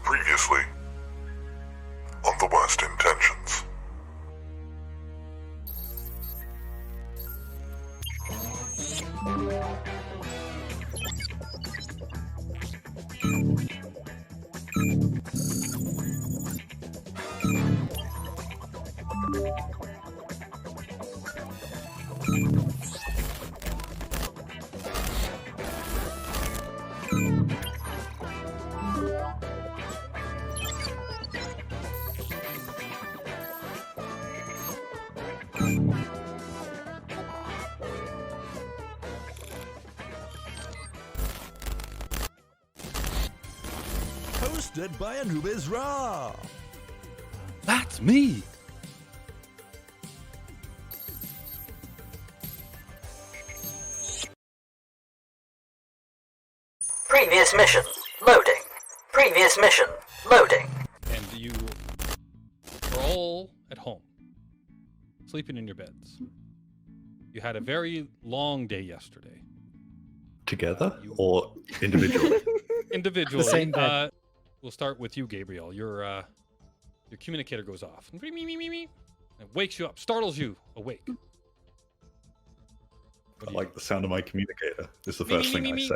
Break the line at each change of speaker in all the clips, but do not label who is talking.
Previously, on The Worst Intentions.
Hosted by Anubis Ra. That's me.
Previous mission. Loading. Previous mission. Loading.
And you are all at home, sleeping in your beds. You had a very long day yesterday.
Together or individually?
Individually.
The same bed.
We'll start with you, Gabriel. Your communicator goes off. And it wakes you up, startles you awake.
I like the sound of my communicator. It's the first thing I say.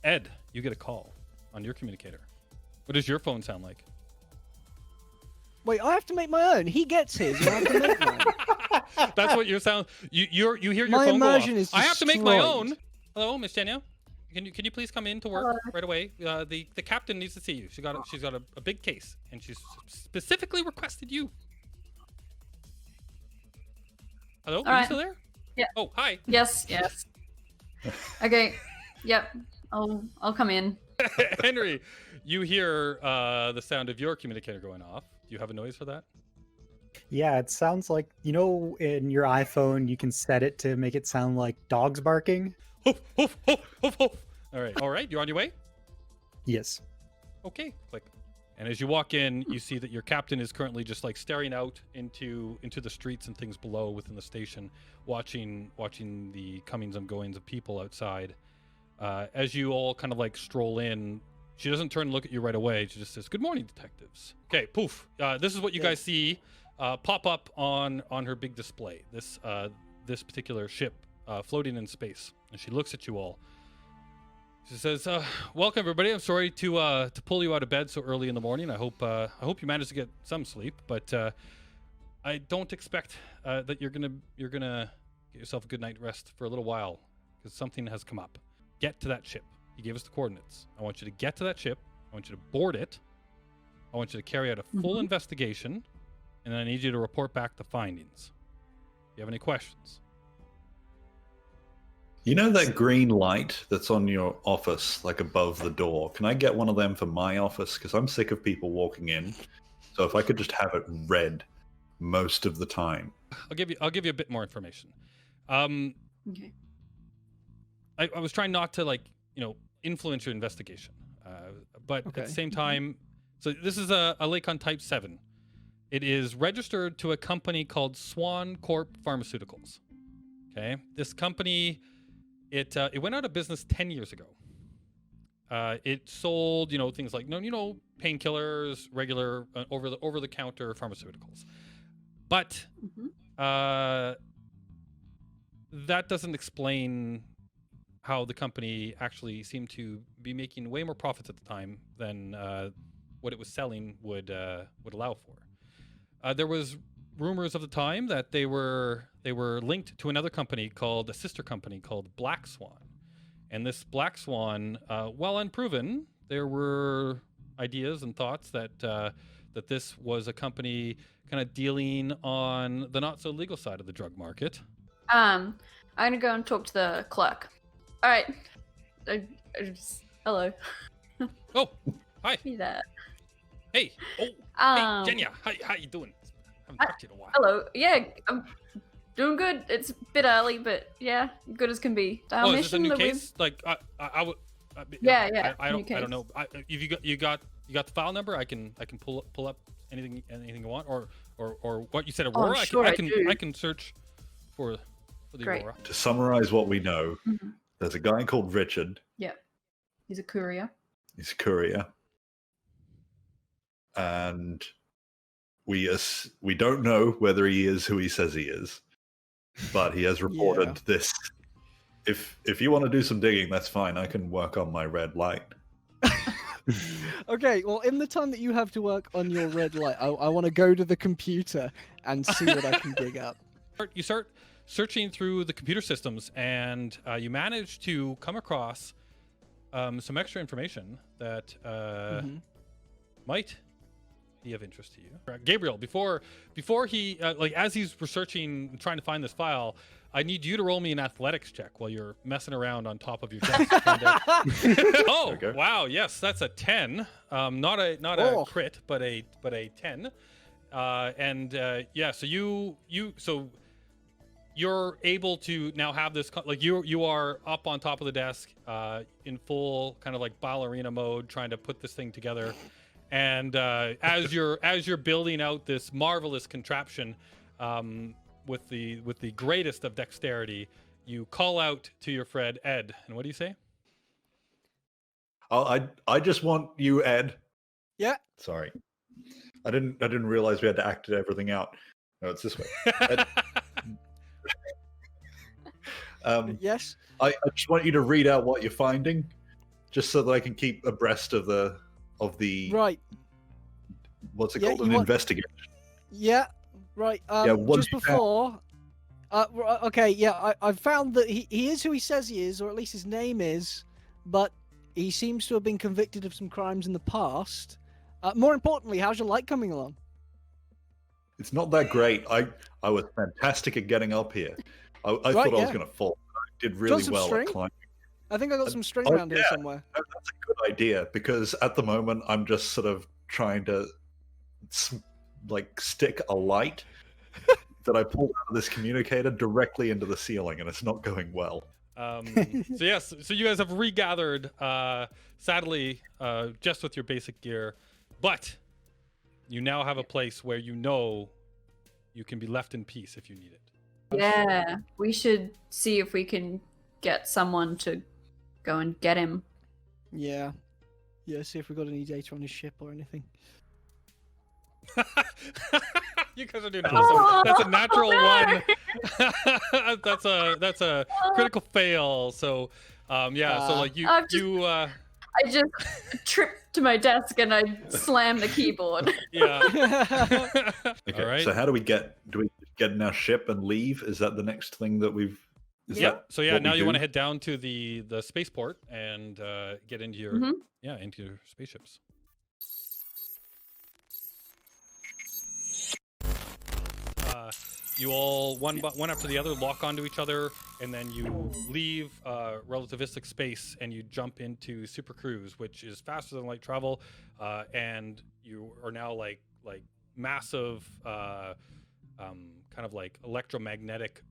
Ed, you get a call on your communicator. What does your phone sound like?
Wait, I have to make my own. He gets his. And I have to make mine.
That's what your sound. You hear your
My
phone go off.
immersion is
I have to make my
destroyed.
own. Hello, Miss Jenya. Can you please come in to work right away? The captain needs to see you. She's got a big case, and she's specifically requested you. Hello, are you still there?
Yeah.
Oh, hi.
Yes. Okay. Yep. I'll come in.
Henry, you hear the sound of your communicator going off. Do you have a noise for that?
Yeah, it sounds like, in your iPhone, you can set it to make it sound like dogs barking.
Hoof, hoof, hoof, hoof, hoof. All right. You're on your way?
Yes.
Okay, click. And as you walk in, you see that your captain is currently just like staring out into the streets and things below within the station, watching the comings and goings of people outside. As you all kind of like stroll in, she doesn't turn and look at you right away. She just says, "Good morning, detectives." Okay, poof. This is what you guys see pop up on her big display. This particular ship floating in space, and she looks at you all. She says, "Welcome, everybody. I'm sorry to pull you out of bed so early in the morning. I hope you managed to get some sleep, but I don't expect that you're gonna get yourself a good night rest for a little while, because something has come up. Get to that ship. He gave us the coordinates. I want you to get to that ship. I want you to board it. I want you to carry out a full investigation, and then I need you to report back the findings. Do you have any questions?"
You know that green light that's on your office, like above the door? Can I get one of them for my office? Because I'm sick of people walking in. So if I could just have it red most of the time.
I'll give you a bit more information.
Okay.
I was trying not to influence your investigation, but at the same time, so this is a lake on Type 7. It is registered to a company called Swan Corp Pharmaceuticals. Okay, this company. It went out of business 10 years ago. It sold, things like painkillers, regular over the counter pharmaceuticals. But that doesn't explain how the company actually seemed to be making way more profits at the time than what it was selling would allow for. There was rumors of the time that they were linked to another company called a sister company called Black Swan, and this Black Swan, while unproven, there were ideas and thoughts that this was a company kind of dealing on the not so legal side of the drug market.
I'm gonna go and talk to the clerk. All right. Hello.
Oh, hi.
Be there.
Hey. Oh. Hey, Jenya. How you doing? I haven't talked to you in a while.
Hello. Yeah, I'm doing good. It's a bit early, but yeah, good as can be.
Oh, is this a new case? Like I would.
Yeah.
I
new
don't know. If you got the file number, I can pull up anything you want, or what you said, Aurora.
Sure,
I can search for the
Great.
Aurora.
To summarize what we know, there's a guy called Richard.
Yeah. He's a courier.
He's a courier. and we don't know whether he is who he says he is, but he has reported this. If you want to do some digging, that's fine. I can work on my red light.
Okay, well, in the time that you have to work on your red light, I want to go to the computer and see what I can dig up.
You start searching through the computer systems, and you manage to come across some extra information that might be of interest to you. Gabriel, before he as he's researching, trying to find this file, I need you to roll me an athletics check while you're messing around on top of your desk. Oh, okay. Wow! Yes, that's a 10. Not a crit, but a 10. So you're able to now have this, like you are up on top of the desk in full kind of like ballerina mode, trying to put this thing together. And as you're building out this marvelous contraption, with the greatest of dexterity, you call out to your friend Ed. And what do you say?
Oh, I just want you, Ed.
Yeah.
Sorry, I didn't realize we had to act everything out. No, it's this way. Ed.
Yes.
I just want you to read out what you're finding, just so that I can keep abreast of the
right.
What's it called? An investigation.
Yeah. Right. Just before. Okay. Yeah. I found that he is who he says he is, or at least his name is, but he seems to have been convicted of some crimes in the past. More importantly, how's your light coming along?
It's not that great. I was fantastic at getting up here. I thought I was going to fall. I did really well at climbing.
I think I got some string around here somewhere.
That's a good idea, because at the moment I'm just sort of trying to stick a light that I pulled out of this communicator directly into the ceiling, and it's not going well.
So you guys have regathered, sadly, just with your basic gear, but you now have a place where you know you can be left in peace if you need it.
Yeah, we should see if we can get someone to go and get him.
Yeah. See if we got any data on his ship or anything.
You guys are doing awesome. That's a natural one. that's a critical fail. So I
just tripped to my desk and I slammed the keyboard.
Yeah.
Okay.
All right.
So how do we get in our ship and leave? Is that the next thing that we've?
So now you want to head down to the spaceport and get into your into your spaceships. You all one after the other lock onto each other, and then you leave relativistic space and you jump into super cruise, which is faster than light travel, and you are now like massive kind of like electromagnetic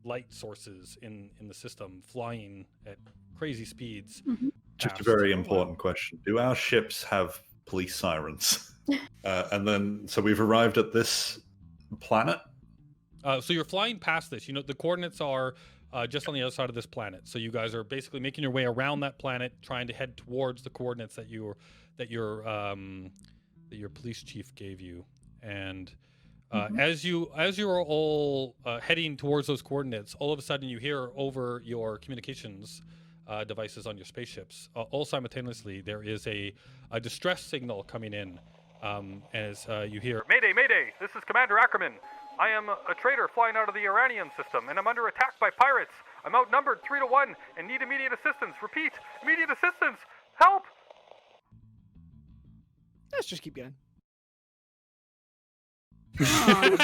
light sources in the system, flying at crazy speeds.
Just a very important question: do our ships have police sirens? And then, so we've arrived at this planet.
So you're flying past this. You know, the coordinates are just on the other side of this planet. So you guys are basically making your way around that planet, trying to head towards the coordinates that your police chief gave you. And as you're all heading towards those coordinates, all of a sudden you hear over your communications devices on your spaceships, all simultaneously, there is a distress signal coming in. As you hear, "Mayday, Mayday! This is Commander Ackerman. I am a trader flying out of the Iranian system, and I'm under attack by pirates. I'm outnumbered 3-1 and need immediate assistance. Repeat, immediate assistance! Help!"
Let's just keep going. I'm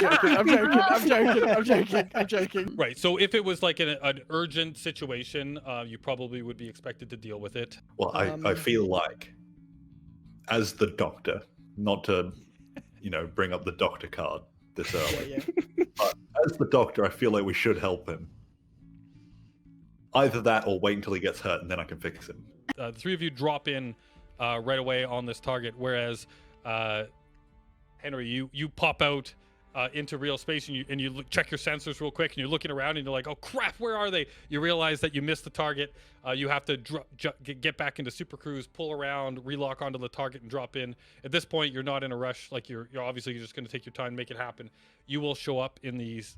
joking.
Right, so if it was like an urgent situation, you probably would be expected to deal with it.
Well, I feel like, as the doctor, not to, bring up the doctor card this early, but as the doctor, I feel like we should help him. Either that or wait until he gets hurt and then I can fix him.
The three of you drop in right away on this target, whereas Henry, you pop out into real space, and you check your sensors real quick, and you're looking around, and you're like, oh crap, where are they? You realize that you missed the target. You have to get back into Super Cruise, pull around, relock onto the target, and drop in. At this point, you're not in a rush. Like you're obviously just going to take your time, make it happen. You will show up in these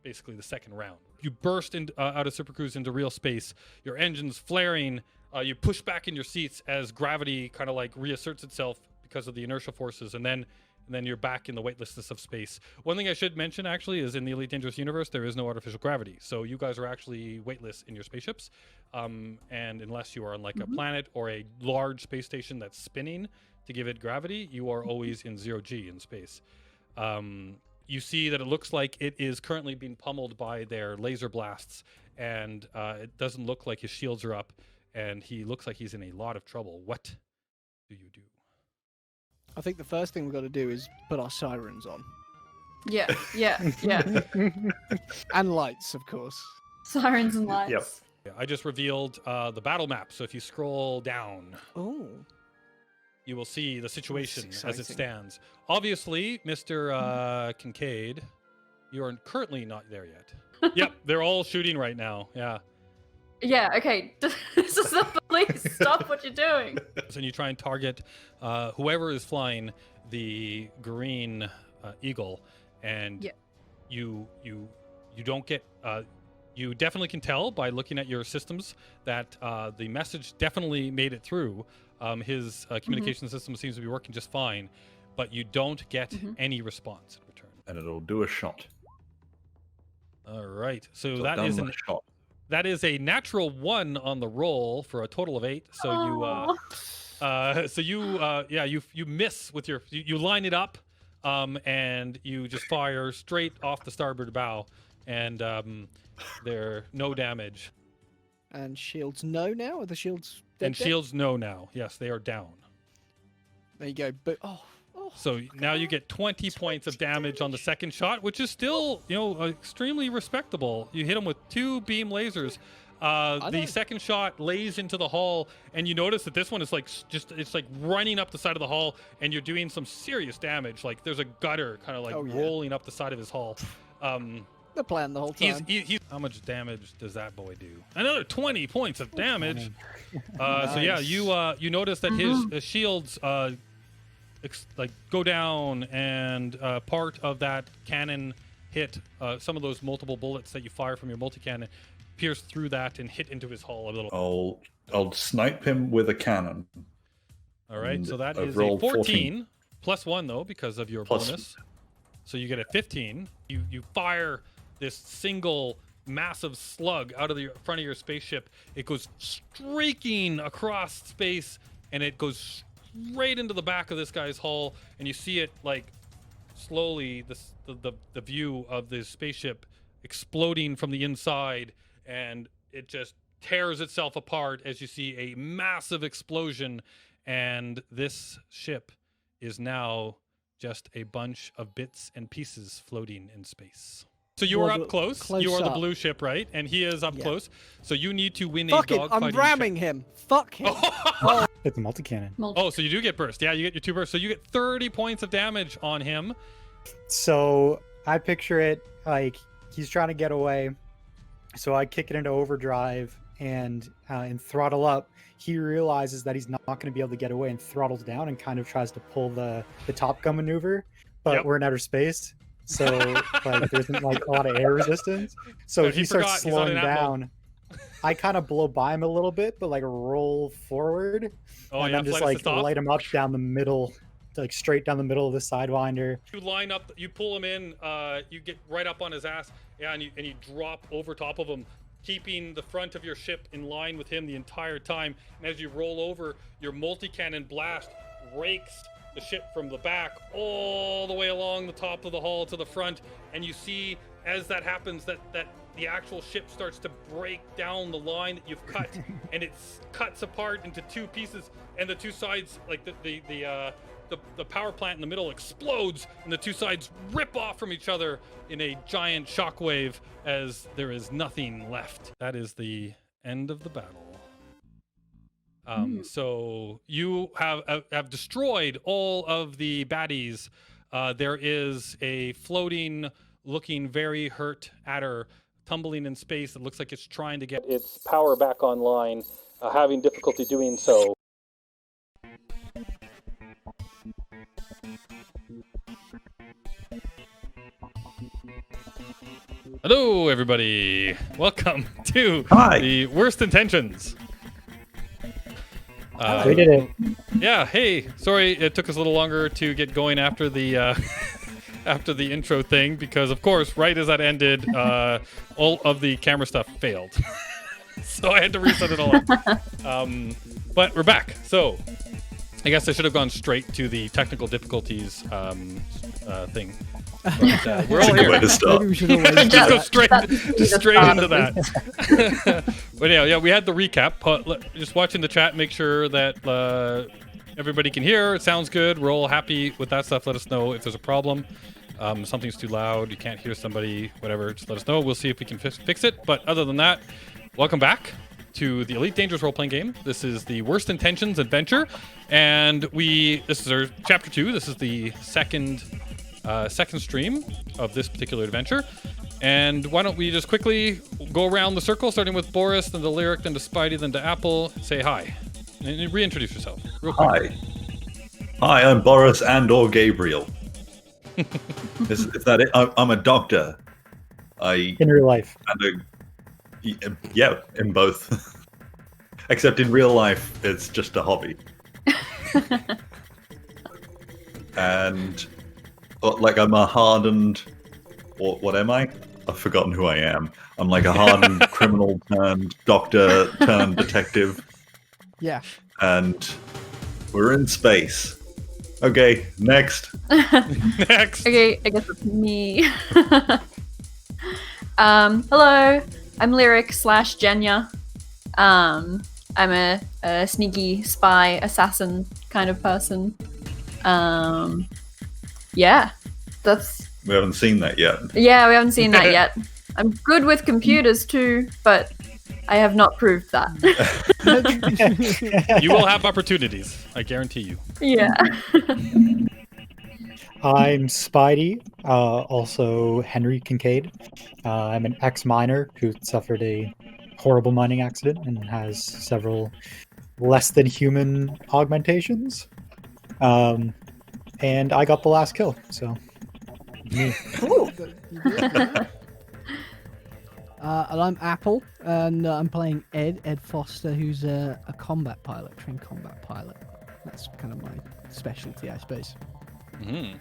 basically the second round. You burst out of Super Cruise into real space. Your engines flaring. You push back in your seats as gravity kind of like reasserts itself because of the inertial forces, and then you're back in the weightlessness of space. One thing I should mention actually is in the Elite Dangerous universe, there is no artificial gravity. So you guys are actually weightless in your spaceships. And unless you are on like a planet or a large space station that's spinning to give it gravity, you are always in 0G in space. You see that it looks like it is currently being pummeled by their laser blasts, and it doesn't look like his shields are up, and he looks like he's in a lot of trouble. What do you do?
I think the first thing we've got to do is put our sirens on.
Yeah.
And lights, of course.
Sirens and lights.
Yep.
Yeah, I just revealed the battle map, so if you scroll down, you will see the situation as it stands. Obviously, Mr. Kincaid, you are currently not there yet. Yep, they're all shooting right now. Yeah.
Yeah, okay. This is the police. Stop what you're doing.
And you try and target whoever is flying the green eagle, and you don't get. You definitely can tell by looking at your systems that the message definitely made it through. His communication system seems to be working just fine, but you don't get any response in return.
And it'll do a shot.
All right, so
So
that
done
is
with a shot.
that is a natural 1 on the roll for a total of 8. So you miss with you line it up, and you just fire straight off the starboard bow, and there no damage.
And shields no now? Are the shields dead?
And shields no now. Yes, they are down.
There you go. But
So now you get 20 points of damage on the second shot, which is still, extremely respectable. You hit him with 2 beam lasers. The second shot lays into the hull, and you notice that this one is it's like running up the side of the hull, and you're doing some serious damage. Like there's a gutter kind of like rolling up the side of his hull.
the plan the whole time.
How much damage does that boy do? Another 20 points of damage. So yeah, you notice that his shields go down, and part of that cannon hit some of those multiple bullets that you fire from your multi-cannon pierce through that and hit into his hull a little.
I'll snipe him with a cannon.
All right,
And
so that
I've
is a
rolled
14 plus 1 though because of your
Plus-
bonus. So you get a 15. You fire this single massive slug out of the front of your spaceship. It goes streaking across space, and it goes straight into the back of this guy's hull, and you see it like slowly the view of this spaceship exploding from the inside, and it just tears itself apart as you see a massive explosion, and this ship is now just a bunch of bits and pieces floating in space. So you are up close. You are the blue ship, right? And he is up close. So you need to win a dogfighting.
I'm ramming him. Fuck him.
It's a multi-cannon.
Oh, so you do get burst. Yeah, you get your 2 bursts. So you get 30 points of damage on him.
So I picture it like he's trying to get away. So I kick it into overdrive and throttle up. He realizes that he's not going to be able to get away and throttles down and kind of tries to pull the Top Gun maneuver. But we're in outer space. So like there isn't like a lot of air resistance. So he starts slowing down. I kind of blow by him a little bit, but like roll forward. And then just like light him up down the middle, like straight down the middle of the Sidewinder.
You line up, you pull him in, you get right up on his ass, and you drop over top of him, keeping the front of your ship in line with him the entire time. And as you roll over, your multi-cannon blast rakes the ship from the back all the way along the top of the hull to the front, and you see as that happens that the actual ship starts to break down the line that you've cut, and it cuts apart into 2 pieces, and the 2 sides, like the power plant in the middle explodes, and the 2 sides rip off from each other in a giant shockwave as there is nothing left. That is the end of the battle. So you have destroyed all of the baddies there is a floating, looking very hurt adder tumbling in space. It looks like it's trying to get its power back online, having difficulty doing so. Hello, everybody. Welcome to the Worst Intentions.
We did it.
Yeah. Hey, sorry it took us a little longer to get going after the after the intro thing because, of course, right as that ended, all of the camera stuff failed, so I had to reset it all up. But we're back. So I guess I should have gone straight to the technical difficulties thing. But, we're all here.
Way to start.
Just go straight into that. But yeah, we had the recap. Just watching the chat, make sure that everybody can hear. It sounds good. We're all happy with that stuff. Let us know if there's a problem. Something's too loud. You can't hear somebody. Whatever. Just let us know. We'll see if we can fix it. But other than that, welcome back to the Elite Dangerous role-playing game. This is the Worst Intentions adventure, and this is our chapter 2. This is the second stream of this particular adventure. And why don't we just quickly go around the circle, starting with Boris, then to Lyric, then to Spidey, then to Apple. Say hi and reintroduce yourself real quick.
Hi, I'm Boris and/or Gabriel. is that it? I'm a doctor.
In real life.
Yeah, in both. Except in real life, it's just a hobby. And like I'm a hardened, or what am I? I've forgotten who I am. I'm like a hardened criminal turned doctor turned detective.
Yeah.
And we're in space. Okay, next.
Next.
Okay, I guess it's me. Hello, I'm Lyric / Jenya. I'm a sneaky spy assassin kind of person. Yeah, that's...
We haven't seen that yet.
Yeah, we haven't seen that yet. I'm good with computers too, but I have not proved that.
You will have opportunities, I guarantee you.
Yeah.
I'm Spidey, also Henry Kincaid. I'm an ex-miner who suffered a horrible mining accident and has several less-than-human augmentations. And I got the last kill, so...
Cool. And I'm Apple, and I'm playing Ed Foster, who's a trained combat pilot. That's kind of my specialty, I suppose.
Mm-hmm.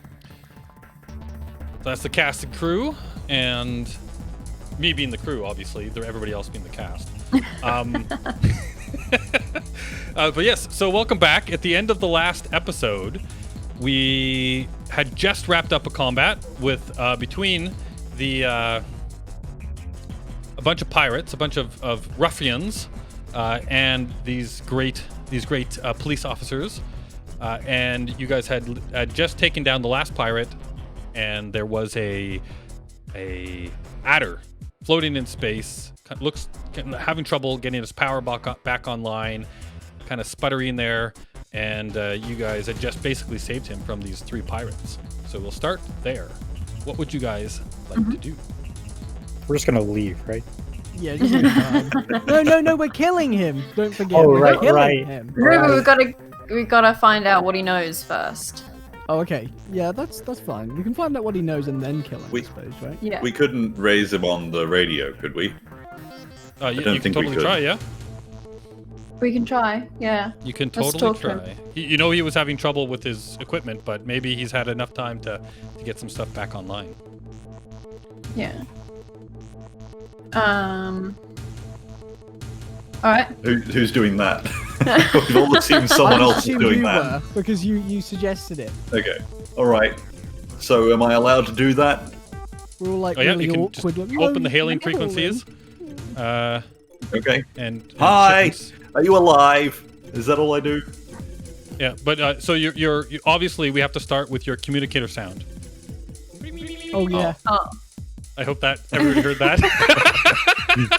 That's the cast and crew, and me being the crew, obviously. Everybody else being the cast. But yes, so welcome back. At the end of the last episode, we had just wrapped up a combat with between the a bunch of pirates, a bunch of ruffians, and these great police officers. And you guys had just taken down the last pirate, and there was a adder floating in space. Having trouble getting his power back online, kind of sputtering there. And you guys had just basically saved him from these 3 pirates. So we'll start there. What would you guys like to do?
We're just gonna leave, right?
Yeah. No, we're killing him. Don't forget.
Oh,
we're
right,
killing
right.
him.
No, we gotta find out what he knows first.
Oh, okay. Yeah, that's fine. We can find out what he knows and then kill him, I suppose, right?
Yeah.
We couldn't raise him on the radio, could we?
You can totally try, yeah.
We can try, yeah.
You can
Let's
totally
talk to
try. You know he was having trouble with his equipment, but maybe he's had enough time to get some stuff back online.
Yeah. Alright.
Who's doing that? We've all assumed someone else is doing that.
Because you suggested it.
Okay. Alright. So am I allowed to do that?
We're all like
Oh yeah,
really
you can
awkward.
just open the hailing frequencies.
Okay.
And
Hi!
shipments.
Are you alive? Is that all I do?
Yeah, but so you're obviously we have to start with your communicator sound.
Oh yeah.
Oh.
I hope that everybody heard that.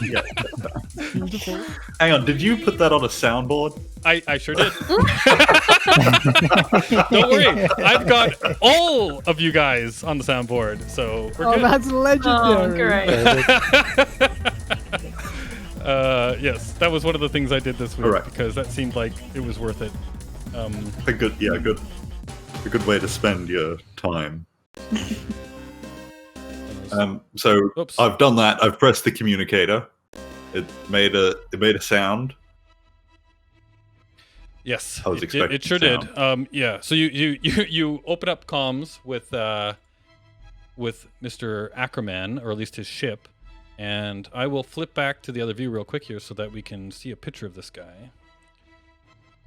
Yeah.
Beautiful.
Hang on, did you put that on a soundboard?
I sure did. Don't worry, I've got all of you guys on the soundboard, so we're
Oh,
good.
that's legendary.
Yes, that was one of the things I did this week
Alright.
because that seemed like it was worth it.
A good way to spend your time. So
Oops.
I've done that. I've pressed the communicator. It made a sound.
Yes,
I was expecting
it sure
sound.
did. Yeah, so you open up comms with Mr. Ackerman, or at least his ship, and I will flip back to the other view real quick here so that we can see a picture of this guy.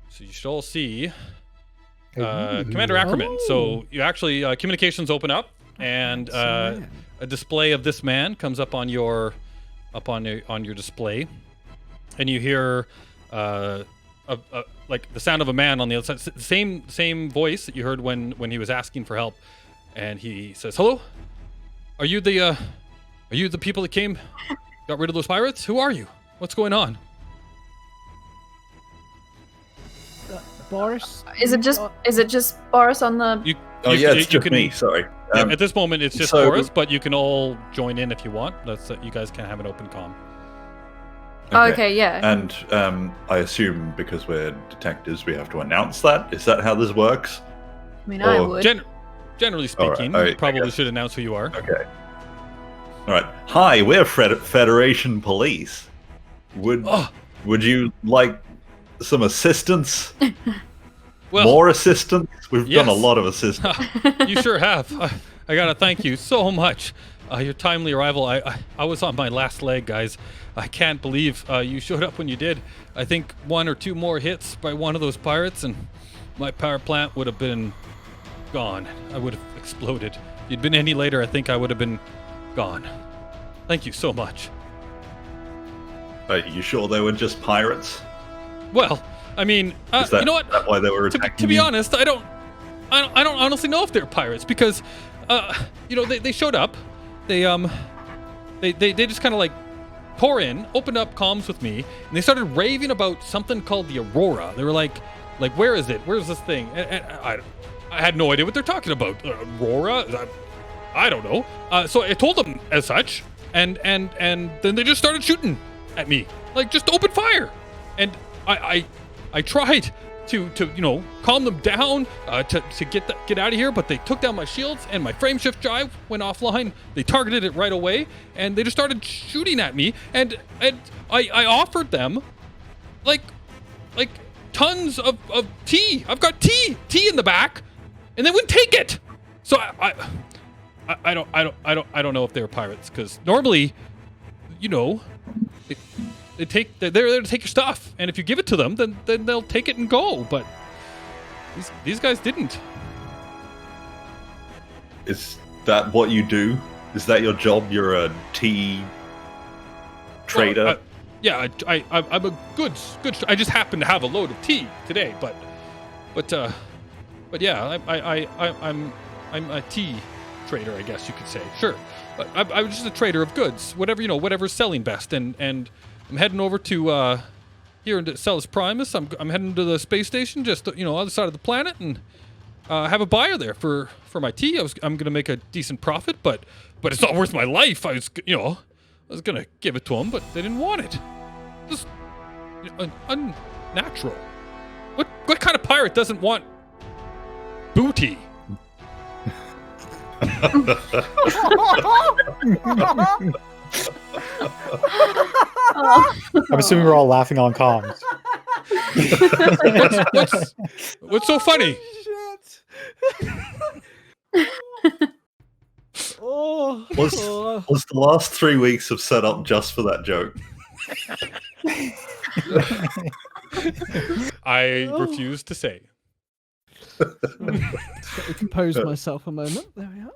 So you should all see Commander Ackerman. So you actually communications open up, and a display of this man comes up on your display, and you hear like the sound of a man on the other side. Same voice that you heard when he was asking for help, and he says, "Hello, are you the people that got rid of those pirates? Who are you? What's going on?"
Boris?
Is it just Boris on the?
It's just me. Sorry.
At this moment, it's just
so-
Boris, but you can all join in if you want. You guys can have an open comm.
Okay, yeah.
And I assume because we're detectives, we have to announce that. Is that how this works?
I mean, I
or-
would.
Generally speaking,
all right,
you probably
okay.
should announce who you are.
Okay. All right. Hi, we're Federation Police. Would you like some assistance?
Well,
More assistance? We've done a
yes.
lot of assistance.
You sure have. I gotta thank you so much. Your timely arrival. I was on my last leg, guys. I can't believe you showed up when you did. I think 1 or 2 more hits by one of those pirates, and my power plant would have been gone. I would have exploded. If you'd been any later, I think I would have been gone. Thank you so much.
Are you sure they were just pirates?
Well, I mean,
Is that,
you know what?
is that why they were attacking
To be
you?
honest, I don't honestly know if they're pirates because, they showed up. They just kind of like tore in, opened up comms with me, and they started raving about something called the Aurora. They were like, where is it? Where's this thing? And I had no idea what they're talking about. Aurora? I don't know. So I told them as such, and then they just started shooting at me, like just open fire, and I tried to calm them down, to get out of here, but they took down my shields and my frame shift drive went offline. They targeted it right away, and they just started shooting at me, and I offered them like tons of tea. I've got tea in the back, and they wouldn't take it. So I don't know if they're pirates, because normally, they're there to take your stuff, and if you give it to them, then they'll take it and go. But these guys didn't.
Is that what you do? Is that your job? You're a tea trader?
Well, yeah, I'm a good. I just happen to have a load of tea today, but yeah, I'm a tea trader, I guess you could say. Sure, but I'm just a trader of goods, whatever's selling best, and I'm heading over to here into Celis Primus. I'm heading to the space station, just other side of the planet, and have a buyer there for my tea. I'm gonna make a decent profit, but it's not worth my life. I was gonna give it to them, but they didn't want it. Just unnatural. What kind of pirate doesn't want booty?
I'm assuming we're all laughing on comms.
What's so funny?
Was the last 3 weeks of setup just for that joke?
I refuse to say.
Compose myself a moment. There we are.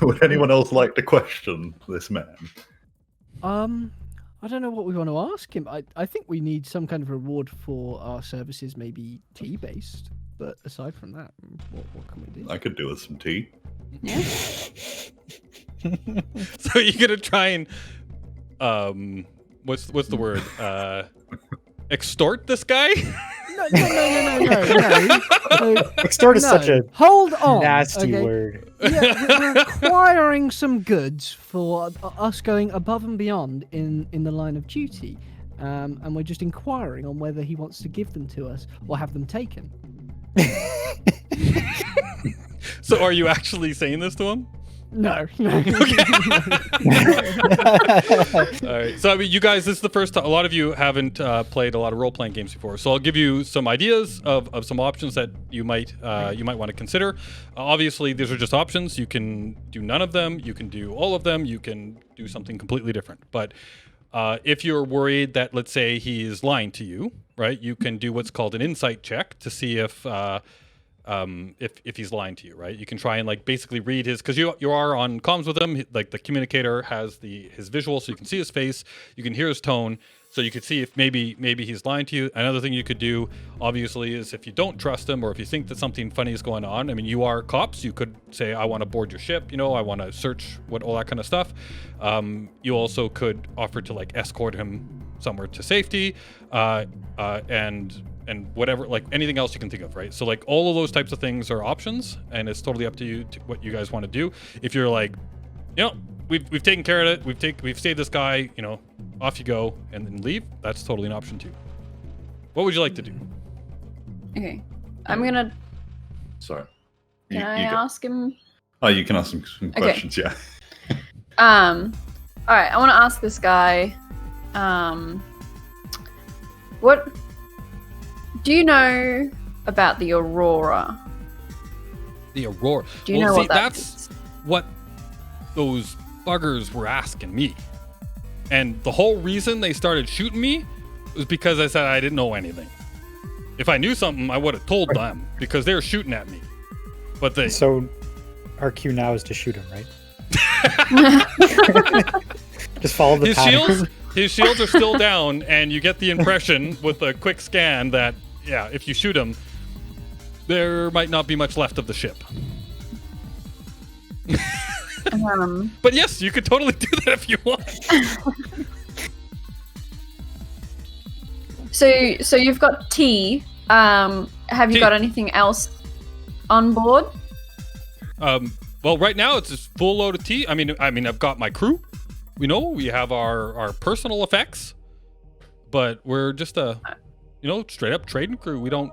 Would anyone else like to question this man?
I don't know what we want to ask him. I think we need some kind of reward for our services, maybe tea based. But aside from that, what can we do?
I could do with some tea.
Yeah.
So you're gonna try and what's the word? Extort this guy?
No. Extort is such a
hold on
nasty word.
Yeah, we're acquiring some goods for us going above and beyond in the line of duty, and we're just inquiring on whether he wants to give them to us or have them taken.
So are you actually saying this to him?
No.
Okay. All right. So I mean, you guys, this is the first time. A lot of you haven't played a lot of role-playing games before, so I'll give you some ideas of some options that you might want to consider. Obviously, these are just options. You can do none of them. You can do all of them. You can do something completely different. But if you're worried that, let's say, he is lying to you, right? You can do what's called an insight check to see if he's lying to you, right? You can try and like basically read his, because you are on comms with him. Like the communicator has his visual, so you can see his face, you can hear his tone, so you could see if maybe he's lying to you. Another thing you could do, obviously, is if you don't trust him or if you think that something funny is going on. I mean, you are cops. You could say, I want to board your ship. I want to search all that kind of stuff. You also could offer to like escort him somewhere to safety, and whatever, like anything else you can think of, right? So like all of those types of things are options, and it's totally up to you to what you guys want to do. If you're like, we've taken care of it, we've saved this guy, off you go, and then leave, that's totally an option too. What would you like to do?
Okay, I'm gonna.
Sorry.
Can I ask him?
Oh, you can ask him some questions, yeah.
All right, I want to ask this guy. What do you know about the Aurora?
The Aurora.
Do you know what
that's what those buggers were asking me. And the whole reason they started shooting me was because I said I didn't know anything. If I knew something, I would have told them, because they were shooting at me. But they.
So, our cue now is to shoot him, right? Just follow the pattern.
His shields are still down, and you get the impression with a quick scan that, yeah, if you shoot him, there might not be much left of the ship. But yes, you could totally do that if you want.
So you've got tea. Have you got anything else on board?
Well, right now it's just full load of tea. I mean, I've got my crew. We have our personal effects, but we're just a, straight up trading crew. We don't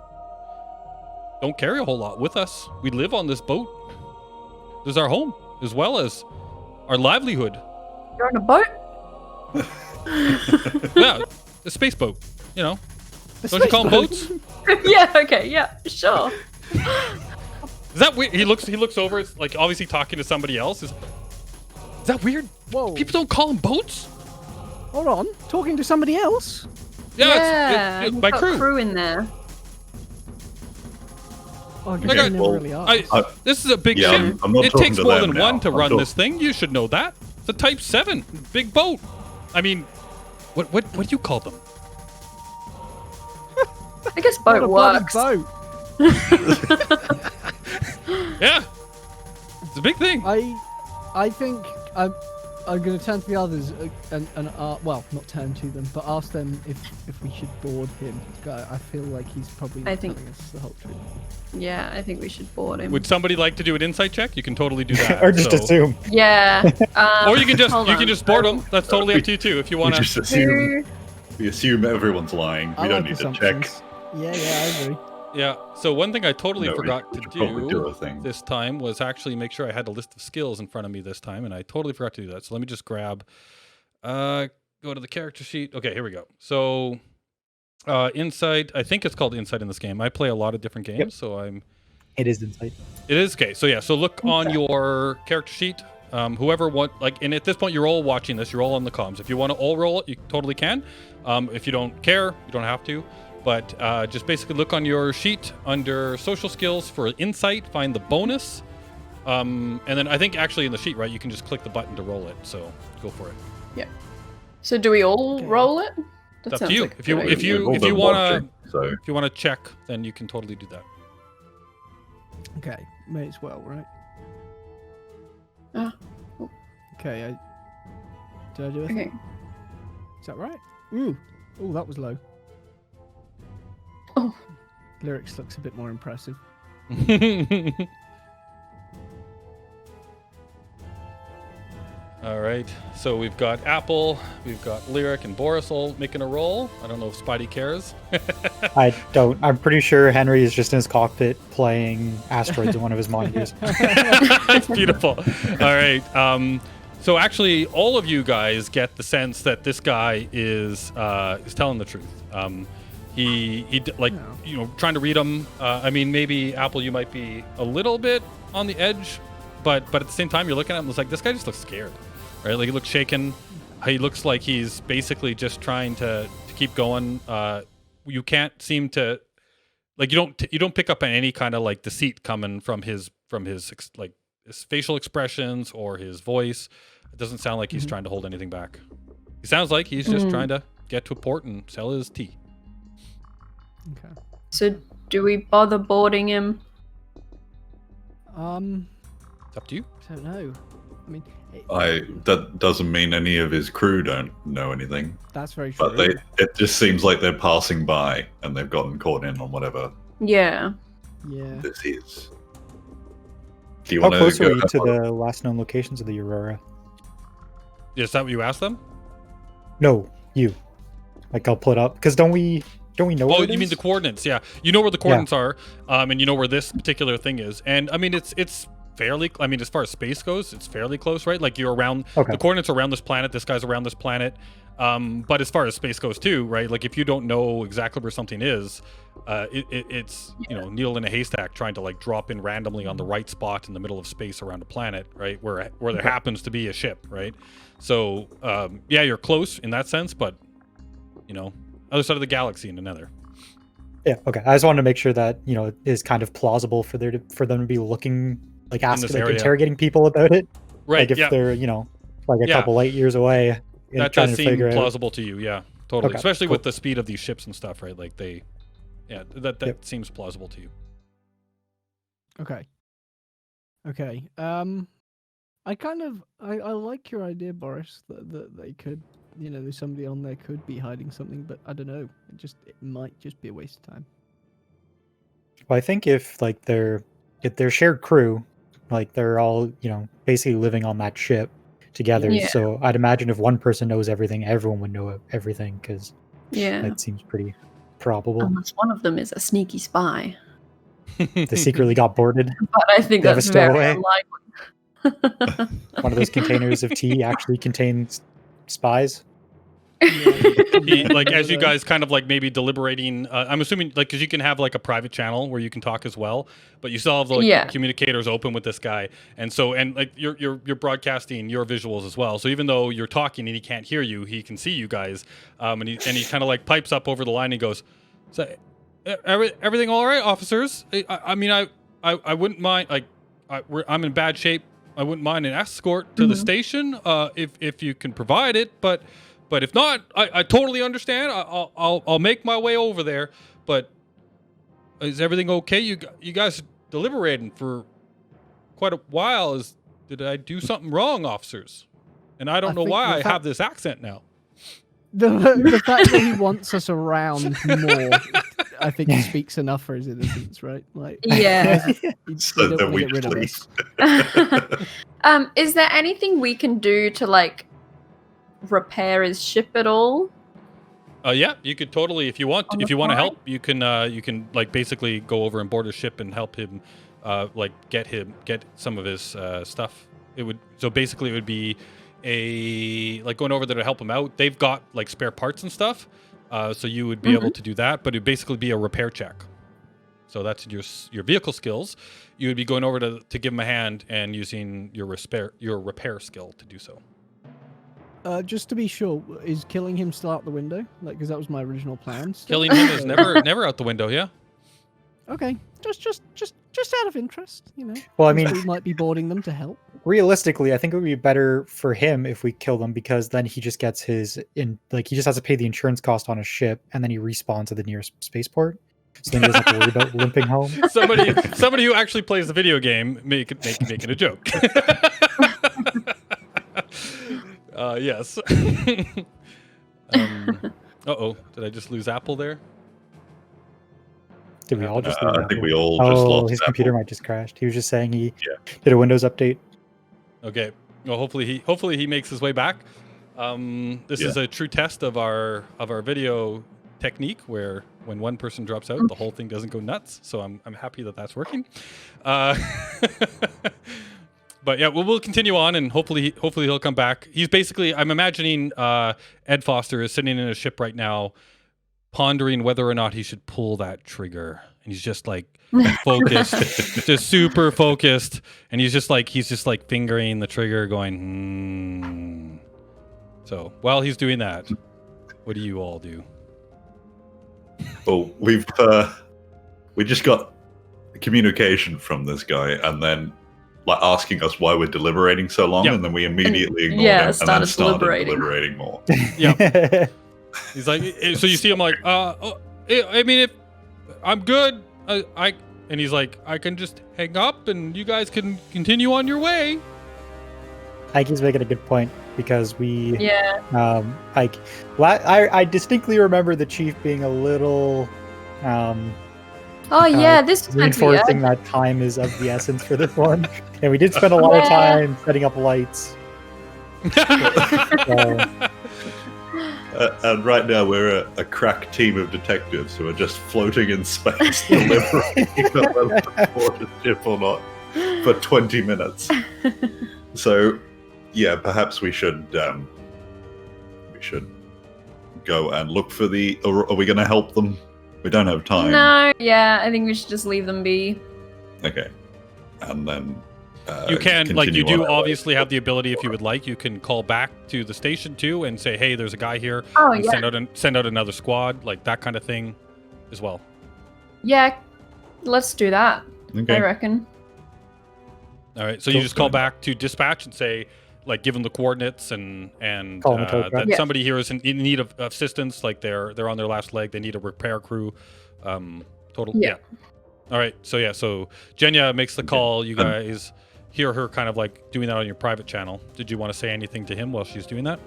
carry a whole lot with us. We live on this boat. This is our home, as well as our livelihood.
You're on a boat?
Yeah, a space boat. Don't you call them boats?
Yeah. Okay. Yeah. Sure.
Is that weird? He looks over. It's like obviously talking to somebody else. Is that weird?
Whoa.
People don't call them boats?
Hold on. Talking to somebody else?
Yeah, it's my
got crew in there.
Oh, you never really are.
This is a big ship. It takes more than one to run this thing. You should know that. It's a Type 7 big boat. I mean, what do you call them?
I guess boat works.
Boat.
Yeah, it's a big thing.
I think I'm going to turn to the others and well, not turn to them, but ask them if we should board him. I feel like he's probably not telling us the whole truth.
Yeah, I think we should board him.
Would somebody like to do an insight check? You can totally do that.
Or just assume.
Yeah.
Or you can just board them. That's totally up to you too. If you want to.
Just assume. We assume everyone's lying. We don't need to check.
Yeah, I agree.
Yeah. So one thing I totally forgot to do
thing.
this time was actually make sure I had a list of skills in front of me this time, and I totally forgot to do that. So let me just grab, go to the character sheet. Okay, here we go. So, insight. I think it's called insight in this game. I play a lot of different games, so
It is insight.
It is okay. So yeah. So look on your character sheet. Whoever and at this point you're all watching this. You're all on the comms. If you want to all roll it, you totally can. If you don't care, you don't have to. But just basically look on your sheet under social skills for insight, find the bonus. And then I think actually in the sheet, right, you can just click the button to roll it. So go for it.
Yeah. So do we all roll it?
It's up to you. Like if you want to check, then you can totally do that.
Okay, may as well, right? Okay, did I do it?
Okay.
Is that right? Ooh, that was low.
Oh.
Lyrics looks a bit more impressive.
All right, so we've got Apple, we've got Lyric, and Boris all making a roll. I don't know if Spidey cares.
I don't. I'm pretty sure Henry is just in his cockpit playing Asteroids on one of his monitors.
It's beautiful. All right. So actually, all of you guys get the sense that this guy is telling the truth. Trying to read him. I mean, maybe Apple, you might be a little bit on the edge, but at the same time, you're looking at him. It's like this guy just looks scared, right? Like he looks shaken. He looks like he's basically just trying to keep going. You can't seem to, like, you don't pick up on any kind of like deceit coming from his like his facial expressions or his voice. It doesn't sound like he's trying to hold anything back. He sounds like he's just trying to get to a port and sell his tea.
Okay.
So, do we bother boarding him?
It's up to you.
I don't know. I mean,
that doesn't mean any of his crew don't know anything.
That's very true.
But it just seems like they're passing by and they've gotten caught in on whatever
Yeah.
this is. Do you
How
want
close
to
are
go
we to the last known locations of the Aurora?
Is that what you asked them?
No, you. Like I'll put up because don't we know?
Oh,
where it
you mean
is?
the coordinates? Yeah, you know where the coordinates are, and you know where this particular thing is. And I mean, it's fairly. I mean, as far as space goes, it's fairly close, right? Like you're around the coordinates are around this planet. This guy's around this planet. But as far as space goes too, right? Like if you don't know exactly where something is, it's needle in a haystack trying to like drop in randomly on the right spot in the middle of space around a planet, right? Where there happens to be a ship, right? So yeah, you're close in that sense, but other side of the galaxy in another.
Yeah. Okay. I just wanted to make sure that it is kind of plausible for them to be looking like interrogating people about it.
Right.
Like if they're like a couple light years away.
That does seem plausible to you, yeah, totally. Okay, especially with the speed of these ships and stuff, right? Like that seems plausible to you.
Okay. I like your idea, Boris, that they could, there's somebody on there could be hiding something, but I don't know. It might just be a waste of time.
Well, I think if they're shared crew, like they're all basically living on that ship together. Yeah. So I'd imagine if one person knows everything, everyone would know everything because that seems pretty probable.
Unless one of them is a sneaky spy.
They secretly got boarded.
But I think that's very unlikely.
One of those containers of tea actually contains spies.
As you guys kind of like maybe deliberating, I'm assuming because you can have like a private channel where you can talk as well, but you still have the communicators open with this guy, and like you're broadcasting your visuals as well. So even though you're talking and he can't hear you, he can see you guys, and he kind of like pipes up over the line and goes, "So everything all right, officers? I mean I wouldn't mind, like I'm in bad shape. I wouldn't mind an escort to the station if you can provide it, but if not, I totally understand. I'll make my way over there. But is everything okay? You guys deliberating for quite a while. Did I do something wrong, officers? And I don't know why I have this accent now.
The fact that he wants us around more, I think speaks enough for his innocence, right? Like,
yeah.
So that we get rid of us.
Is there anything we can do to like repair his ship at all?
Yeah, you could totally, if you want to help, you can like basically go over and board his ship and help him get some of his stuff. It would be like going over there to help him out. They've got like spare parts and stuff, so you would be able to do that, but it'd basically be a repair check. So that's your vehicle skills. You would be going over to give him a hand and using your repair skill to do so.
Just to be sure, is killing him still out the window? Like, because that was my original plan.
Killing him is never out the window. Yeah.
Okay, just out of interest,
Well, I mean,
we might be boarding them to help.
Realistically, I think it would be better for him if we kill them because then he just gets he just has to pay the insurance cost on a ship and then he respawns at the nearest spaceport. So then he doesn't have to worry about limping home.
Somebody who actually plays the video game making a joke. Yes. Uh-oh, did I just lose Apple there?
Did we all just?
I think we all just lost.
His
Apple.
computer might just crashed. He was just saying he did a Windows update.
Okay. Well, hopefully he makes his way back. This is a true test of our video technique, where when one person drops out, the whole thing doesn't go nuts. So I'm happy that that's working. But yeah, we'll continue on, and hopefully he'll come back. He's basically, I'm imagining Ed Foster is sitting in a ship right now, pondering whether or not he should pull that trigger, and he's just like focused, just super focused, and he's just like fingering the trigger, going. So while he's doing that, what do you all do?
Well, we just got communication from this guy, and then like asking us why we're deliberating so long, and then we immediately ignored him, and then started deliberating more.
Yeah. He's like, so you see him like, I mean, if I'm good, and he's like, I can just hang up, and you guys can continue on your way.
Ike's making a good point, because I distinctly remember the chief being a little
this is
reinforcing that time is of the essence for this one, and we did spend a lot of time setting up lights.
And right now we're a crack team of detectives who are just floating in space, delivering whether to board a ship or not for 20 minutes. So, yeah, perhaps we should go and look for the. Or are we going to help them? We don't have time.
No, yeah, I think we should just leave them be.
Okay, and then.
You can, like, you do obviously have the ability, if you would like, you can call back to the station too and say, hey, there's a guy here. And send out another squad, like that kind of thing as well.
Yeah, let's do that.
Okay.
I reckon.
All right, so you just call back to dispatch and say, like, give them the coordinates and that somebody here is in need of assistance, like they're on their last leg, they need a repair crew. Yeah. All right, so Jenya makes the call. You guys hear her kind of like doing that on your private channel. Did you want to say anything to him while she's doing that?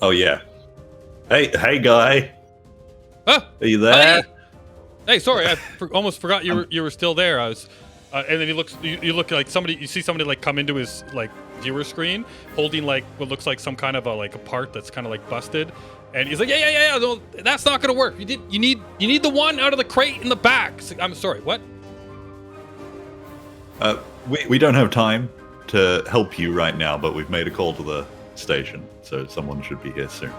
Oh yeah. Hey guy. Are you there?
Hey, sorry, I almost forgot you were still there. I was, and then he looks. You look like somebody. You see somebody like come into his like viewer screen, holding like what looks like some kind of a part that's kind of like busted. And he's like, yeah. No, that's not gonna work. You need the one out of the crate in the back. I'm sorry. What?
We don't have time to help you right now, but we've made a call to the station, so someone should be here soon.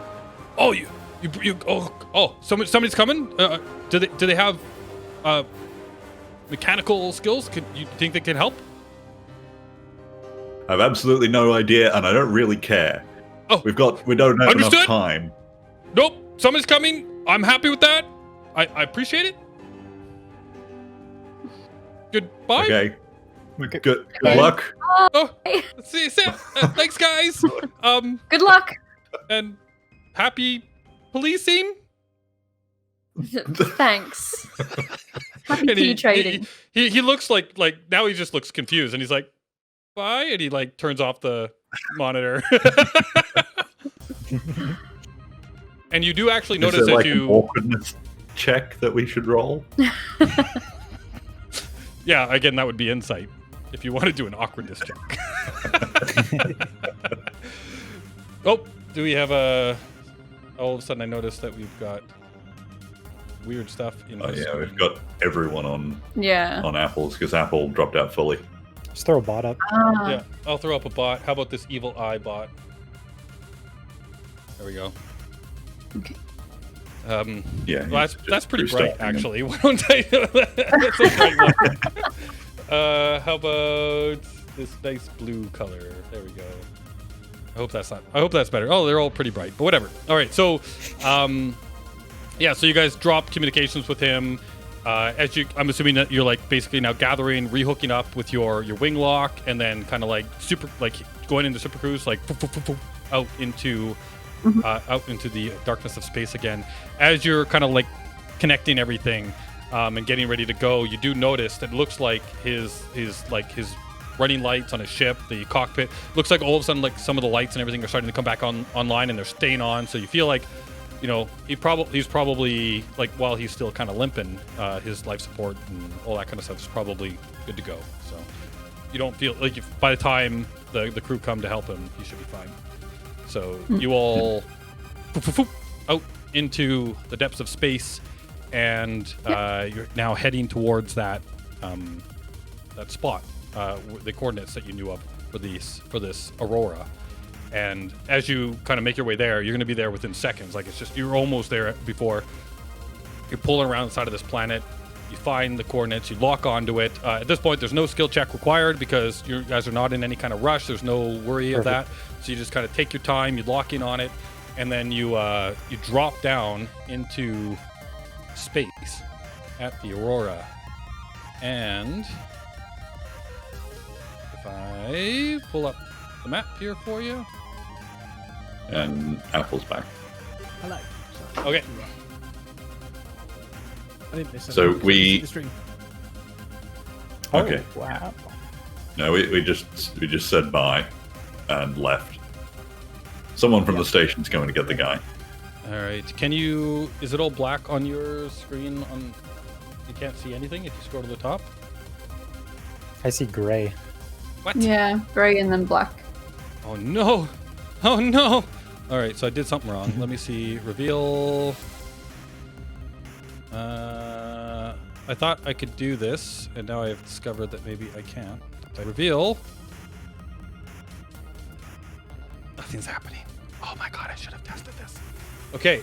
Oh, somebody's coming. Do they have mechanical skills? Could you think they can help?
I have absolutely no idea, and I don't really care.
Oh,
we don't have enough time.
Nope, somebody's coming. I'm happy with that. I appreciate it. Goodbye.
Okay. Good luck.
Oh, see. Thanks, guys.
Good luck.
And happy policing.
Thanks. Happy tea trading.
He looks like now he just looks confused, and he's like, bye, and he like turns off the monitor. And you do actually notice
that
you
an awkwardness check that we should roll.
Yeah, again, that would be insight if you want to do an awkwardness check. Oh, do we have all of a sudden I noticed that we've got weird stuff in
Oh yeah, we've got everyone on apples because Apple dropped out fully.
Just throw a bot up.
Yeah, I'll throw up a bot. How about this evil eye bot? There we go.
Okay.
Yeah,
well, that's pretty bright, actually. Why don't I do that? That's a bright one. How about this nice blue color? There we go. I hope that's better. Oh, they're all pretty bright, but whatever. All right, so, yeah, so you guys dropped communications with him. I'm assuming that you're like basically now gathering, rehooking up with your wing lock, and then kind of like going into super cruise, like out into the darkness of space again. As you're kind of like connecting everything and getting ready to go, you do notice that it looks like his running lights on a ship. The cockpit looks like all of a sudden, like some of the lights and everything are starting to come back online, and they're staying on. So you feel like, you know, he's probably like, while he's still kind of limping, his life support and all that kind of stuff is probably good to go. So you don't feel like by the time the crew come to help him, he should be fine. So you all out into the depths of space, and you're now heading towards that that spot, the coordinates that you knew of for this aurora. And as you kind of make your way there, you're going to be there within seconds. Like, it's just, you're almost there before you're pulling around the side of this planet. You find the coordinates, you lock onto it. At this point, there's no skill check required because you guys are not in any kind of rush. There's no worry of that. So you just kind of take your time, you lock in on it, and then you drop down into space at the aurora. And if I pull up the map here for you.
And Apple's back.
Hello.
Okay.
I didn't miss
So
anything.
we.
The stream.
Okay.
Oh, wow.
No, we just said bye and left. Someone from the station's going to get the guy.
All right. Can you? Is it all black on your screen? You can't see anything if you scroll to the top.
I see gray.
What?
Yeah, gray and then black.
Oh no! Oh no! All right. So I did something wrong. Let me see. Reveal. I thought I could do this, and now I've discovered that maybe I can't. I reveal. Nothing's happening. Oh my god! I should have tested this. Okay.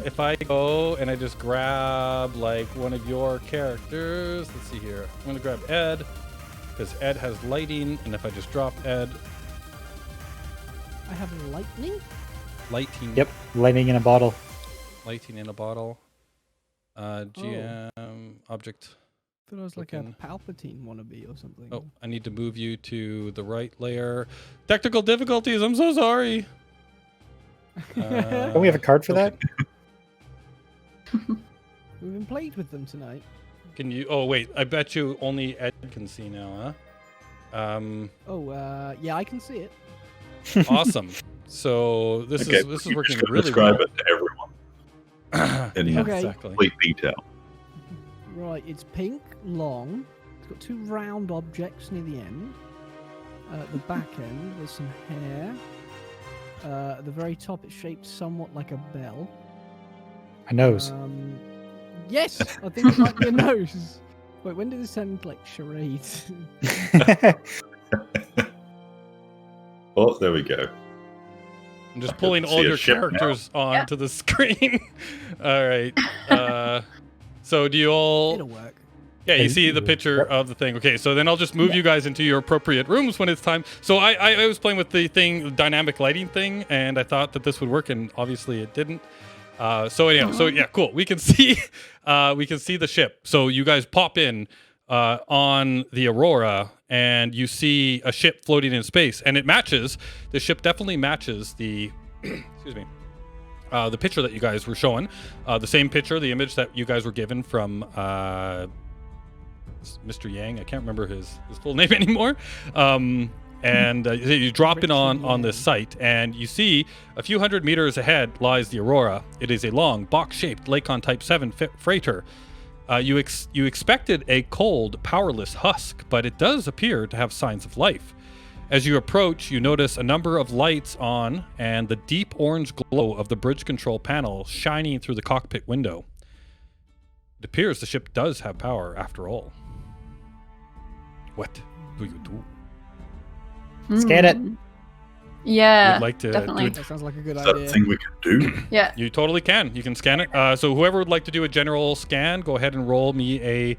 If I go and I just grab like one of your characters, let's see here. I'm gonna grab Ed because Ed has lighting, and if I just drop Ed,
I have lightning.
lighting.
Yep, lightning in a bottle.
Lighting in a bottle. GM object.
I thought I was like
Looking.
a Palpatine wannabe or something.
Oh, I need to move you to the right layer. Technical difficulties. I'm so sorry.
Don't we have a card for that?
We've been played with them tonight.
Can you? Oh wait, I bet you only Ed can see now, huh?
Yeah, I can see it.
Awesome. So this is working
just
really
describe
well.
it to everyone in
Okay.
Exactly.
complete detail.
Right, it's pink, long. It's got two round objects near the end. At the back end, there's some hair. At the very top, it's shaped somewhat like a bell.
A nose.
Yes, I think it might be a nose. Wait, when did this sound like charades?
Oh, there we go.
I'm just
I
pulling
can
all
see a
your
ship now.
characters onto the screen. All right. So do you all?
It'll work.
Yeah, you see the picture of the thing. Okay, so then I'll just move you guys into your appropriate rooms when it's time. So I was playing with the dynamic lighting thing, and I thought that this would work, and obviously it didn't. So anyhow, so yeah, cool. We can see the ship. So you guys pop in on the Aurora, and you see a ship floating in space, and it matches. The ship definitely matches the excuse me. The picture that you guys were showing, the same picture, the image that you guys were given from Mr. Yang. I can't remember his full name anymore. And you drop in on this site, and you see a few hundred meters ahead lies the Aurora. It is a long, box-shaped Lakon Type 7 freighter. You expected a cold, powerless husk, but it does appear to have signs of life. As you approach, you notice a number of lights on and the deep orange glow of the bridge control panel shining through the cockpit window. It appears the ship does have power after all. What do you do?
Scan it.
Yeah,
Would like to
definitely.
That sounds like a good
Is that a
idea.
thing we can do?
Yeah.
You totally can. You can scan it. So whoever would like to do a general scan, go ahead and roll me a...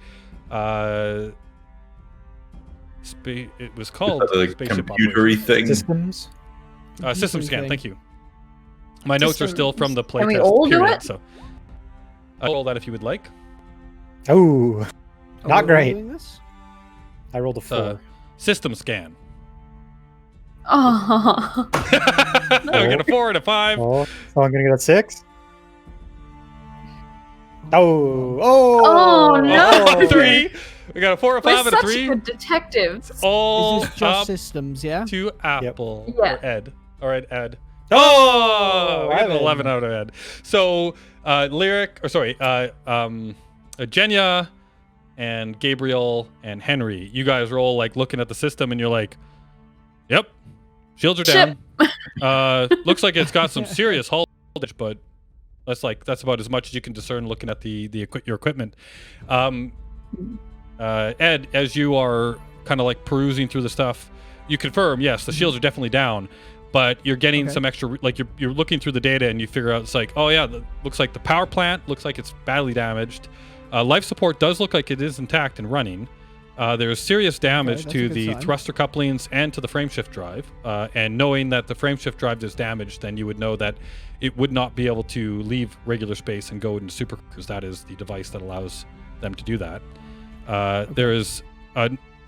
it was called
Is that a
Spaceship
computery
Operation.
thing?
Systems.
System scan,
thing.
thank you. My notes are still from the
Can we
playtest
all do
period,
it?
so I'll roll that if you would like.
Oh,
Are
not
we all
great.
doing this?
I rolled a 4.
System scan.
Oh.
I get a 4 and a 5.
Oh, so I'm gonna get a 6. Oh,
Oh, no.
Oh, 3. We got a 4, a
We're
5, and a
such
3.
good detectives.
All
Is this just
up
systems? Yeah.
to Apple
Yeah.
or Ed. All right, Ed.
Oh,
we got an
Evan.
11 out of Ed. So, Jenya and Gabriel and Henry, you guys are all like looking at the system and you're like, yep, shields are down. Looks like it's got some serious hull damage, but that's about as much as you can discern looking at your equipment. Ed, as you are kind of like perusing through the stuff, you confirm, yes, the shields are definitely down, but you're getting some extra, like you're looking through the data and you figure out it's like, oh yeah, looks like the power plant looks like it's badly damaged. Life support does look like it is intact and running. There's serious damage to the thruster couplings and to the frameshift drive. And knowing that the frameshift drive is damaged, then you would know that it would not be able to leave regular space and go into supercruise. That is the device that allows them to do that. There is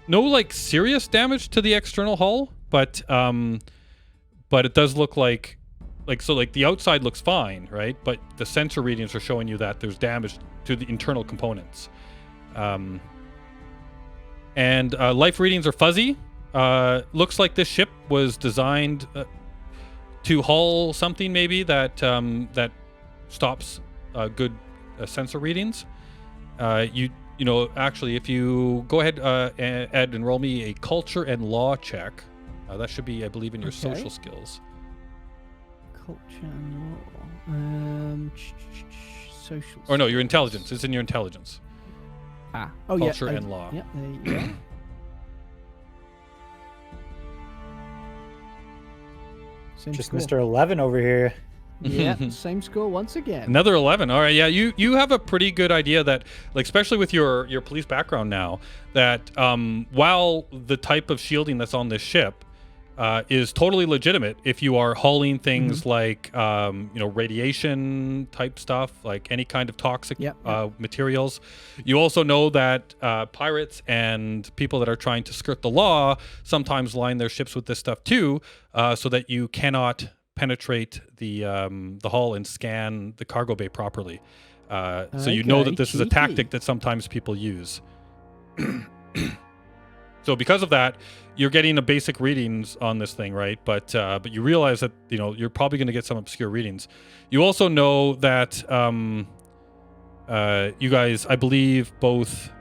no like serious damage to the external hull, but it does look like the outside looks fine, right? But the sensor readings are showing you that there's damage to the internal components. And life readings are fuzzy. Looks like this ship was designed to haul something maybe that stops good sensor readings. You know, actually, if you go ahead, Ed, and roll me a culture and law check. That should be, I believe, in your social skills.
Culture and law. Social.
Or no, your intelligence. It's in your intelligence.
Oh,
culture
yeah.
and law.
Yep, there you go. Same
Just
score.
Mr. 11 over here.
Yeah, same score once again.
Another 11. All right, yeah, you have a pretty good idea that, like, especially with your police background now, that while the type of shielding that's on this ship is totally legitimate, if you are hauling things like radiation type stuff, like any kind of toxic materials, you also know that pirates and people that are trying to skirt the law sometimes line their ships with this stuff too, so that you cannot penetrate the hull and scan the cargo bay properly. So you know that this is a tactic that sometimes people use. So because of that, you're getting a basic readings on this thing, right? But you realize that you're probably going to get some obscure readings. You also know that you guys, I believe, both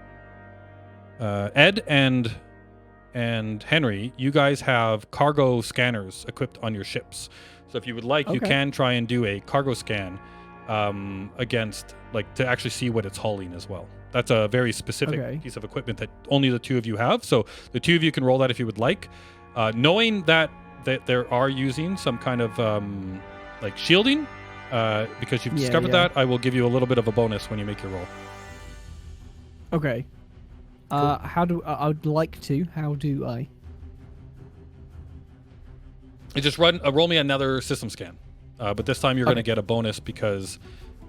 Ed and Henry, you guys have cargo scanners equipped on your ships. So if you would like, you can try and do a cargo scan against, like, to actually see what it's hauling as well. That's a very specific piece of equipment that only the two of you have. So the two of you can roll that if you would like. Knowing that there are using some kind of like shielding, because you've discovered that, I will give you a little bit of a bonus when you make your roll.
Okay. How do I would like to? How do I?
You just roll me another system scan, but this time you're going to get a bonus because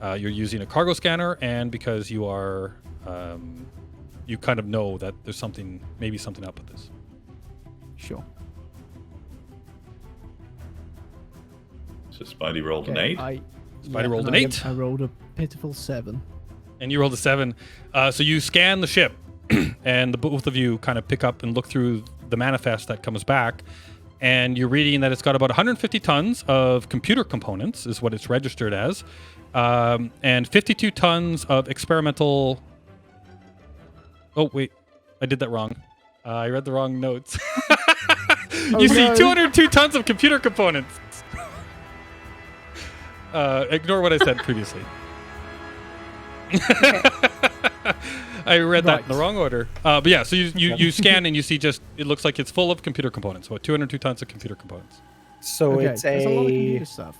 you're using a cargo scanner and because you are you kind of know that there's maybe something up with this.
Sure.
So Spidey rolled an 8.
Spidey rolled an 8.
I rolled a pitiful 7.
And you rolled a 7. So you scan the ship, and the both of you kind of pick up and look through the manifest that comes back. And you're reading that it's got about 150 tons of computer components, is what it's registered as, and 52 tons of experimental. Oh, wait. I did that wrong. I read the wrong notes. You see 202 tons of computer components. Ignore what I said previously. I read that in the wrong order. But yeah, so you scan and you see it looks like it's full of computer components. About 202 tons of computer components.
So it's
a lot of computer stuff.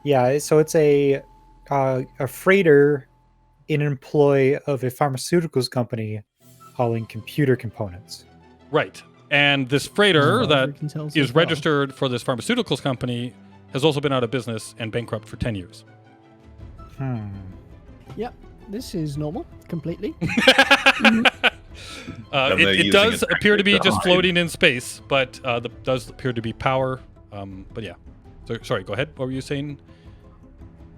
Yeah, so it's a freighter in employ of a pharmaceuticals company hauling computer components.
Right. And this freighter that is registered for this pharmaceuticals company has also been out of business and bankrupt for 10 years.
Yep. This is normal, completely.
It does appear to be just floating in space, but does appear to be power. But yeah. So, sorry, go ahead. What were you saying?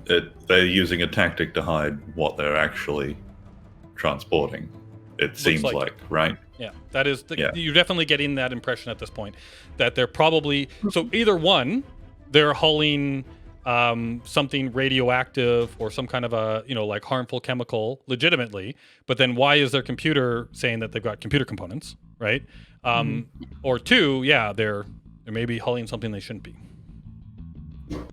They're using a tactic to hide what they're actually transporting. It seems like, right?
Yeah, that is.
Yeah.
You're definitely getting that impression at this point that they're probably so either one, they're hulling something radioactive or some kind of a like harmful chemical legitimately, but then why is their computer saying that they've got computer components, right? Or two, yeah, they're maybe hulling something they shouldn't be.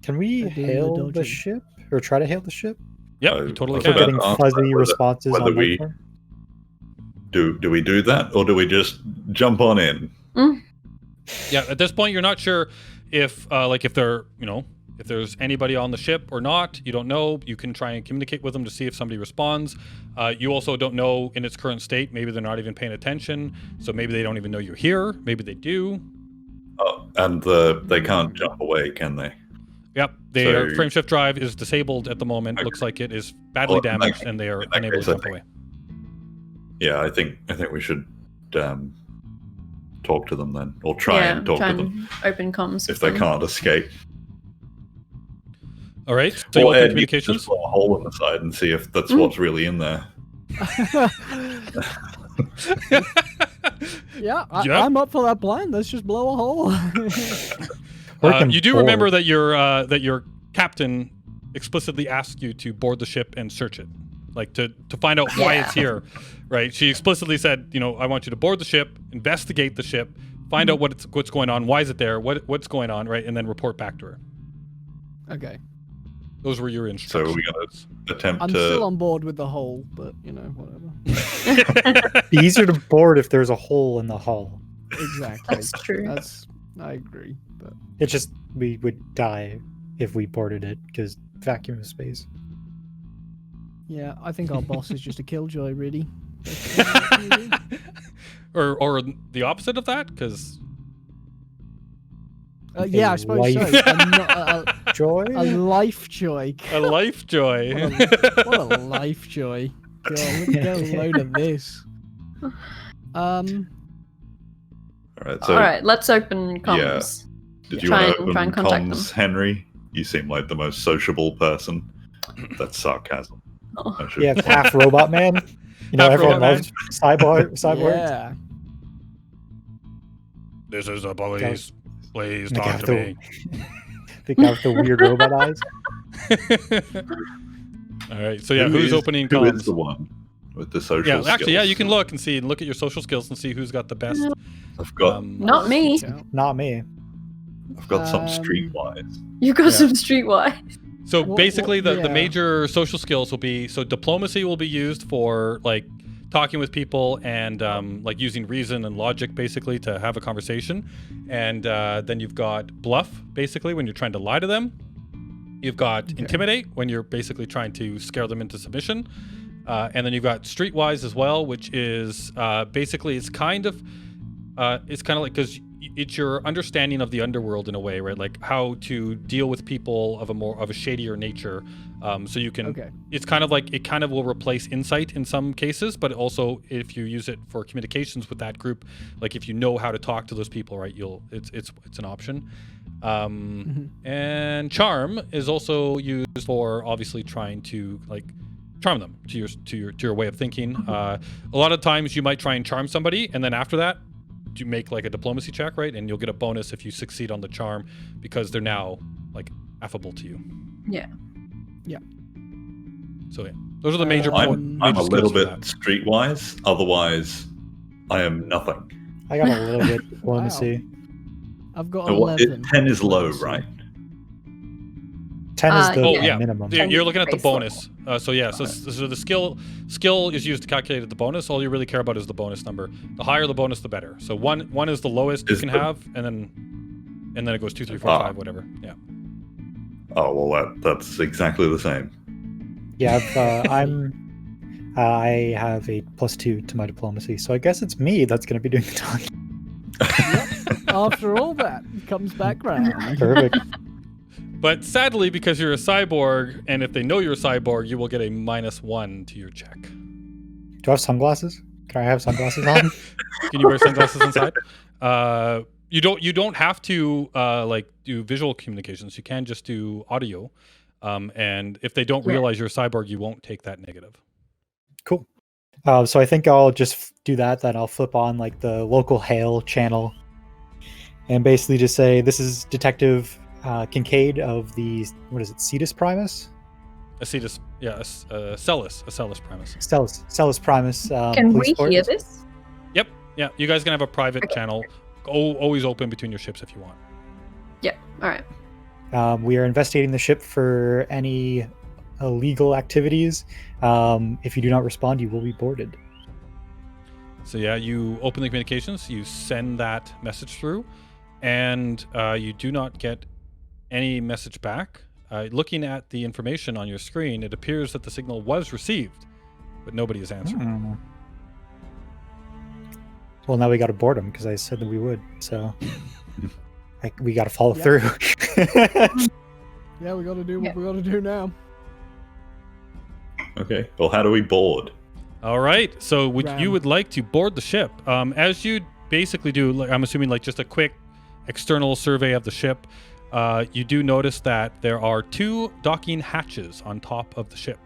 Can we hail the ship or try to hail the ship?
Yep, you totally
We're
can.
getting fuzzy responses on
we
platform.
do we do that, or do we just jump on in?
Yeah, at this point, you're not sure if if they're if there's anybody on the ship or not. You don't know. You can try and communicate with them to see if somebody responds. You also don't know in its current state. Maybe they're not even paying attention, so maybe they don't even know you're here. Maybe they do.
Oh, and they can't jump away, can they?
Yep, their frame shift drive is disabled at the moment.
Okay.
Looks like it is badly damaged, and they are unable to jump away.
Yeah, I think we should talk to them then, or try and talk to them.
Open comms
if they can't escape.
All right, so you open communications.
Just put a hole in the side and see if that's what's really in there.
Yeah, I'm up for that plan. Let's just blow a hole.
You do remember that your captain explicitly asked you to board the ship and search it, like to find out why it's here, right? She explicitly said, I want you to board the ship, investigate the ship, find out what's going on, why is it there, what's going on, right, and then report back to her.
Okay.
Those were your instructions.
So we're gonna attempt
I'm
to.
still on board with the hole, but whatever.
Be easier to board if there's a hole in the hull.
Exactly.
That's true.
I agree, but
It's just we would die if we boarded it because vacuum of space.
yeah, I think our boss is just a killjoy, really.
or the opposite of that, because.
Yeah, I suppose so.
Joy?
A life joy.
A life joy.
What a life joy. God, let me get a load of this.
All
All right, let's open comms.
Did you
Try
want to
and
open
contact
comms, Henry? You seem like the most sociable person. That's sarcasm.
Oh.
Yeah, half robot man.
Half
Everyone
robot
loves cyborgs.
Yeah.
This is a police. Please
The guy
talk
with
to me.
The guy with the weird robot eyes.
All right. So yeah, who's opening comms?
Who is the one with the social skills?
Yeah, actually, you can look at your social skills and see who's got the best.
I've got
Not me.
Not me.
I've got some streetwise.
You got some streetwise.
So basically, the major social skills will be diplomacy will be used for like talking with people and like using reason and logic basically to have a conversation, and then you've got bluff basically when you're trying to lie to them. You've got intimidate when you're basically trying to scare them into submission, and then you've got streetwise as well, which is basically it's kind of like because it's your understanding of the underworld in a way, right? Like how to deal with people of a shadier nature. So you can. It's kind of like it kind of will replace insight in some cases, but also if you use it for communications with that group, like if you know how to talk to those people, right? It's an option. And charm is also used for obviously trying to like charm them to your way of thinking. A lot of times you might try and charm somebody, and then after that, you make like a diplomacy check, right? And you'll get a bonus if you succeed on the charm because they're now like affable to you.
Yeah.
Yeah.
So yeah, those are the major.
I'm a little bit streetwise. Otherwise, I am nothing.
I got a little bit diplomacy.
I've got 11.
10 is low, right?
10 is the minimum.
You're looking at the bonus. So the skill is used to calculate the bonus. All you really care about is the bonus number. The higher the bonus, the better. So one is the lowest you can have, and then it goes 2, 3, 4, 5, whatever. Yeah.
Oh well, that's exactly the same.
Yeah, I have a +2 to my diplomacy, so I guess it's me that's going to be doing the talking.
After all that, it comes back round.
Perfect.
But sadly, because you're a cyborg, and if they know you're a cyborg, you will get a -1 to your check.
Do I have sunglasses? Can I have sunglasses on?
Can you wear sunglasses inside? You don't have to like do visual communications. You can just do audio. And if they don't realize you're a cyborg, you won't take that negative.
Cool. So I think I'll just do that. Then I'll flip on like the local hail channel, and basically just say, "This is Detective Kincaid of the Cetus Primus."
Acetus, yeah, Acellus Primus.
Celis Primus.
Can we
police
hear
force.
this?
Yep, yeah. You guys can have a private
Okay.
channel, always open between your ships if you want.
Yeah. All right.
We are investigating the ship for any illegal activities. If you do not respond, you will be boarded.
So yeah, you open the communications, you send that message through, and you do not get any message back. Looking at the information on your screen, it appears that the signal was received, but nobody is answering.
Well, now we got to board him because I said that we would. So we got to follow through.
Yeah, we got to do what we got to do now.
Okay. Well, how do we board?
All right. So
Ram.
you would like to board the ship? As you basically do, like, I'm assuming like just a quick external survey of the ship. You do notice that there are 2 docking hatches on top of the ship.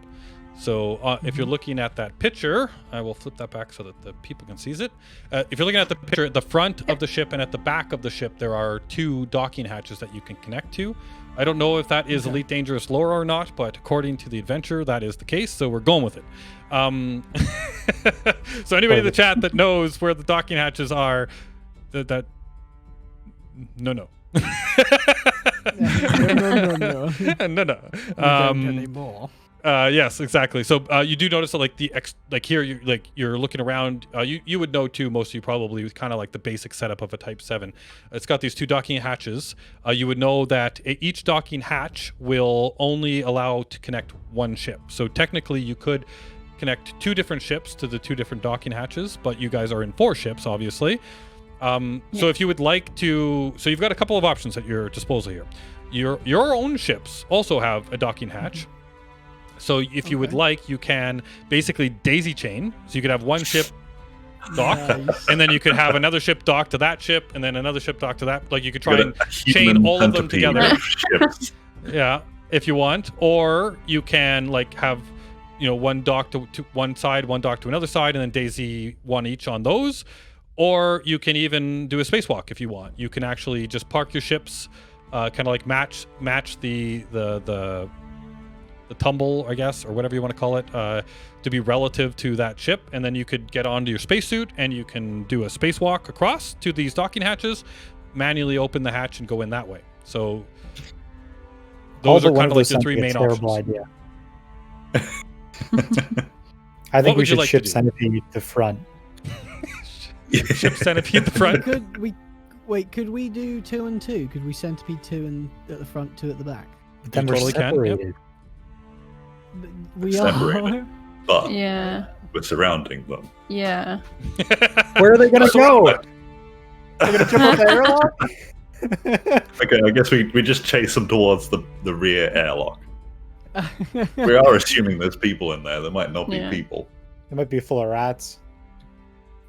So if you're looking at that picture, I will flip that back so that the people can see it. If you're looking at the picture at the front of the ship and at the back of the ship, there are 2 docking hatches that you can connect to. I don't know if that is Elite Dangerous lore or not, but according to the adventure, that is the case. So we're going with it. So anybody in the chat that knows where the docking hatches are, no.
No.
No.
Don't anymore.
Yes, exactly. So you do notice that like here you're looking around. You would know too. Most of you probably with kind of like the basic setup of a Type 7. It's got these 2 docking hatches. You would know that each docking hatch will only allow to connect 1 ship. So technically, you could connect 2 different ships to the 2 different docking hatches, but you guys are in 4 ships, obviously. So if you would like to, so you've got a couple of options at your disposal here. Your own ships also have a docking hatch. So if you would like, you can basically daisy chain. So you could have 1 ship docked, and then you could have another ship docked to that ship, and then another ship docked to that. Like you could try and chain all of them together. Yeah, if you want. Or you can like have, one dock to one side, 1 dock to another side, and then daisy 1 each on those. Or you can even do a spacewalk if you want. You can actually just park your ships, kind of like match the tumble, I guess, or whatever you want to call it, to be relative to that ship, and then you could get onto your spacesuit and you can do a spacewalk across to these docking hatches, manually open the hatch and go in that way. So those are kind of like the 3 main options.
Idea. I think we should ship Centipede the front.
Ship Centipede the front.
Could we do 2 and 2? Could we Centipede 2 at the front, 2 at the back?
But then we're
totally
separated.
Can, yep.
We
Separated.
are.
But
Yeah.
we're surrounding them.
Yeah.
Where are they going to go? They're going to jump off the airlock?
Okay, I guess we just chase them towards the rear airlock. We are assuming there's people in there. There might not be people.
It might be full of rats.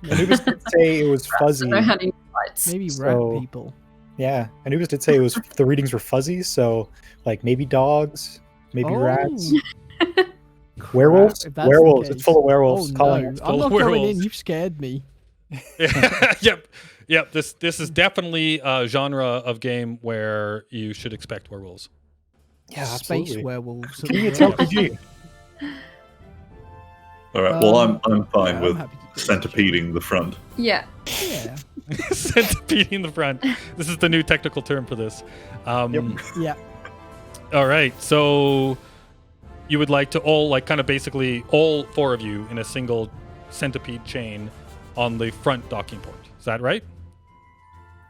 Anubis did say it was fuzzy.
I don't know how to use lights.
Maybe
So-
rat people.
Yeah, Anubis did say it was the readings were fuzzy, so like maybe dogs, maybe rats. Werewolves?
If that's the
Werewolves.
case.
It's full of werewolves.
Oh,
Calling
no.
it.
I'm not coming in. You've scared me.
Yep. This is definitely a genre of game where you should expect werewolves.
Yeah,
Space
absolutely.
werewolves.
Can you tell PG?
All right. Well, I'm fine
I'm
with
happy to do
centipeding the front.
Yeah.
Yeah.
Centipeding the front. This is the new technical term for this.
Yeah.
All right. So you would like to all basically all 4 of you in a single centipede chain on the front docking port. Is that right?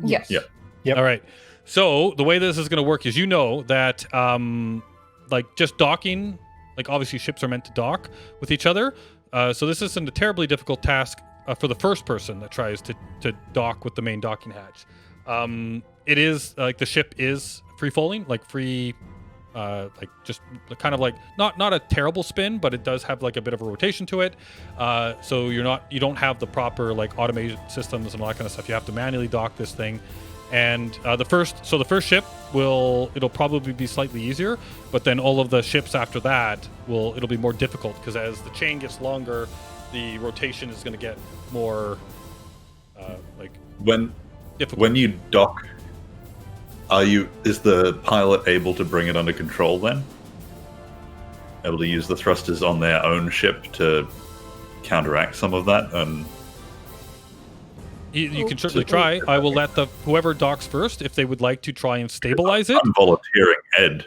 Yes.
Yeah.
Yep.
All right. So the way this is going to work is that just docking, obviously ships are meant to dock with each other. So this isn't a terribly difficult task for the first person that tries to dock with the main docking hatch. It is the ship is free falling, just kind of not a terrible spin, but it does have a bit of a rotation to it. So you don't have the proper automated systems and all that kind of stuff. You have to manually dock this thing. And the first ship it'll probably be slightly easier, but then all of the ships after that it'll be more difficult because as the chain gets longer the rotation is going to get more like difficult.
When you dock, is the pilot able to bring it under control then? Able to use the thrusters on their own ship to counteract some of that? And
you can certainly try. I will let whoever docks first, if they would like to try and stabilize it.
I'm volunteering Ed.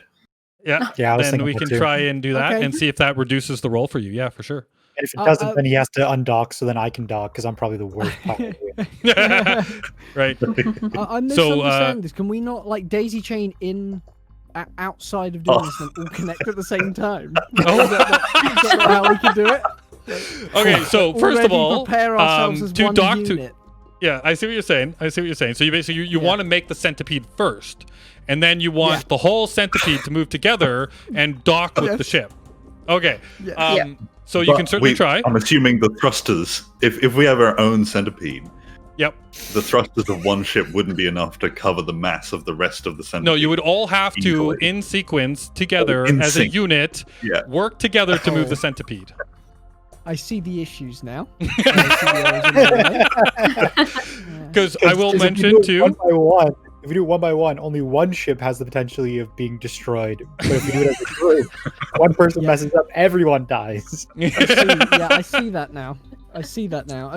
Yeah, I was
then
thinking
we
that
can
too.
try and do that
Okay.
and see if that reduces the roll for you. Yeah, for sure.
And if it doesn't, then he has to undock, so then I can dock because I'm probably the worst pilot.
Right.
I'm
So,
misunderstanding this. Can we not like daisy chain in outside of doing this and all connect at the same time?
Oh.
Is that not how we can do it?
Okay, so first of
Already
all,
prepare ourselves as
to
one
dock
unit.
yeah, I see what you're saying. So you basically you want to make the centipede first, and then you want the whole centipede to move together and dock with the ship. Okay.
Yeah.
So you can certainly try.
I'm assuming the thrusters, if we have our own centipede,
Yep.
the thrusters of one ship wouldn't be enough to cover the mass of the rest of the centipede.
No, you would all have to,
easily.
in sequence, together
In
as a
sync.
unit, work together to move the centipede.
I see the issues now.
Because I will mention too.
If we do it one by one, only one ship has the potentiality of being destroyed. But if we do it as a group, one person messes up, everyone dies.
I see that now.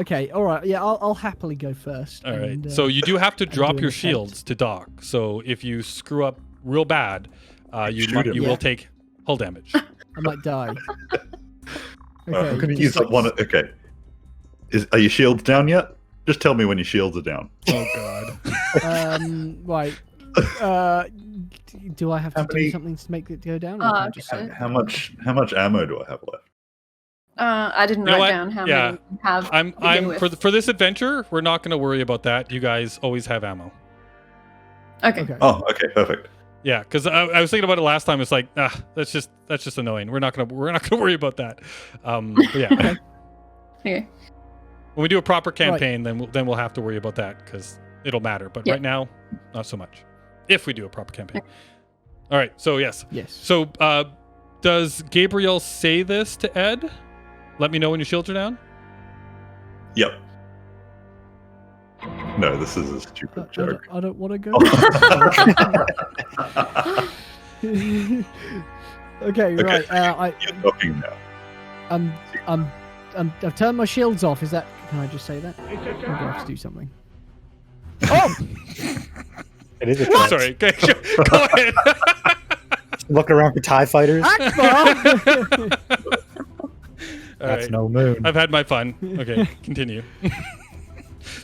Okay, all right. Yeah, I'll happily go first.
All right.
and,
So you do have to drop
do an
your
attempt.
shields to dock. So if you screw up real bad, you
Shoot him.
will take hull damage.
I might die.
I'm going to
just
use
like-
one. Okay. Are your shields down yet? Just tell me when your shields are down.
Oh God.
Right. Do I have to do something to make it go down? Or can I just say
How much ammo do I have left?
I didn't
You know
write
what?
down how
Yeah.
many you have. to
I'm
begin with.
for this adventure, we're not going to worry about that. You guys always have ammo.
Okay.
Oh, okay, perfect.
Yeah, because I was thinking about it last time. It's like, that's just annoying. We're not gonna worry about that. But yeah,
Okay.
when we do a proper campaign, then we'll have to worry about that because it'll matter. But right now, not so much. If we do a proper campaign. All right. So yes. So does Gabriel say this to Ed? Let me know when your shields are down.
Yep. No, this is a stupid joke.
I don't want to go. Okay, right.
You're talking now.
I've turned my shields off. Is that? Can I just say that? Or do I have to do something? Oh!
It is a
What?
trap.
Sorry. Go ahead.
Looking around for TIE fighters.
Akbar!
That's no moon.
I've had my fun. Okay, continue.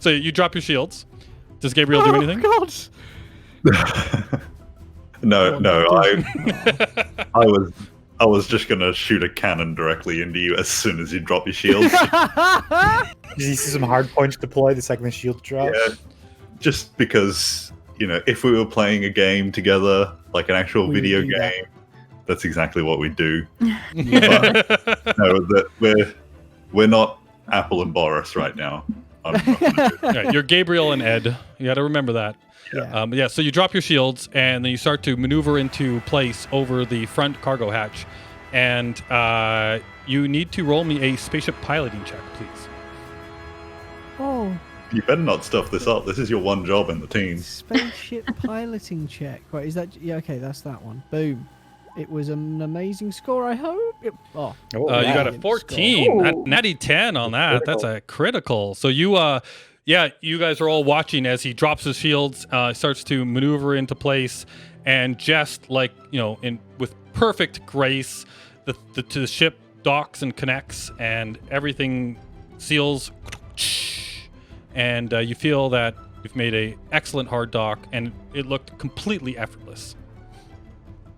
So you drop your shields. Does Gabriel do anything?
Oh, God.
No, I was just gonna shoot a cannon directly into you as soon as you drop your shield.
You see some hard points deploy the second the shield drops.
Yeah, just because if we were playing a game together, like an actual
We
video
would do
game, that's exactly what we do.
Yeah.
But no, that we're not Apple and Boris right now.
Right, you're Gabriel and Ed. You got to remember that.
Yeah.
So you drop your shields and then you start to maneuver into place over the front cargo hatch, and you need to roll me a spaceship piloting check, please.
Oh,
You better not stuff this up. This is your one job in the team.
spaceship piloting check. Right, is that? Yeah, okay, that's that one. Boom. It was an amazing score, I hope. You
got a 14. Natty 10 on that. That's a critical. So you guys are all watching as he drops his shields, starts to maneuver into place, and just like, with perfect grace, the ship docks and connects, and everything seals, and you feel that you've made a excellent hard dock, and it looked completely effortless.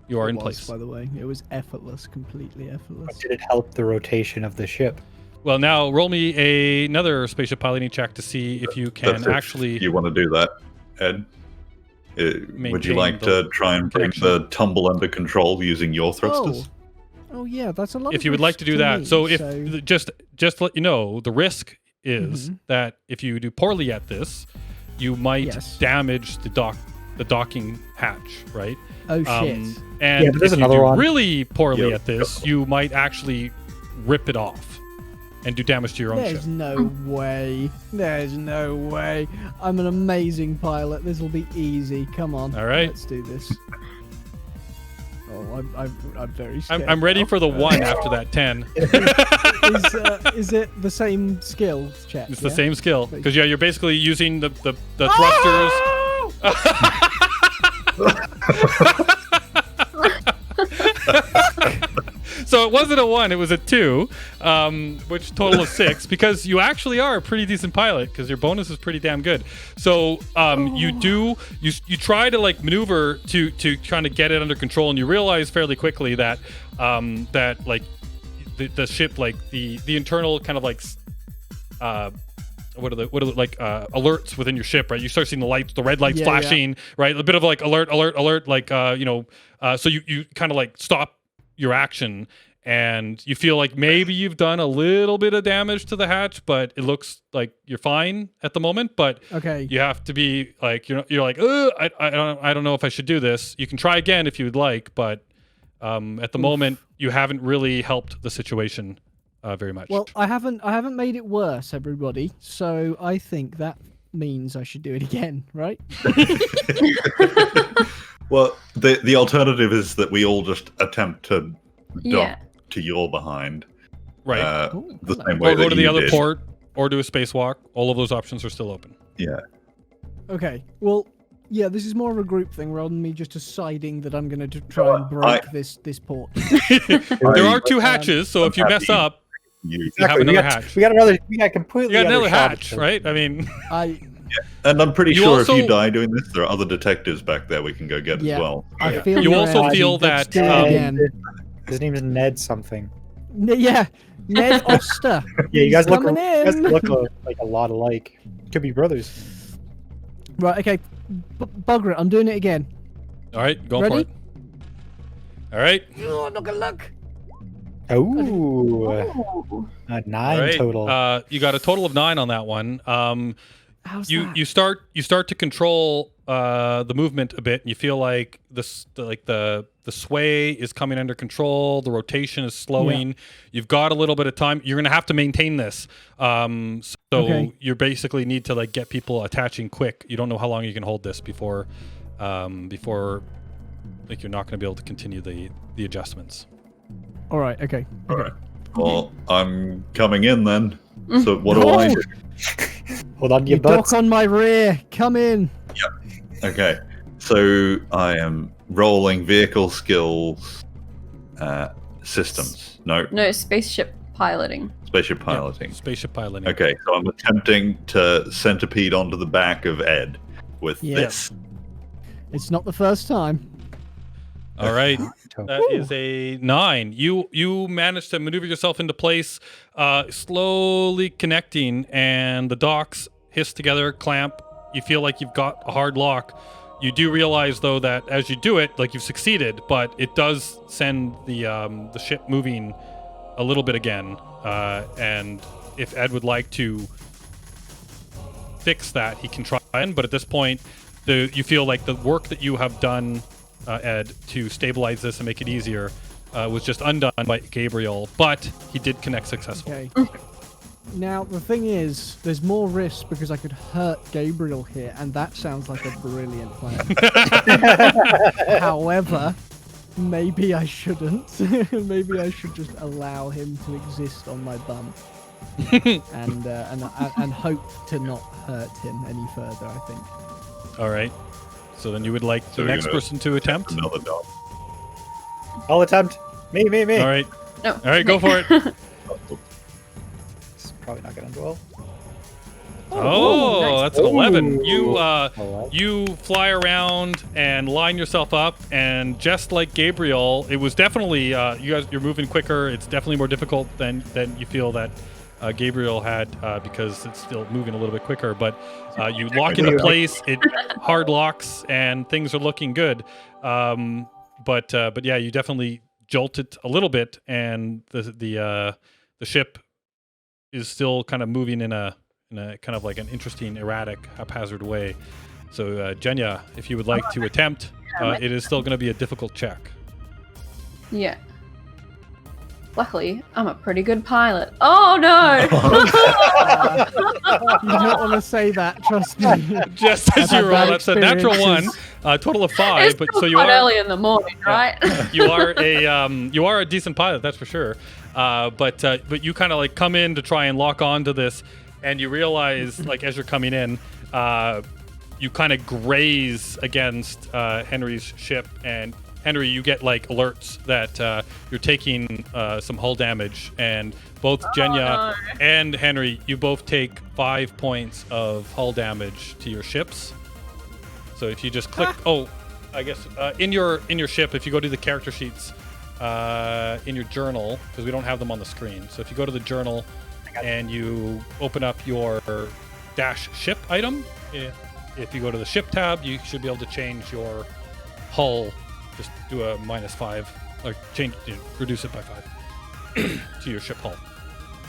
You are in place.
By the way, it was effortless, completely effortless.
Did it help the rotation of the ship?
Well, now roll me another spaceship piloting check to see if you can actually.
You want to do that, Ed? Would
Maintain
you like
the
to try and bring the tumble under control using your thrusters?
Oh yeah, that's a lot.
If you would like to do that, so just to let you know, the risk is that if you do poorly at this, you might damage the docking hatch, right?
Oh shit!
And
but there's
if you
another
do
one.
really poorly at this, you might actually rip it off. and do damage to your own
There's
ship.
no way. There's no way. I'm an amazing pilot. This will be easy. Come on.
All right.
Let's do this. Oh, I'm very scared.
I'm ready
now.
for the 1 after that 10.
Is it the same skill check?
It's the same skill because you're basically using the thrusters. So it wasn't a 1, it was a 2, which total of 6, because you actually are a pretty decent pilot because your bonus is pretty damn good. So you try to like maneuver to trying to get it under control, and you realize fairly quickly that that like the ship, like the internal kind of like what are the like alerts within your ship, right? You start seeing the lights, the red lights flashing, right? A bit of like alert, like so you kind of like stop your action, and you feel like maybe you've done a little bit of damage to the hatch, but it looks like you're fine at the moment. But
okay,
you have to be like you're like, I don't know if I should do this. You can try again if you would like, but at the moment you haven't really helped the situation very much.
Well, I haven't made it worse, everybody. So I think that means I should do it again, right?
Well, the alternative is that we all just attempt to dock
Yeah.
to your behind.
Right.
The same way
Or go
that
to the
you
other
did.
port, or do a spacewalk. All of those options are still open.
Yeah.
Okay. Well, yeah, this is more of a group thing rather than me just deciding that I'm going to try and break this port.
There are 2 hatches, so if you mess up, you have another hatch.
We got another. We got completely.
You got another
other shot at
hatch,
this.
right? I mean,
And I'm pretty
You
sure
also-
if you die doing this, there are other detectives back there we can go get
Yeah.
as well.
I feel
You
your
also
energy.
feel
Let's
that,
do it again.
His name is Ned something.
Yeah, Ned Oster.
Yeah, you guys
He's
look.
coming
You guys
in.
look like a lot alike. Could be brothers.
Right. Okay. Bugger it. I'm doing it again.
all right, go for
Ready?
it. All right,
Oh, look at look.
Oh, a 9
all right.
total.
You got a total of 9 on that one.
How's
You
that?
you start to control the movement a bit, and you feel like the sway is coming under control. The rotation is slowing. You've got a little bit of time. You're gonna have to maintain this. So you basically need to like get people attaching quick. You don't know how long you can hold this before like you're not gonna be able to continue the adjustments.
All right. Okay.
All right. Well, I'm coming in then. So what do I do?
Hold on to
You
your butts.
dock on my rear. Come in.
Okay. So I am rolling vehicle skills systems. No,
No, spaceship piloting.
spaceship piloting.
Spaceship piloting.
Okay, so I'm attempting to centipede onto the back of Ed with
Yeah.
this.
It's not the first time.
All right. That is a 9. You managed to maneuver yourself into place, slowly connecting, and the docks hiss together, clamp. You feel like you've got a hard lock. You do realize, though, that as you do it, like you've succeeded, but it does send the ship moving a little bit again. And if Ed would like to fix that, he can try. But at this point, you feel like the work that you have done, Ed, to stabilize this and make it easier was just undone by Gabriel, but he did connect successfully.
Okay. Now, the thing is, there's more risk because I could hurt Gabriel here, and that sounds like a brilliant plan. However, maybe I shouldn't. Maybe I should just allow him to exist on my bum. and hope to not hurt him any further, I think.
All right. So then you would like the
So
next
you're gonna-
person to attempt?
Another dog.
I'll attempt. Me.
All right.
No.
All right, go for it.
It's probably not gonna end well.
Oh,
nice.
that's an 11.
Ooh.
You fly around and line yourself up, and just like Gabriel, it was definitely you're moving quicker. It's definitely more difficult than you feel that Gabriel had because it's still moving a little bit quicker. But you lock into place, it hard locks, and things are looking good. But yeah, you definitely jolt it a little bit, and the ship is still kind of moving in a kind of like an interesting, erratic, haphazard way. So, Jenya, if you would like to attempt, it is still going to be a difficult check.
Yeah. Luckily, I'm a pretty good pilot. Oh no!
You don't want to say that, trust me.
Just as
I've
you
had
roll,
bad
that's a natural one,
experiences.
total of 5.
It's
But
still
so you
quite
are
early in the morning, right?
you are a decent pilot, that's for sure. But you kind of like come in to try and lock onto this, and you realize like as you're coming in, you kind of graze against Henry's ship, and Henry, you get like alerts that you're taking some hull damage, and both Jenya and Henry, you both take 5 points of hull damage to your ships. So if you just click, I guess in your ship, if you go to the character sheets in your journal, because we don't have them on the screen. So if you go to the journal and you open up your dash ship item, if you go to the ship tab, you should be able to change your hull. Just do a -5, or reduce it by 5 to your ship hull.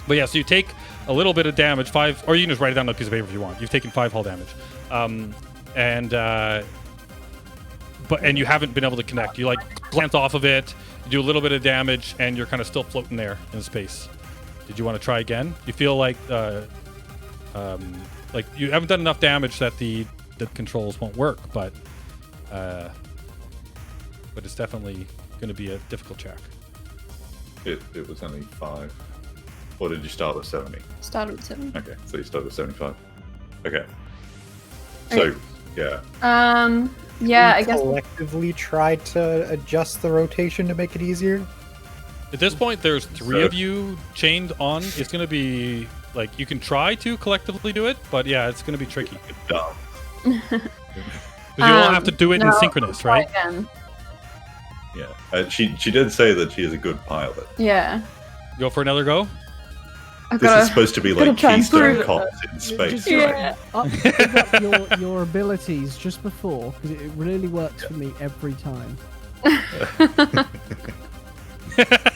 But yeah, so you take a little bit of damage, 5, or you can just write it down on a piece of paper if you want. You've taken 5 hull damage, and you haven't been able to connect. You like glance off of it, you do a little bit of damage, and you're kind of still floating there in space. Did you want to try again? You feel like you haven't done enough damage that the controls won't work, but it's definitely going to be a difficult check.
It was only 5. Or did you start with 70?
Started with 7.
Okay, so you started with 75. Okay. So, yeah.
Yeah, I guess.
Collectively try to adjust the rotation to make it easier.
At this point, there's 3 of you chained on. It's going to be like you can try to collectively do it, but yeah, it's going to be tricky.
Dumb.
Because you all have to do it in synchronous,
try
right?
Again.
Yeah. She did say that she is a good pilot.
Yeah.
Go for another go.
This is supposed to be like Keystone Cops in space.
Just
Yeah.
up your abilities just before, because it really works for me every time.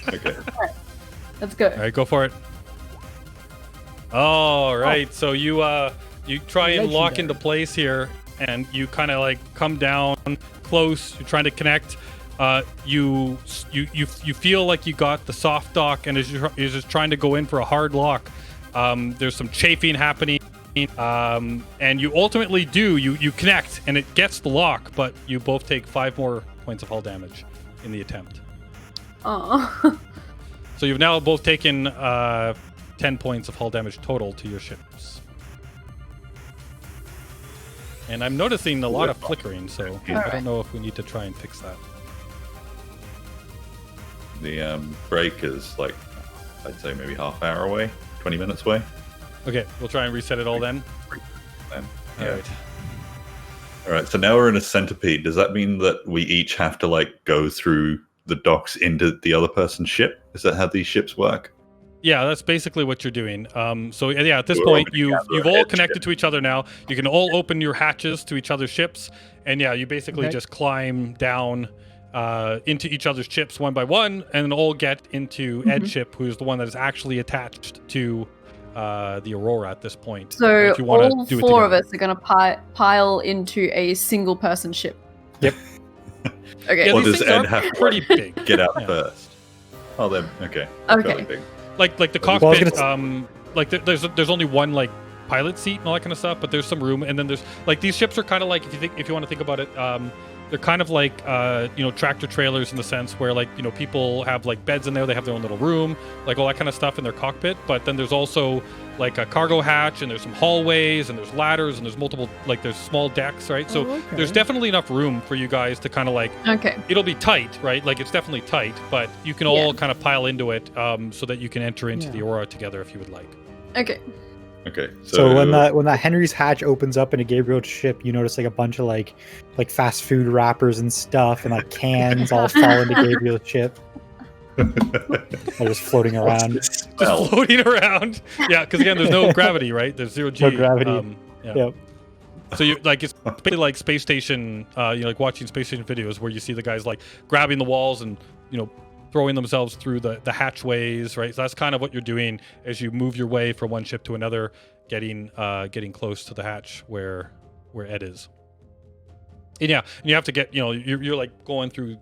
Okay.
Let's go.
All right, go for it. All right, so you try and lock
Legendary.
into place here, and you kind of like come down close. You're trying to connect. You feel like you got the soft dock, and as you're just trying to go in for a hard lock, there's some chafing happening, and you ultimately do. You connect, and it gets the lock, but you both take 5 more points of hull damage in the attempt.
Oh.
So you've now both taken 10 points of hull damage total to your ships. And I'm noticing a lot of flickering, so I don't know if we need to try and fix that.
The break is like, I'd say maybe half hour away, 20 minutes away.
Okay, we'll try and reset it all then.
Then,
All
yeah.
right.
All right. So now we're in a centipede. Does that mean that we each have to like go through the docks into the other person's ship? Is that how these ships work?
Yeah, that's basically what you're doing. So yeah, at this
We're
point,
opening up
you've
our
all
head
connected
ship.
to each other now. You can all open your hatches to each other's ships, and yeah, you basically just climb down into each other's ships one by one, and then all get into Ed's ship, who's the one that is actually attached to the Aurora at this point.
So
if you wanna
all
do it
4 of
together.
us are going to pile into a single person ship.
Yep.
Okay.
Yeah,
Or
these
does
things
Ed
are
have to
pretty big.
get out
Yeah.
first? Oh, then okay.
Okay.
Fairly big.
Like the
Well, I was
cockpit,
gonna
like there's only one like pilot seat and all that kind of stuff, but there's some room, and then there's like these ships are kind of like if you want to think about it, they're kind of like tractor trailers in the sense where like people have like beds in there, they have their own little room, like all that kind of stuff in their cockpit, but then there's also like a cargo hatch, and there's some hallways, and there's ladders, and there's multiple there's small decks, right? So there's definitely enough room for you guys to kind of like
Okay.
it'll be tight, right? Like it's definitely tight, but you can all kind of pile into it so that you can enter into the Aurora together if you would like.
Okay.
Okay.
So when that Henry's hatch opens up in a Gabriel's ship, you notice like a bunch of like fast food wrappers and stuff, and like cans all fall into Gabriel's ship. They're just floating around.
Just floating around. Yeah, because again, there's no gravity, right? There's 0 G.
No gravity.
Yeah.
Yep.
So you like it's basically like space station, like watching space station videos where you see the guys like grabbing the walls and throwing themselves through the hatchways, right? So that's kind of what you're doing as you move your way from one ship to another, getting close to the hatch where Ed is. And yeah, and you have to get you're like going through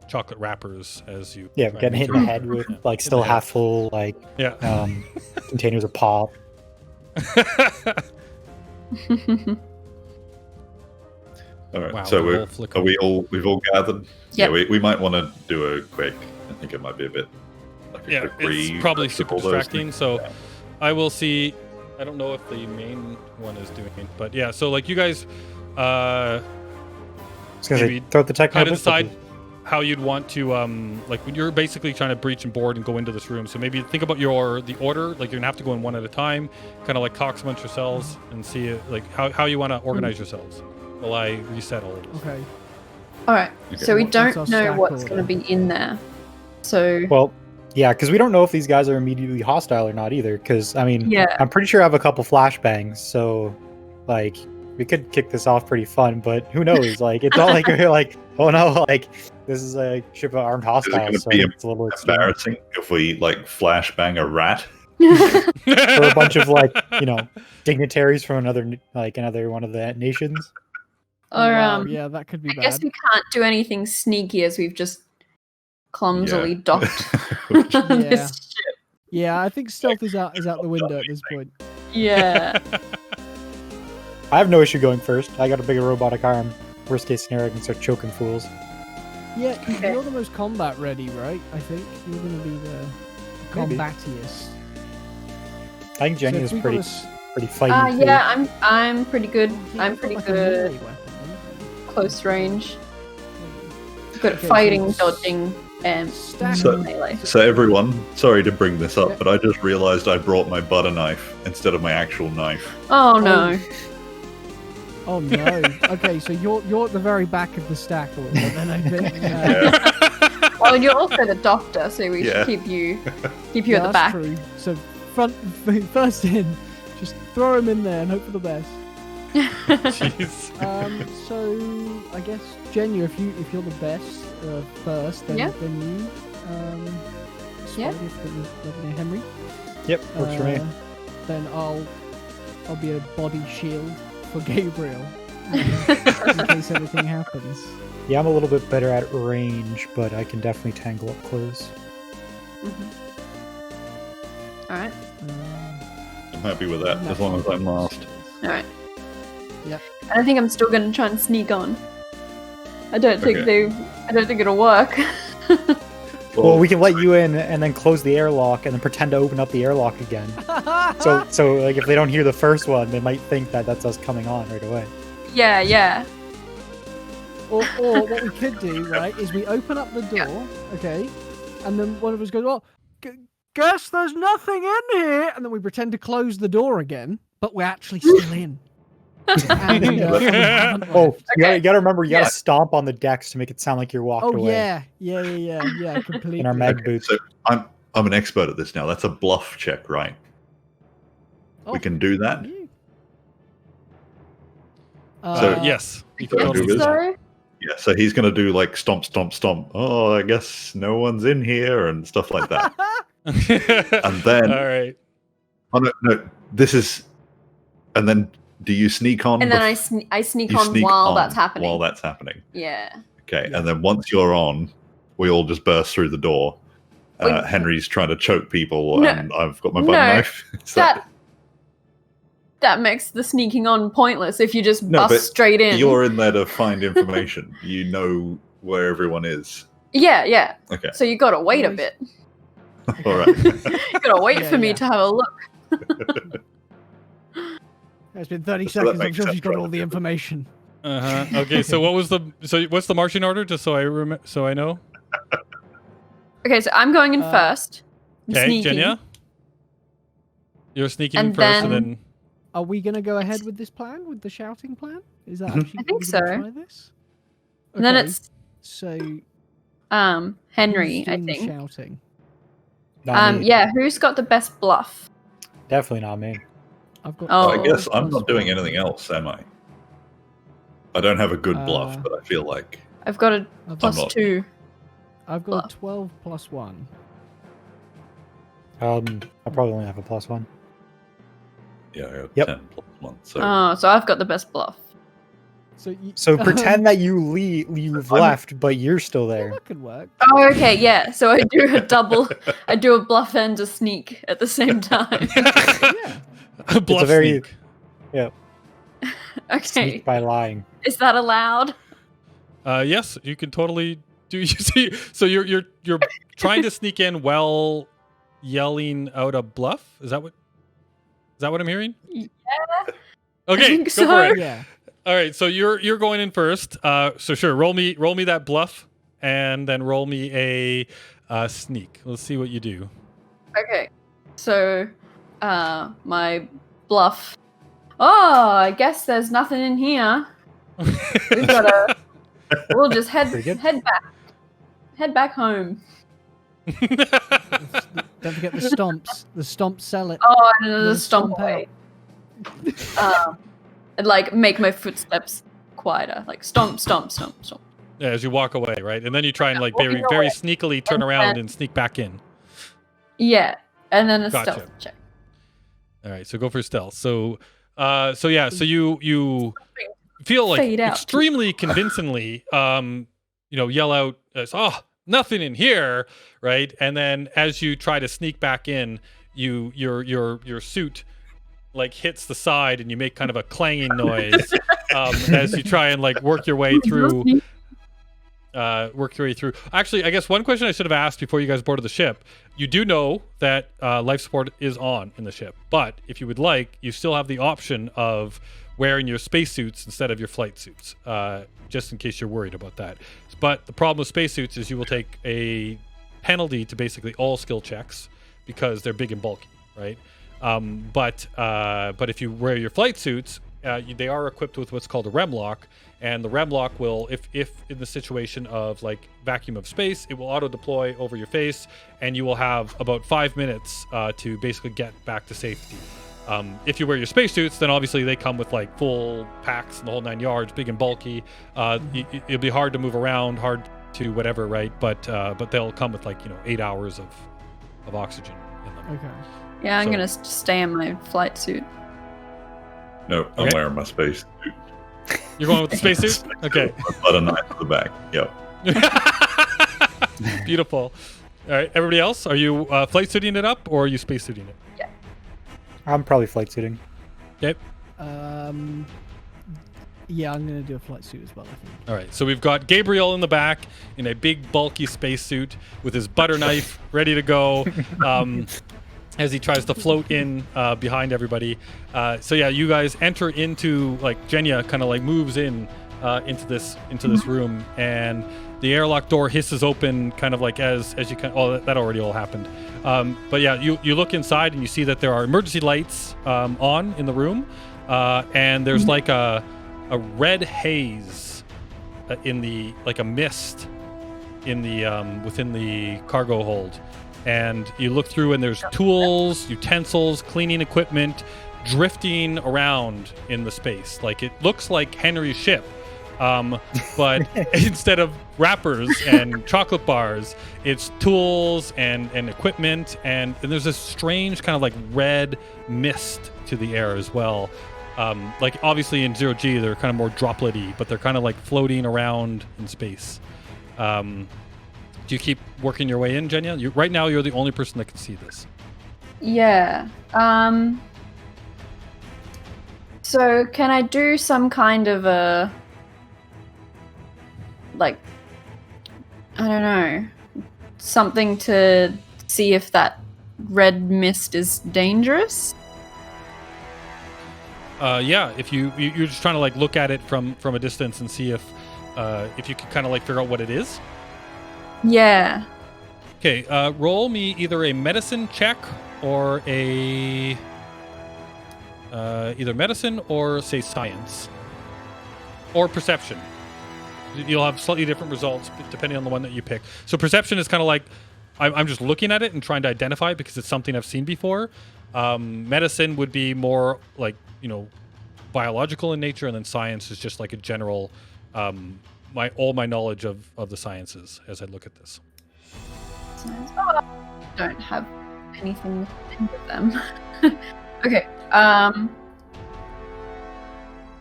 chocolate wrappers as you.
Yeah,
try
getting
and
hit in the
make
head
your-
with
yeah,
like
hit
still
the head.
half full like
Yeah.
containers of pop.
All right.
Wow,
so
they're all
are
flickering.
we all? We've all gathered.
Yep.
Yeah. We might want to do a quick. I think it might be a bit. Like a
Yeah,
quick
it's probably
refresh of
super
all those
distracting.
things.
So
Yeah.
I will see. I don't know if the main one is doing it, but yeah. So like you guys,
I was gonna say,
maybe
throw the technical
kind of decide
difficulty.
how you'd want to like when you're basically trying to breach and board and go into this room. So maybe think about the order. Like you're gonna have to go in one at a time, kind of like talk amongst yourselves and see it, like how you want to organize yourselves. While I reset all of this.
Okay.
All right.
Okay.
So we
What's our
don't know
stack
what's
order?
going to be in there. So
Well, yeah, because we don't know if these guys are immediately hostile or not either. Because I mean,
Yeah.
I'm pretty sure I have a couple flashbangs, so like we could kick this off pretty fun. But who knows? Like it's not like we're like, oh no, like this is a ship of armed hostiles,
gonna
so
be
it's a little extreme.
Embarrassing if we like flashbang a rat.
For a bunch of like dignitaries from another one of the nations.
or
Wow, yeah, that could be
I
bad.
guess we can't do anything sneaky as we've just clumsily docked
Yeah.
this ship.
Yeah, I think stealth is out the window at this point.
Yeah.
I have no issue going first. I got a bigger robotic arm. Worst case scenario, I can start choking fools.
Yeah, 'cause
Okay.
you're the most combat ready, right? I think you're gonna be the
Maybe.
combatiest.
I think Jenny
So if
is
we
pretty
got a s-
pretty fighty. too.
Yeah, I'm pretty good.
Yeah,
I'm
you've got
pretty
like a
good
melee weapon, haven't
close range.
you?
Good at
Okay, so
fighting,
s-
dodging, and
Stack
So-
melee.
So everyone, sorry to bring this up,
Yeah.
but I just realised I brought my butter knife instead of my actual knife.
Oh no.
Oh no. Okay, so you're at the very back of the stack order, then I think.
Yeah.
Well, you're also the doctor, so we
Yeah.
should keep you
yeah,
at the
that's
back.
True. So first in, just throw him in there and hope for the best.
Jeez.
So I guess Jenya, if you're the best first, then
Yeah.
then you.
Yeah.
Then Henry.
Yep, works for me.
Then I'll be a body shield for Gabriel in case anything happens.
Yeah, I'm a little bit better at range, but I can definitely tangle up close.
All right.
I'm happy with that, as long as I'm last.
All right.
Yeah.
I think I'm still going to try and sneak on. I don't think
Okay.
I don't think it'll work.
Well, we can let you in and then close the airlock and then pretend to open up the airlock again. So like if they don't hear the first one, they might think that that's us coming on right away.
Yeah, yeah.
Or what we could do, right, is we open up the door, okay, and then one of us goes, "Well, guess there's nothing in here," and then we pretend to close the door again, but we're actually still in. And, we haven't
Oh,
left.
you gotta remember, you
Yeah.
gotta stomp on the decks to make it sound like you're walked
Oh
away.
yeah, completely.
In our mag boots.
So I'm an expert at this now. That's a bluff check, right?
Oh,
We can do that.
you.
So,
Yes. You
I
can
Don't
totally
do
think
do
this.
that.
so.
Yeah, so he's gonna do like stomp, stomp, stomp. Oh, I guess no one's in here and stuff like that. And then,
All right.
oh no, this is, and then do you sneak on?
And then I
bef-
sneak
you
on
sneak
while
on
that's happening.
While that's happening.
Yeah.
Okay,
Yeah.
and then once you're on, we all just burst through the door.
Wait.
Henry's trying to choke people,
No.
and I've got my butter
No.
knife. So-
That makes the sneaking on pointless if you just
No, but
bust straight in.
You're in there to find information. You know where everyone is.
Yeah, yeah.
Okay,
So you gotta wait a
Nice.
bit.
all right.
You gotta wait
Yeah,
for me
yeah.
to have a look.
It's been 30
So that
seconds. I'm
makes
sure
sense,
she's got
right?
all the information.
Okay. So what's the marching order? Just so I know.
Okay, so I'm going in first. I'm
Okay,
sneaking.
Jenya. You're sneaking
And
in first, and
then-
then
Are we gonna go ahead with this plan, with the shouting plan? Is that actually?
I think
are we gonna
so.
Try this?
And then
Okay,
it's
so
Henry,
who's
I
doing the
think.
shouting.
Not me.
Yeah, who's got the best bluff?
Definitely not me.
I've got.
Oh.
I guess I'm
plus
not doing
one.
anything else, am I? I don't have a good bluff,
Uh,
but I feel like
I've got a
I've
plus
not.
2.
I've got
bluff.
a 12 plus 1.
I probably only have a +1.
yeah, I got
Yep.
10 plus 1. So
Oh, so I've got the best bluff.
So pretend that you've left, but you're still there.
That could work.
Oh, okay, yeah. So I do I do a bluff and a sneak at the same time.
A bluff
It's a very
sneak.
Okay.
sneak by lying.
Is that allowed?
Yes, you can totally do. You see, so you're trying to sneak in while yelling out a bluff. Is that what I'm hearing?
Yeah.
Okay,
I think
go
so.
for it.
Yeah.
All right, so you're going in first. So sure, roll me that bluff, and then roll me a sneak. Let's see what you do.
Okay. So, my bluff. Oh, I guess there's nothing in here. We've got to. We'll just head back. Head back home.
Don't forget the stomps. The stomps sell it.
Oh, and
Little
the stomp away. And like make my footsteps quieter. Like stomp, stomp, stomp, stomp.
Yeah, as you walk away, right? And then you try and like
walking
very
away.
sneakily turn
And
around
then-
and sneak back in.
Yeah, and then a
Gotcha.
stealth check.
All right, so go for stealth. So you feel like
Fade out.
extremely convincingly, yell out, "Oh, nothing in here!" Right? And then as you try to sneak back in, your suit like hits the side, and you make kind of a clanging noise as you try and like work your way through. Actually, I guess one question I should have asked before you guys boarded the ship. You do know that life support is on in the ship, but if you would like, you still have the option of wearing your spacesuits instead of your flight suits, just in case you're worried about that. But the problem with spacesuits is you will take a penalty to basically all skill checks because they're big and bulky, right? But if you wear your flight suits, they are equipped with what's called a REM lock, and the REM lock will, if in the situation of like vacuum of space, it will auto deploy over your face, and you will have about 5 minutes to basically get back to safety. If you wear your spacesuits, then obviously they come with like full packs and the whole 9 yards, big and bulky. It'll be hard to move around, hard to whatever, right? But they'll come with 8 hours of oxygen in them.
Okay.
Yeah, I'm
So-
gonna stay in my flight suit.
No, I'm
Okay.
wearing my space.
You're going with the spacesuit? Okay.
Butter knife to the back. Yep.
Beautiful. All right, everybody else, are you flight suiting it up or are you space suiting it?
I'm probably flight suiting.
Okay.
Yeah, I'm gonna do a flight suit as well. I think.
All right, so we've got Gabriel in the back in a big bulky spacesuit with his butter knife ready to go as he tries to float in behind everybody. So yeah, you guys enter into Jenya kind of moves in into this room, and the airlock door hisses open kind of as you can. Oh, that already all happened. But yeah, you look inside and you see that there are emergency lights on in the room, and there's a red haze in the a mist in the within the cargo hold, and you look through and there's tools, utensils, cleaning equipment drifting around in the space. It looks like Henry's ship, but instead of wrappers and chocolate bars, it's tools and equipment, and there's this strange kind of red mist to the air as well. Obviously in 0G they're kind of more droplet-y, but they're kind of floating around in space. Do you keep working your way in, Jenya? Right now you're the only person that can see this.
Yeah. So can I do some kind of a I don't know, something to see if that red mist is dangerous?
Yeah, if you're just trying to look at it from a distance and see if you can kind of figure out what it is.
Yeah.
Okay, roll me either a medicine check or a either medicine or say science or perception. You'll have slightly different results depending on the one that you pick. So perception is kind of I'm just looking at it and trying to identify it because it's something I've seen before. Medicine would be more biological in nature, and then science is just a general all my knowledge of the sciences as I look at this.
Oh, I don't have anything to do with them. Okay.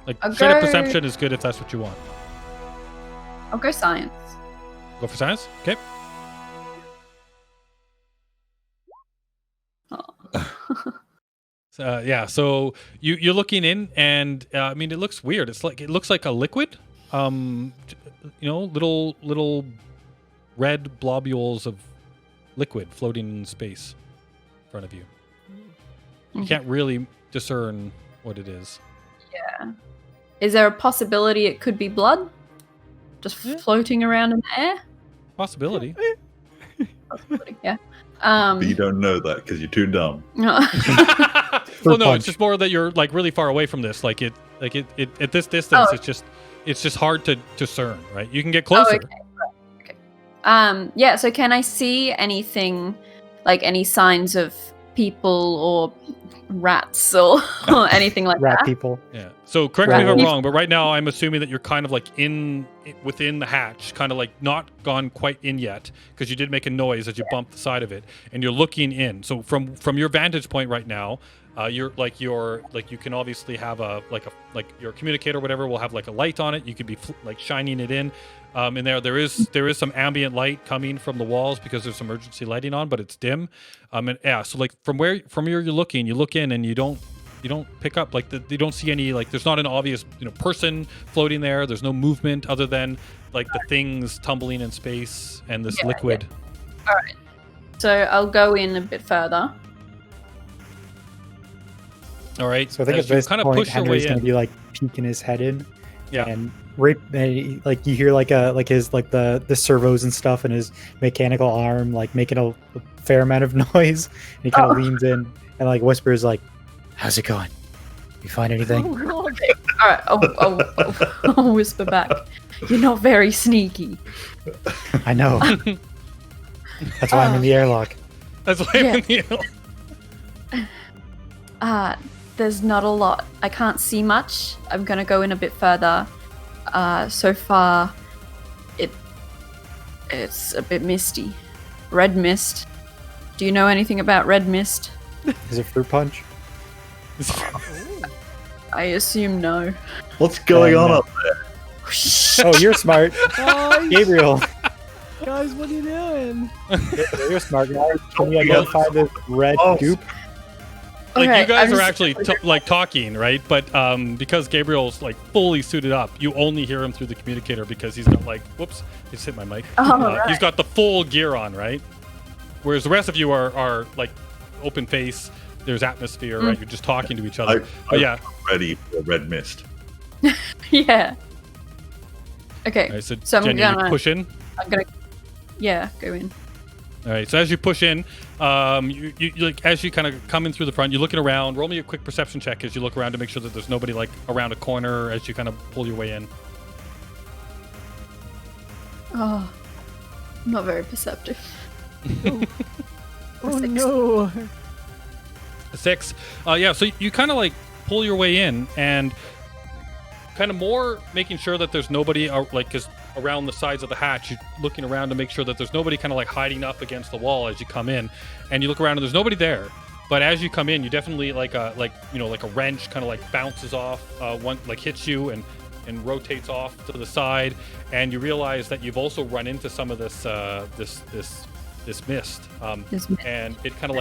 Like
I'll
straight up
go-
perception is good if that's what you want.
I'll go science.
Go for science. Okay. Yeah. So you're looking in, and I mean, it looks weird. It looks like a liquid. Little red globules of liquid floating in space in front of you. You can't really discern what it is.
Yeah. Is there a possibility it could be blood? Just floating around in the air?
Possibility.
Possibility, yeah.
But you don't know that because you're too dumb.
Well, no,
punch.
it's just more that you're like really far away from this. Like it at this distance, it's just hard to discern, right? You can get closer.
Okay. Yeah, so can I see anything, like any signs of people or rats or anything like
Rat
that?
people.
Yeah. So correct me if I'm
Right.
wrong, but right now I'm assuming that you're kind of like within the hatch, kind of like not gone quite in yet, because you did make a noise as you bumped the side of it, and you're looking in. So from your vantage point right now, you can obviously have your communicator or whatever will have like a light on it. You could be like shining it in. In there is some ambient light coming from the walls because there's emergency lighting on, but it's dim. And yeah, so like from where you're looking, you look in and you don't pick up you don't see any, like there's not an obvious person floating there. There's no movement other than like the things tumbling in space and this liquid.
Yeah. All right. So I'll go in a bit further.
All right.
So I think
as
at
you
this
kind of
point,
push your way
Henry's going
in.
to be like peeking his head in.
Yeah.
And like you hear the servos and stuff in his mechanical arm like making a fair amount of noise, and he kind of leans in and like whispers like, "How's it going? You find anything?"
All right. I'll whisper back. You're not very sneaky.
I know. That's why I'm in the airlock.
That's why I'm in the
There's not a lot. I can't see much. I'm gonna go in a bit further. So far, it's a bit misty. Red mist. Do you know anything about red mist?
Is it fruit punch?
I assume no.
What's going on up there?
Oh, you're smart,
Oh,
Gabriel.
guys, what are you doing?
You're smart, guys. Can you identify this red goop?
Like
Okay,
you guys
I'm
are
just-
actually talking, right? But because Gabriel's like fully suited up, you only hear him through the communicator because he's got like, whoops, I just hit my mic.
Oh,
He's got the full gear on, right? Whereas the rest of you are like open face. There's atmosphere, right? You're just talking to each other. But yeah.
Ready for red mist.
Yeah. Okay.
All right, so
So I'm
Jenny,
gonna-
you push in.
I'm gonna. Yeah, go in.
All right. So as you push in, you like as you kind of come in through the front, you're looking around. Roll me a quick perception check as you look around to make sure that there's nobody like around a corner as you kind of pull your way in.
Oh, I'm not very perceptive.
Oh
Six.
no.
6. Yeah, so you kind of like pull your way in and kind of more making sure that there's nobody because around the sides of the hatch, you're looking around to make sure that there's nobody kind of like hiding up against the wall as you come in, and you look around and there's nobody there. But as you come in, you definitely like a wrench kind of like bounces off, hits you and rotates off to the side, and you realize that you've also run into some of this mist,
This mist.
and it kind of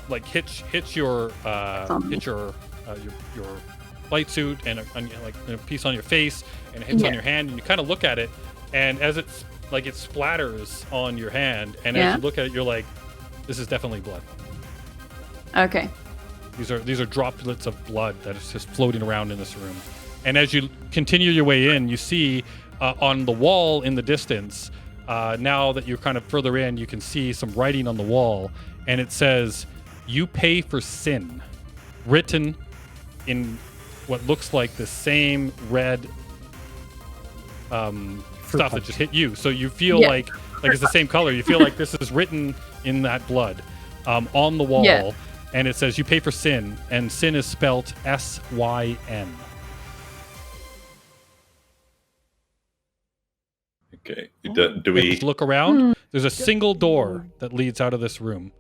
like hits your flight suit and a piece on your face, and it hits on your hand, and you kind of look at it, and as it splatters on your hand, and as you look at it, you're like, this is definitely blood.
Okay.
These are droplets of blood that is just floating around in this room. And as you continue your way in, you see on the wall in the distance, now that you're kind of further in, you can see some writing on the wall, and it says, "You pay for sin," written in what looks like the same red stuff that just hit you. So you feel like it's the same color. You feel like this is written in that blood on the wall.
Yeah.
And it says, "You pay for sin," and sin is spelt S-Y-N.
Okay. Do we?
Just look around. There's a single door that leads out of this room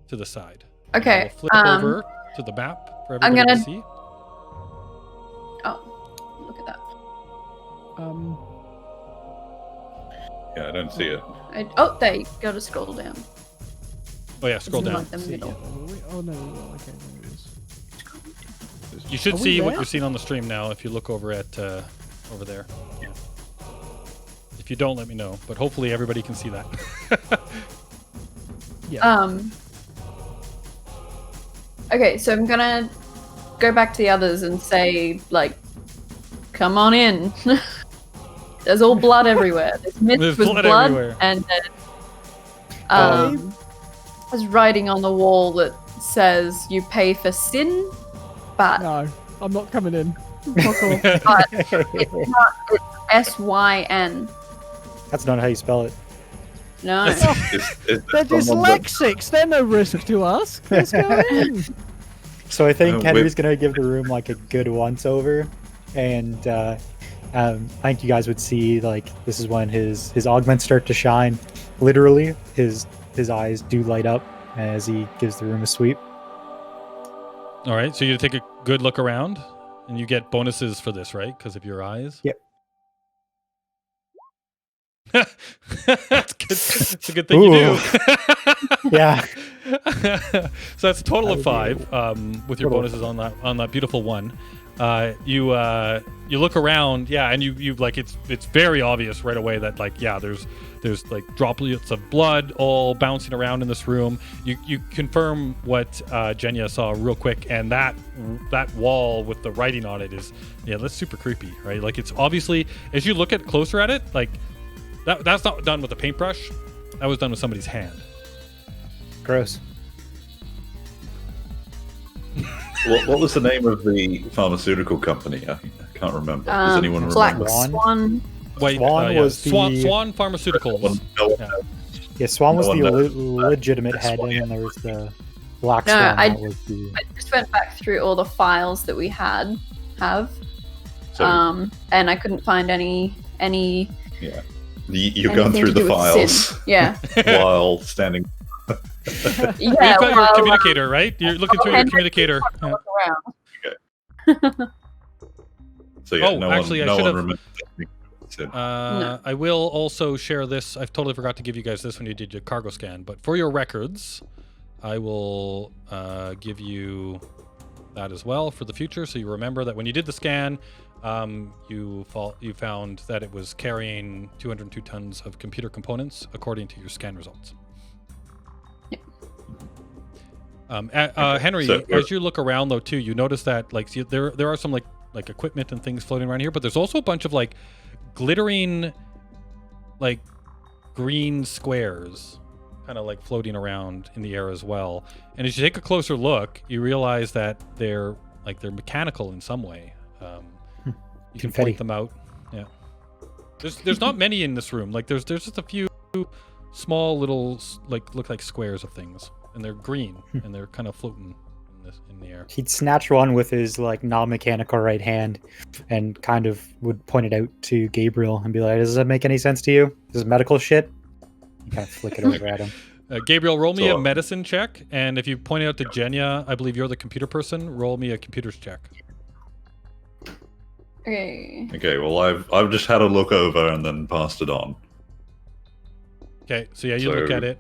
to the side.
Okay.
We'll flip over to the map for
I'm
everybody
gonna-
to see.
Yeah, I don't see it.
Oh, there you go to scroll down.
Oh yeah, scroll
It's in,
down.
like, the middle.
Oh no. Okay, there it is.
You should
Are we
see what
there?
you're seeing on the stream now if you look over at over there. Yeah. If you don't, let me know. But hopefully everybody can see that.
Yeah.
Okay, so I'm gonna go back to the others and say, like, come on in. There's all blood everywhere. There's mist
There's
with
blood
blood,
everywhere.
and there's writing on the wall that says you pay for sin, but
No, I'm not coming in.
but it's not. It's SYN.
That's not how you spell it.
No.
Is
They're
someone that-
dyslexics. They're no risk to us. Let's go in.
So I think
wait.
Henry's gonna give the room like a good once over, and I think you guys would see like this is when his augments start to shine. Literally, his eyes do light up as he gives the room a sweep.
All right, so you take a good look around, and you get bonuses for this, right? Because of your eyes.
Yep.
That's good. That's a good thing you do.
Yeah.
So that's a total of
That would
5 with your
total.
bonuses on that beautiful one. You look around, yeah, and you like it's very obvious right away that like yeah, there's like droplets of blood all bouncing around in this room. You confirm what Jenya saw real quick, and that wall with the writing on it is that's super creepy, right? Like it's obviously as you look at closer at it, like that's not done with a paintbrush. That was done with somebody's hand.
Gross.
What was the name of the pharmaceutical company? I can't remember. Does anyone
Black
remember?
Swan.
Wait,
Swan was the-
Swan Pharmaceuticals.
No,
Yeah, Swan was
No
the
one knows.
legitimate head,
Swan,
and then there was the Black
No,
Swan.
I-
That was the
I just went back through all the files that we have,
So
and I couldn't find any.
you're going
anything
through
to do
the
with
files
sin. Yeah.
while standing.
Yeah.
You've got your
well,
communicator, right? You're looking through your
Henry,
communicator.
I'll
Yeah.
look around.
So yeah,
Oh,
no
actually, I
one
should've-
remembers. Sin.
No.
I will also share this. I totally forgot to give you guys this when you did your cargo scan, but for your records, I will give you that as well for the future, so you remember that when you did the scan, you found that it was carrying 202 tons of computer components according to your scan results. Henry,
So-
as you look around though too, you notice that like there are some like equipment and things floating around here, but there's also a bunch of like glittering like green squares kind of like floating around in the air as well. And as you take a closer look, you realize that they're mechanical in some way. You can
Confetti.
point them out. Yeah. There's not many in this room. Like there's just a few small little like look like squares of things, and they're green and they're kind of floating in the air.
He'd snatch one with his like non-mechanical right hand, and kind of would point it out to Gabriel and be like, "Does that make any sense to you? This is medical shit." And kind of flick it over at him.
Gabriel, roll me
So-
a medicine check, and if you point it out to Jenya, I believe you're the computer person. Roll me a computer's check.
Okay.
Okay, well I've just had a look over and then passed it on.
Okay, so yeah, you
So-
look at it.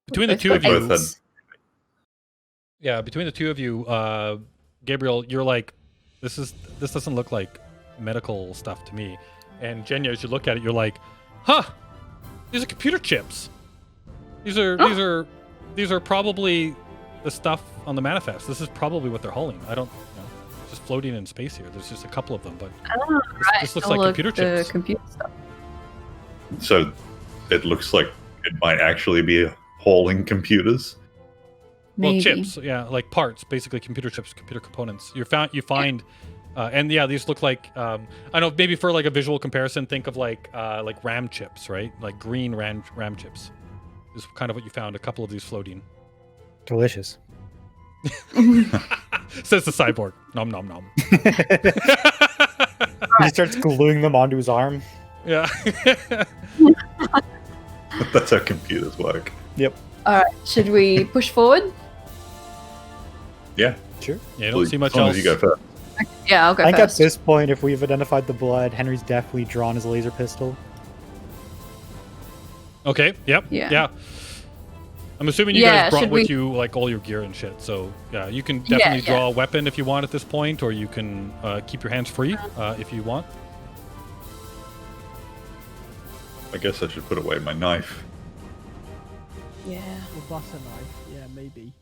Between the
Both
two
got
of you,
Both had-
eights.
yeah, between the two of you, Gabriel, you're like, this doesn't look like medical stuff to me. And Jenya, as you look at it, you're like, huh, these are computer chips. These are probably the stuff on the manifest. This is probably what they're hauling. I don't, it's just floating in space here. There's just a couple of them, but
Oh,
this looks
I'll
like
look
computer
the
chips.
computer stuff.
So it looks like it might actually be hauling computers.
Well,
Maybe.
chips, yeah, like parts, basically computer chips, computer components. You find, and yeah, these look like I don't know, maybe for like a visual comparison, think of like RAM chips, right? Like green RAM chips is kind of what you found. A couple of these floating.
Delicious.
Says the cyborg. Nom nom nom.
He starts gluing them onto his arm.
Yeah.
That's how computers work.
All right. Should we push forward?
Yeah,
Sure.
Yeah, I don't see much
as long
else.
as you go first.
Yeah, I'll go
I think
first.
at this point, if we've identified the blood, Henry's definitely drawn his laser pistol.
Okay. Yep.
Yeah.
Yeah. I'm assuming you
Yeah,
guys brought
should
with
we-
you like all your gear and shit. So yeah, you can definitely
yeah.
draw a weapon if you want at this point, or you can keep your hands free if you want.
I guess I should put away my knife.
Yeah.
The butter knife. Yeah, maybe.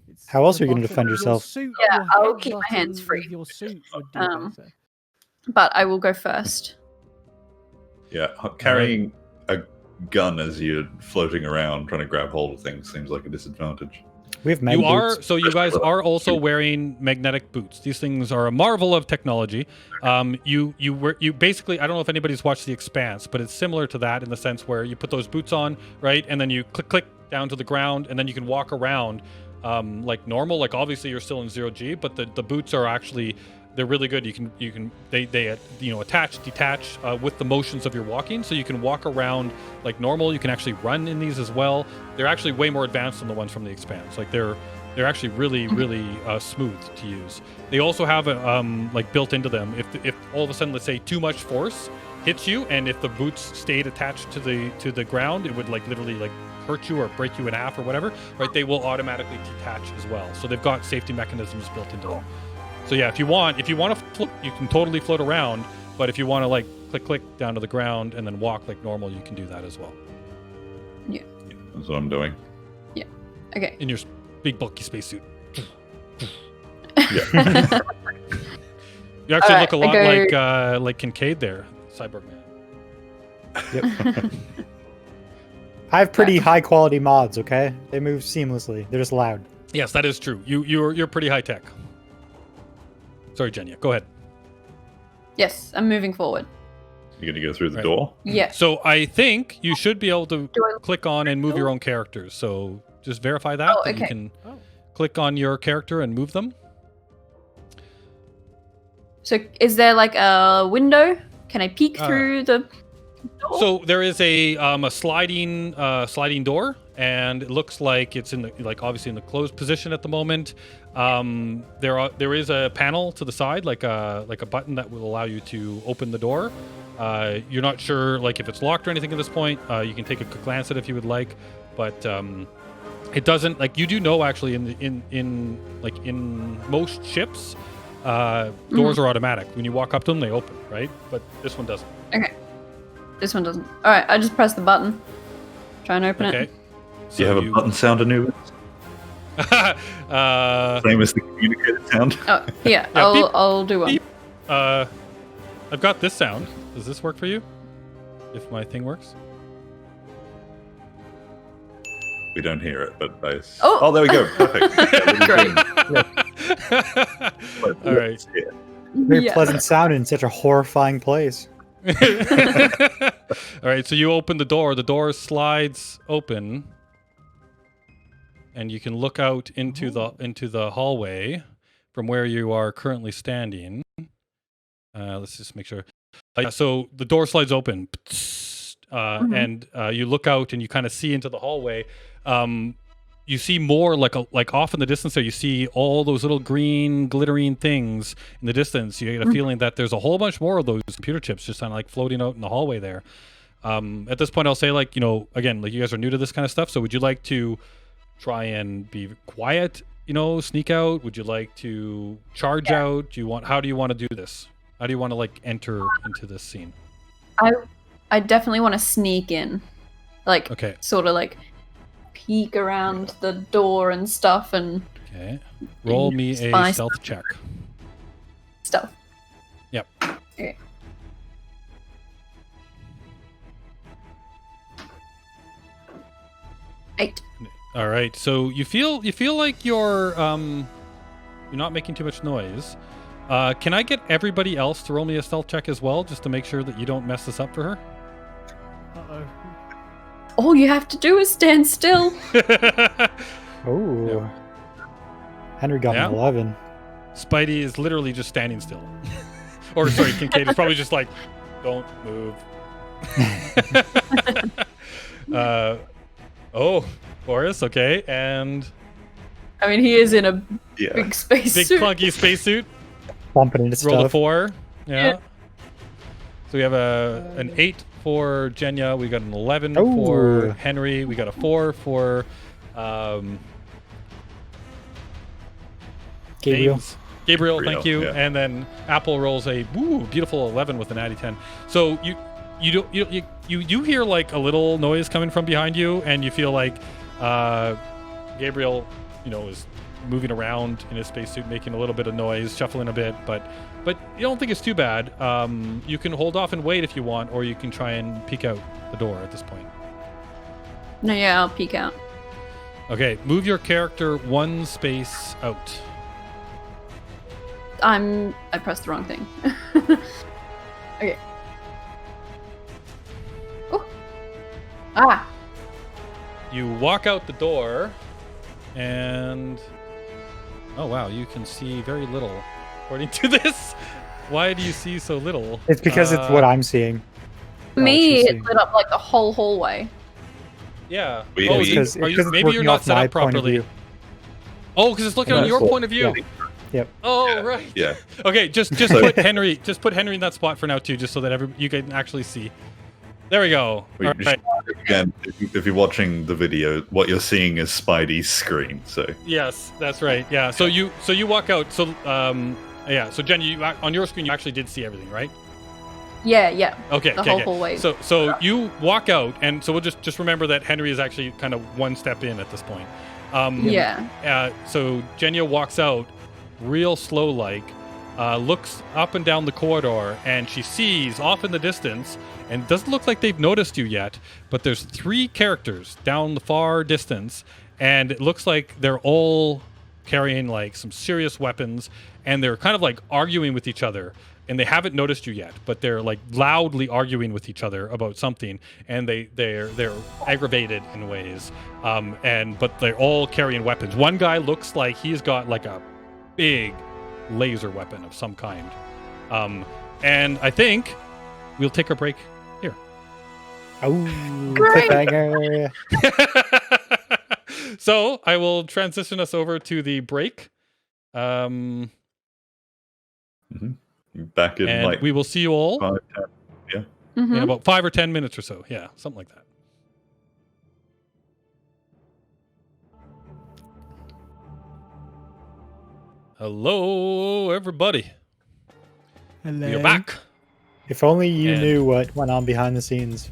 It's
How else
the
are you gonna
butter
defend
of your
yourself?
suit-
Yeah,
your
I'll
head
keep my
button
hands
of
free.
Your suit would do better.
But I will go first.
Yeah, carrying a gun as you're floating around trying to grab hold of things seems like a disadvantage.
We have mag
You are
boots.
so you guys are also wearing magnetic boots. These things are a marvel of technology. You basically, I don't know if anybody's watched The Expanse, but it's similar to that in the sense where you put those boots on, right, and then you click down to the ground, and then you can walk around like normal. Like obviously you're still in 0G, but the boots are actually, they're really good. They attach, detach with the motions of your walking, so you can walk around like normal. You can actually run in these as well. They're actually way more advanced than the ones from The Expanse. Like they're actually really smooth to use. They also have like built into them, if all of a sudden, let's say, too much force hits you, and if the boots stayed attached to the ground, it would like literally like hurt you or break you in half or whatever, right? They will automatically detach as well. So they've got safety mechanisms built into them. So yeah, if you want to float, you can totally float around. But if you want to like click down to the ground and then walk like normal, you can do that as well.
Yeah.
That's what I'm doing.
Yeah. Okay.
In your big bulky spacesuit.
Yeah.
You actually
Alright,
look a lot
I go-
like Kincaid there, Cyborg Man.
Yep. I have pretty high quality mods. Okay, they move seamlessly. They're just loud.
Yes, that is true. You're pretty high tech. Sorry, Jenya. Go ahead.
Yes, I'm moving forward.
You're gonna go through the
Right.
door?
Yeah.
So I think you should be able to
Do I-
click on and move your own characters. So just verify that,
Oh,
that you
okay.
can
Oh.
click on your character and move them.
So is there like a window? Can I peek through the door?
So there is a sliding door, and it looks like it's in the obviously in the closed position at the moment. There is a panel to the side, like a button that will allow you to open the door. You're not sure like if it's locked or anything at this point. You can take a quick glance at it if you would like, but it doesn't, like, you do know actually in most ships, doors are automatic. When you walk up to them, they open, right? But this one doesn't.
Okay. This one doesn't. All right, I just press the button. Try and open
Okay.
it.
Do you have a button sound, Anubis? Same as the communicator sound?
Oh, yeah.
Yeah, beep,
I'll do one.
beep. I've got this sound. Does this work for you? If my thing works?
We don't hear it, but I...
Oh!
there we go. Perfect.
Great.
All right.
Very
Yeah.
pleasant sound in such a horrifying place.
All right, so you open the door. The door slides open, and you can look out into the hallway from where you are currently standing. Let's just make sure. So the door slides open, and you look out and you kind of see into the hallway. You see more like off in the distance there. You see all those little green glittering things in the distance. You get a feeling that there's a whole bunch more of those computer chips just kind of like floating out in the hallway there. At this point, I'll say, like, again, like, you guys are new to this kind of stuff. So would you like to try and be quiet? Sneak out? Would you like to charge out? How do you want to do this? How do you want to like enter into this scene?
I definitely want to sneak in, like,
Okay.
sort of like peek around the door and stuff and
Okay. Roll me a
Spy
stealth check.
stuff.
Yep.
Okay. Eight.
All right. So you feel like you're not making too much noise. Can I get everybody else to roll me a stealth check as well, just to make sure that you don't mess this up for her?
Uh-oh.
All you have to do is stand still.
Oh.
Yeah.
Henry got
Yeah.
an 11.
Spidey is literally just standing still. Or sorry, Kincaid is probably just like, don't move. Boris, okay, and
I mean, he is in a
Yeah.
big space
Big
suit.
clunky spacesuit.
Bumping into
Roll a
stuff.
4. Yeah.
Yeah.
So we have an 8 for Jenya. We got an 11
Ooh.
for Henry. We got a 4 for
Gabriel.
James. Gabriel, thank you.
Yeah.
And then Apple rolls a beautiful 11 with an natty 10. So you hear like a little noise coming from behind you, and you feel like Gabriel, is moving around in his spacesuit, making a little bit of noise, shuffling a bit, but you don't think it's too bad. You can hold off and wait if you want, or you can try and peek out the door at this point.
No, yeah, I'll peek out.
Okay, move your character 1 space out.
I pressed the wrong thing. Okay. Oh. Ah.
You walk out the door, and oh wow, you can see very little. According to this, why do you see so little?
It's because it's what I'm seeing.
Me,
she's
it
seeing.
lit up like the whole hallway.
Yeah.
We-
Oh,
we-
Because
maybe
it's
you're
working
not
off
set
my
up
point of
properly.
view.
Oh, because it's looking on
That's
your
what-
point of view.
Yep.
Oh, right.
Yeah.
Okay, just
So-
put Henry in that spot for now too, just so that you can actually see. There we go.
We-
All right.
Again, if you're watching the video, what you're seeing is Spidey's screen. So
Yes, that's right. Yeah. So you walk out. So yeah. So Jen, on your screen you actually did see everything, right?
Yeah.
Okay.
The
okay,
whole
okay.
hallway.
So you walk out, and so we'll just remember that Henry is actually kind of 1 step in at this point.
Yeah.
So Jenya walks out, real slow like, looks up and down the corridor, and she sees off in the distance, and it doesn't look like they've noticed you yet, but there's 3 characters down the far distance, and it looks like they're all carrying like some serious weapons, and they're kind of like arguing with each other. And they haven't noticed you yet, but they're like loudly arguing with each other about something, and they're aggravated in ways. But they're all carrying weapons. One guy looks like he's got like a big laser weapon of some kind. And I think we'll take a break here.
Oh,
Great.
cliffhanger.
So I will transition us over to the break.
back in
And
like
we will see you all
5, 10.
Mhm.
in about 5 or 10 minutes or so. Yeah, something like that. Hello, everybody.
Hello.
We are back.
If only you
And-
knew what went on behind the scenes.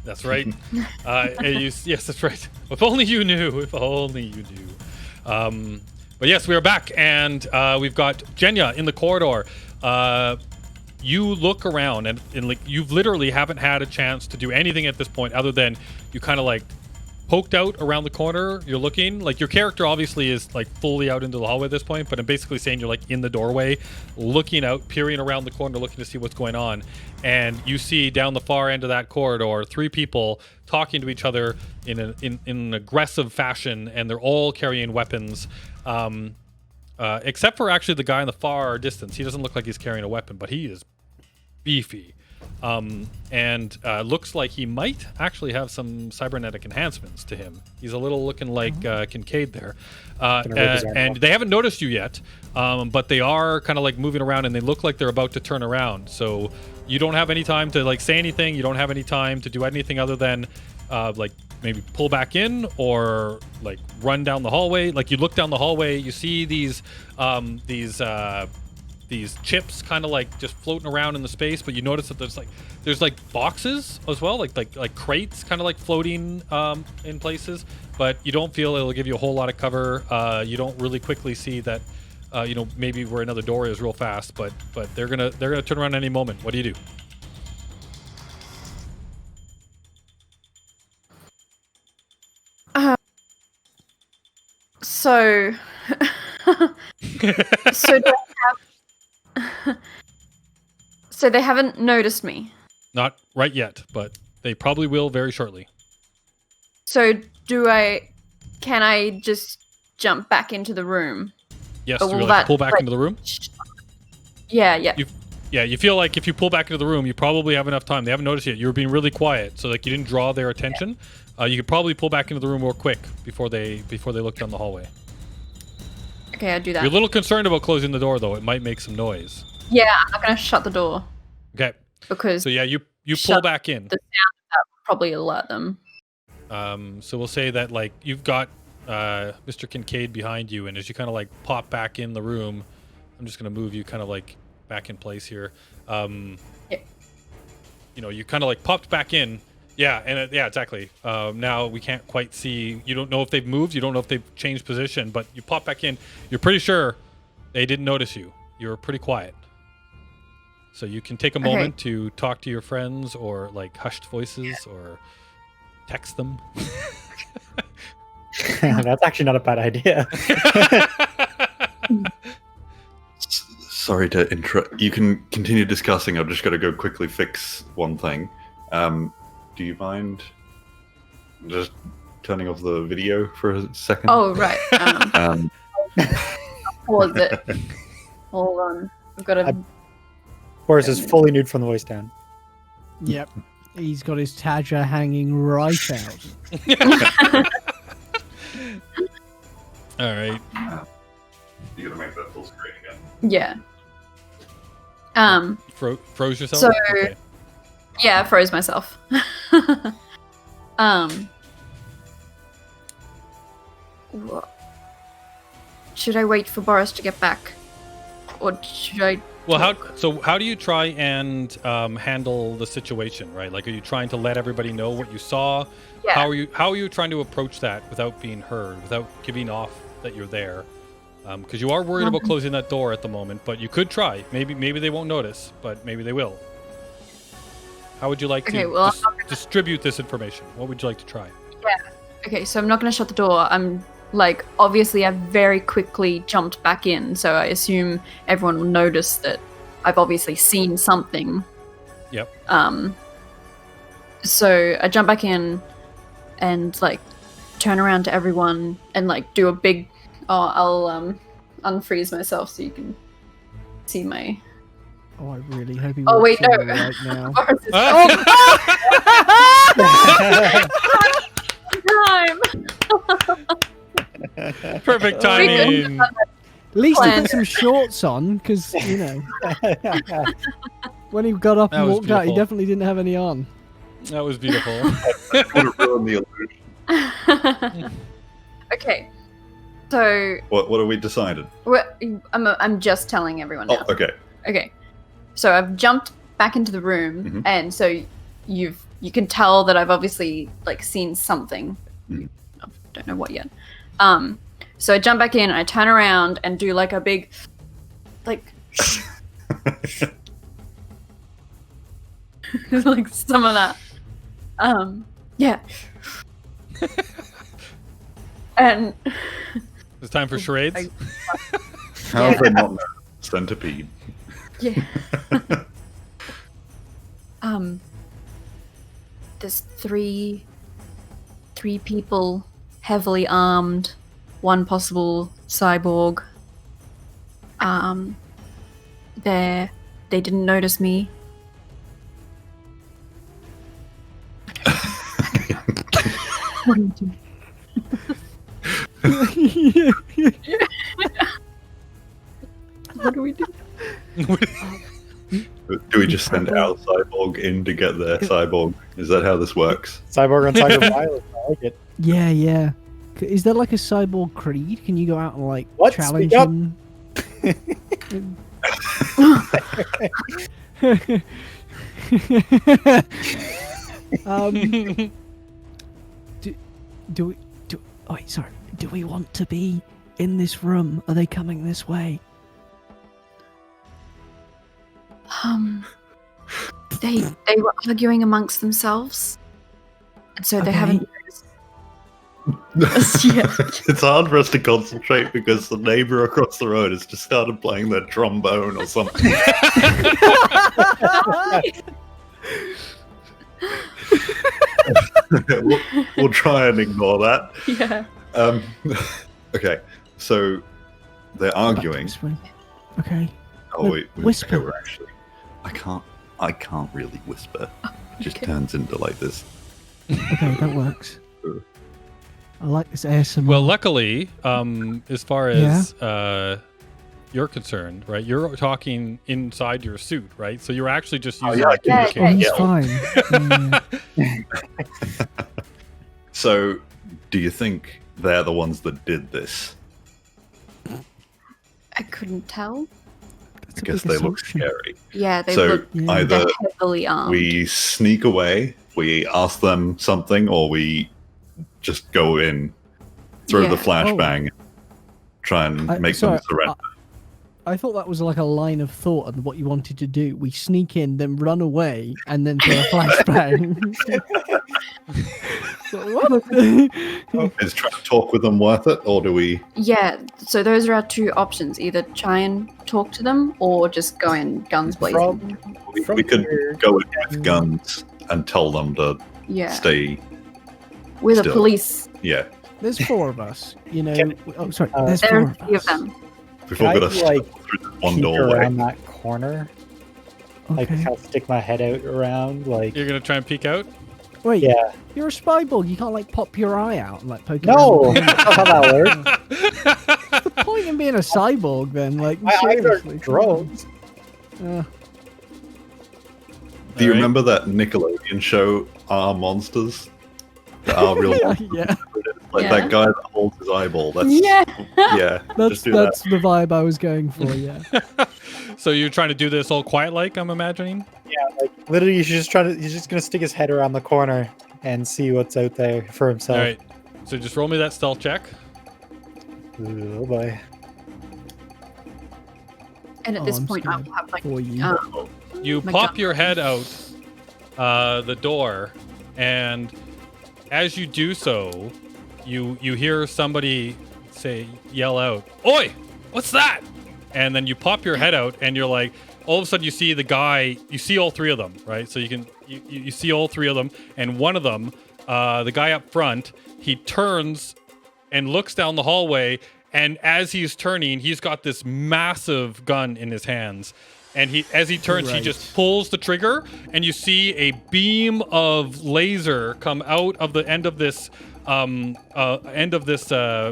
That's right. Yes, that's right. If only you knew. If only you knew. But yes, we are back, and we've got Jenya in the corridor. You look around, and like you've literally haven't had a chance to do anything at this point, other than you kind of like poked out around the corner. You're looking like your character obviously is like fully out into the hallway at this point, but I'm basically saying you're like in the doorway, looking out, peering around the corner, looking to see what's going on. And you see down the far end of that corridor 3 people talking to each other in an aggressive fashion, and they're all carrying weapons. Except for actually the guy in the far distance. He doesn't look like he's carrying a weapon, but he is beefy. And looks like he might actually have some cybernetic enhancements to him. He's a little looking like Kincaid there. And they haven't noticed you yet, but they are kind of like moving around, and they look like they're about to turn around. So you don't have any time to like say anything. You don't have any time to do anything other than like maybe pull back in or like run down the hallway. Like you look down the hallway, you see these chips kind of like just floating around in the space, but you notice that there's like boxes as well, like crates kind of like floating in places, but you don't feel it'll give you a whole lot of cover. You don't really quickly see that maybe where another door is real fast, but they're gonna turn around any moment. What do you do?
So so they haven't noticed me.
Not right yet, but they probably will very shortly.
So can I just jump back into the room?
Yes,
Or
do you
will
like
that,
pull back
like,
into the room?
Yeah.
You feel like if you pull back into the room, you probably have enough time. They haven't noticed yet. You were being really quiet, so like you didn't draw their attention. You could probably pull back into the room real quick before they look down the hallway.
Okay, I do that.
You're a little concerned about closing the door, though. It might make some noise.
Yeah, I'm not gonna shut the door.
Okay.
Because
so yeah, you pull back in.
The sound of that would probably alert them.
So we'll say that like you've got Mr. Kincaid behind you, and as you kind of like pop back in the room, I'm just gonna move you kind of like back in place here. You know, you kind of like popped back in. Yeah, and yeah, exactly. Now we can't quite see. You don't know if they've moved. You don't know if they've changed position, but you pop back in. You're pretty sure they didn't notice you. You're pretty quiet. So you can take a moment to talk to your friends or like hushed voices or text them.
That's actually not a bad idea.
Sorry to interrupt. You can continue discussing. I've just got to go quickly fix one thing. Do you mind just turning off the video for a second?
Oh, right. Pause it. Hold on. I've got to...
Boris is fully nude from the waist down.
Yep. He's got his Tadger hanging right out.
All right.
You gotta make that full screen again.
Yeah.
Froze yourself?
So,
okay.
Yeah, I froze myself. Should I wait for Boris to get back? Or should I...
Well, how do you try and handle the situation, right? Like, are you trying to let everybody know what you saw?
Yeah.
How are you trying to approach that without being heard, without giving off that you're there? Because you are worried about closing that door at the moment, but you could try. Maybe they won't notice, but maybe they will. How would you like to distribute this information? What would you like to try?
Yeah. Okay, so I'm not going to shut the door. I'm like, obviously I very quickly jumped back in, so I assume everyone will notice that I've obviously seen something.
Yep.
So I jump back in and like turn around to everyone and like do a big... Oh, I'll unfreeze myself so you can see my...
Oh, I really hope he
Oh, wait, no.
right now.
Time.
Perfect timing.
At least he put some shorts on, because, you know, when he got up and walked out, he definitely didn't have any on.
That was beautiful.
I want to ruin the illusion.
Okay. So
what have we decided?
I'm just telling everyone now.
Oh, okay.
Okay. So I've jumped back into the room, and so you can tell that I've obviously like seen something. I don't know what yet. So I jump back in, I turn around and do like a big, like, like some of that. Yeah. And
it's time for charades.
How have they not known? Centipede.
Yeah. There's three people, heavily armed, one possible cyborg. They didn't notice me. What do you do? What do we do?
Do we just send our cyborg in to get their cyborg? Is that how this works?
Cyborg on cyber violence. I like it.
Yeah. Is there like a cyborg creed? Can you go out and like challenge
Speak up.
him? Do we want to be in this room? Are they coming this way?
They were arguing amongst themselves, and so they haven't. Yeah.
It's hard for us to concentrate because the neighbor across the road has just started playing their trombone or something. we'll try and ignore that.
Yeah.
Okay, so they're arguing.
Okay.
Oh wait,
whisper.
we're actually. I can't really whisper. It just turns into like this.
Okay, that works. I like this ASMR.
Well, luckily, as far as you're concerned, right? You're talking inside your suit, right? So you're actually just using
yeah,
like
he's
communication.
fine.
So, do you think they're the ones that did this?
I couldn't tell.
That's
I
a
guess
big
they look
assumption.
scary.
Yeah, they
So
look
either
they're heavily armed.
we sneak away, we ask them something, or we just go in, throw the
Yeah.
flashbang, try and make them surrender.
I thought that was like a line of thought and what you wanted to do. We sneak in, then run away, and then throw a flashbang.
Is trying to talk with them worth it, or do we?
Yeah, so those are our two options. Either try and talk to them or just go in guns blazing.
We could go in with guns and tell them to
Yeah.
stay.
We're the
still.
police.
Yeah,
There's 4 of us, you know. Oh, sorry.
Uh,
There's
There
4
are
of
3 of
us.
them.
we've all
Can
got
I,
to
like,
through this one
peek
doorway.
around that corner. Like,
Okay.
kind of stick my head out around, like.
You're gonna try and peek out.
Wait,
Yeah.
you're a spy bug. You can't like pop your eye out and like poke.
No,
around.
that's not how that works.
What's the point in being a cyborg then? Like,
My eyes are
seriously.
drones.
Do you
Alright.
remember that Nickelodeon show, Our Monsters? Our real monsters?
yeah,
Like
Yeah.
that guy that holds his eyeball. That's
Yeah.
yeah.
that's
just do
that's the vibe I was going for. Yeah.
So you're trying to do this all quiet, like I'm imagining.
Like, literally, he's just gonna stick his head around the corner and see what's out there for himself.
All right. So just roll me that stealth check.
Oh boy.
And at
Oh,
this
I'm
point, I
scared
will have like
for you.
You
My
pop
gun.
your head out the door, and as you do so, you hear somebody yell out, "Oi! What's that?" And then you pop your head out, and you're like, all of a sudden you see the guy. You see all 3 of them, right? So you see all 3 of them, and one of them, the guy up front, he turns and looks down the hallway. And as he's turning, he's got this massive gun in his hands. And as he turns, he just pulls the trigger, and you see a beam of laser come out of the end of this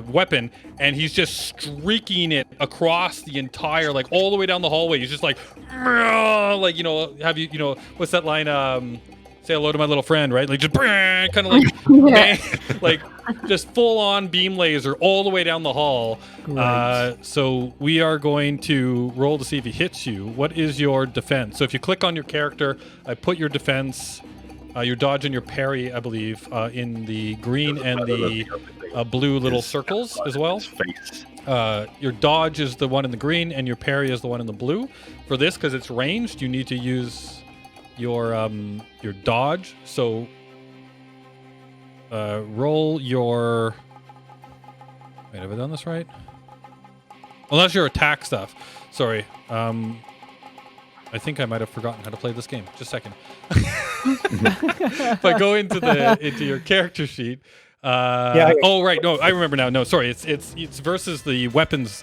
weapon, and he's just streaking it across the entire, like all the way down the hallway. He's just like, like, what's that line? Say hello to my little friend, right? Like just kind of like, bang, like just full on beam laser all the way down the hall. So we are going to roll to see if he hits you. What is your defense? So if you click on your character, I put your defense, your dodge and your parry, I believe, in the green and the blue little circles as well.
Face.
Your dodge is the one in the green, and your parry is the one in the blue. For this, because it's ranged, you need to use your dodge. So roll your. Wait, have I done this right? Unless your attack stuff. Sorry. I think I might have forgotten how to play this game. Just a second. If I go into your character sheet. Oh right, no, I remember now. No, sorry, it's versus the weapons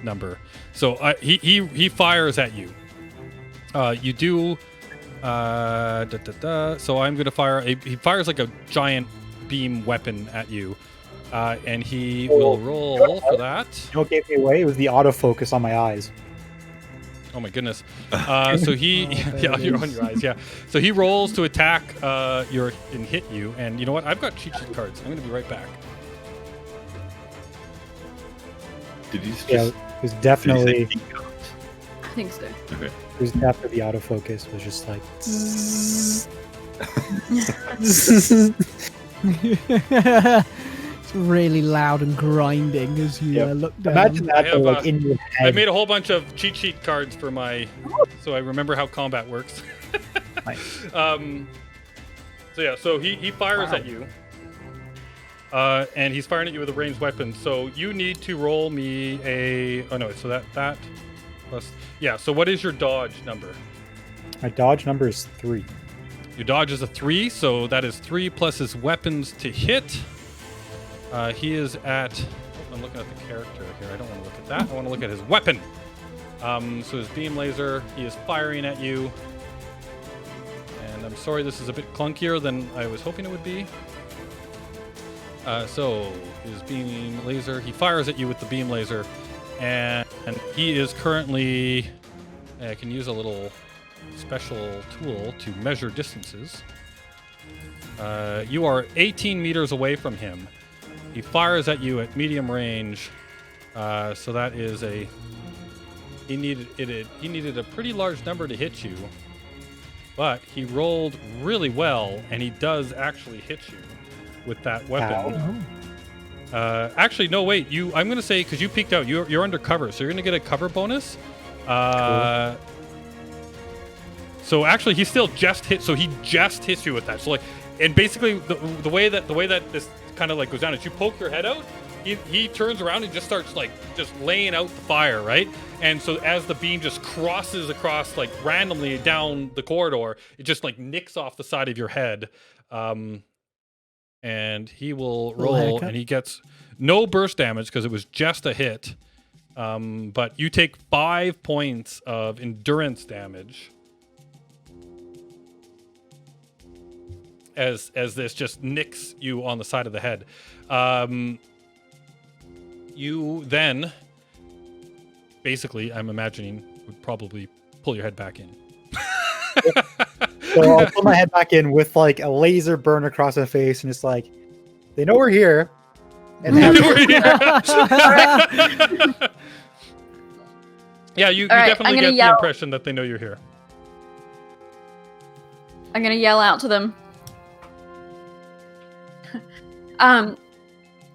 number. So he fires at you. You do. So I'm gonna fire. He fires like a giant beam weapon at you, and he will roll for that.
You know what gave me away? It was the autofocus on my eyes.
Oh my goodness. So he, yeah, you're on your eyes. Yeah. So he rolls to attack and hit you. And you know what? I've got cheat sheet cards. I'm gonna be right back.
Did you just?
Yeah, it was definitely.
Did you say
I think so.
okay.
It was after the autofocus was just like.
It's really loud and grinding as you
Yep.
look down.
Imagine that,
I have,
though, like in your
I
head.
made a whole bunch of cheat sheet cards for so I remember how combat works.
Nice.
So yeah, so he fires at you. And he's firing at you with a ranged weapon. So you need to roll me so that plus, yeah. So what is your dodge number?
My dodge number is 3.
Your dodge is a 3, so that is 3 plus his weapons to hit. He is at. I'm looking at the character here. I don't want to look at that. I want to look at his weapon. So his beam laser. He is firing at you. And I'm sorry, this is a bit clunkier than I was hoping it would be. So his beam laser, he fires at you with the beam laser, and he is currently. I can use a little special tool to measure distances. You are 18 meters away from him. He fires at you at medium range. So that is a. He needed a pretty large number to hit you, but he rolled really well, and he does actually hit you with that weapon. Actually, no, wait. I'm gonna say because you peeked out. You're under cover, so you're gonna get a cover bonus. Cool. So actually, he still just hit. So he just hits you with that. So like, and basically the way that this kind of like goes down is you poke your head out. He turns around and just starts like just laying out the fire, right? And so as the beam just crosses across like randomly down the corridor, it just like nicks off the side of your head. And he will roll, and he gets no burst damage because it was just a hit. But you take 5 points of endurance damage as this just nicks you on the side of the head. You then, basically, I'm imagining, would probably pull your head back in.
So I'll pull my head back in with like a laser burn across my face, and it's like, they know we're here. And they have
Yeah, you definitely get the impression that they know you're here.
I'm gonna yell out to them.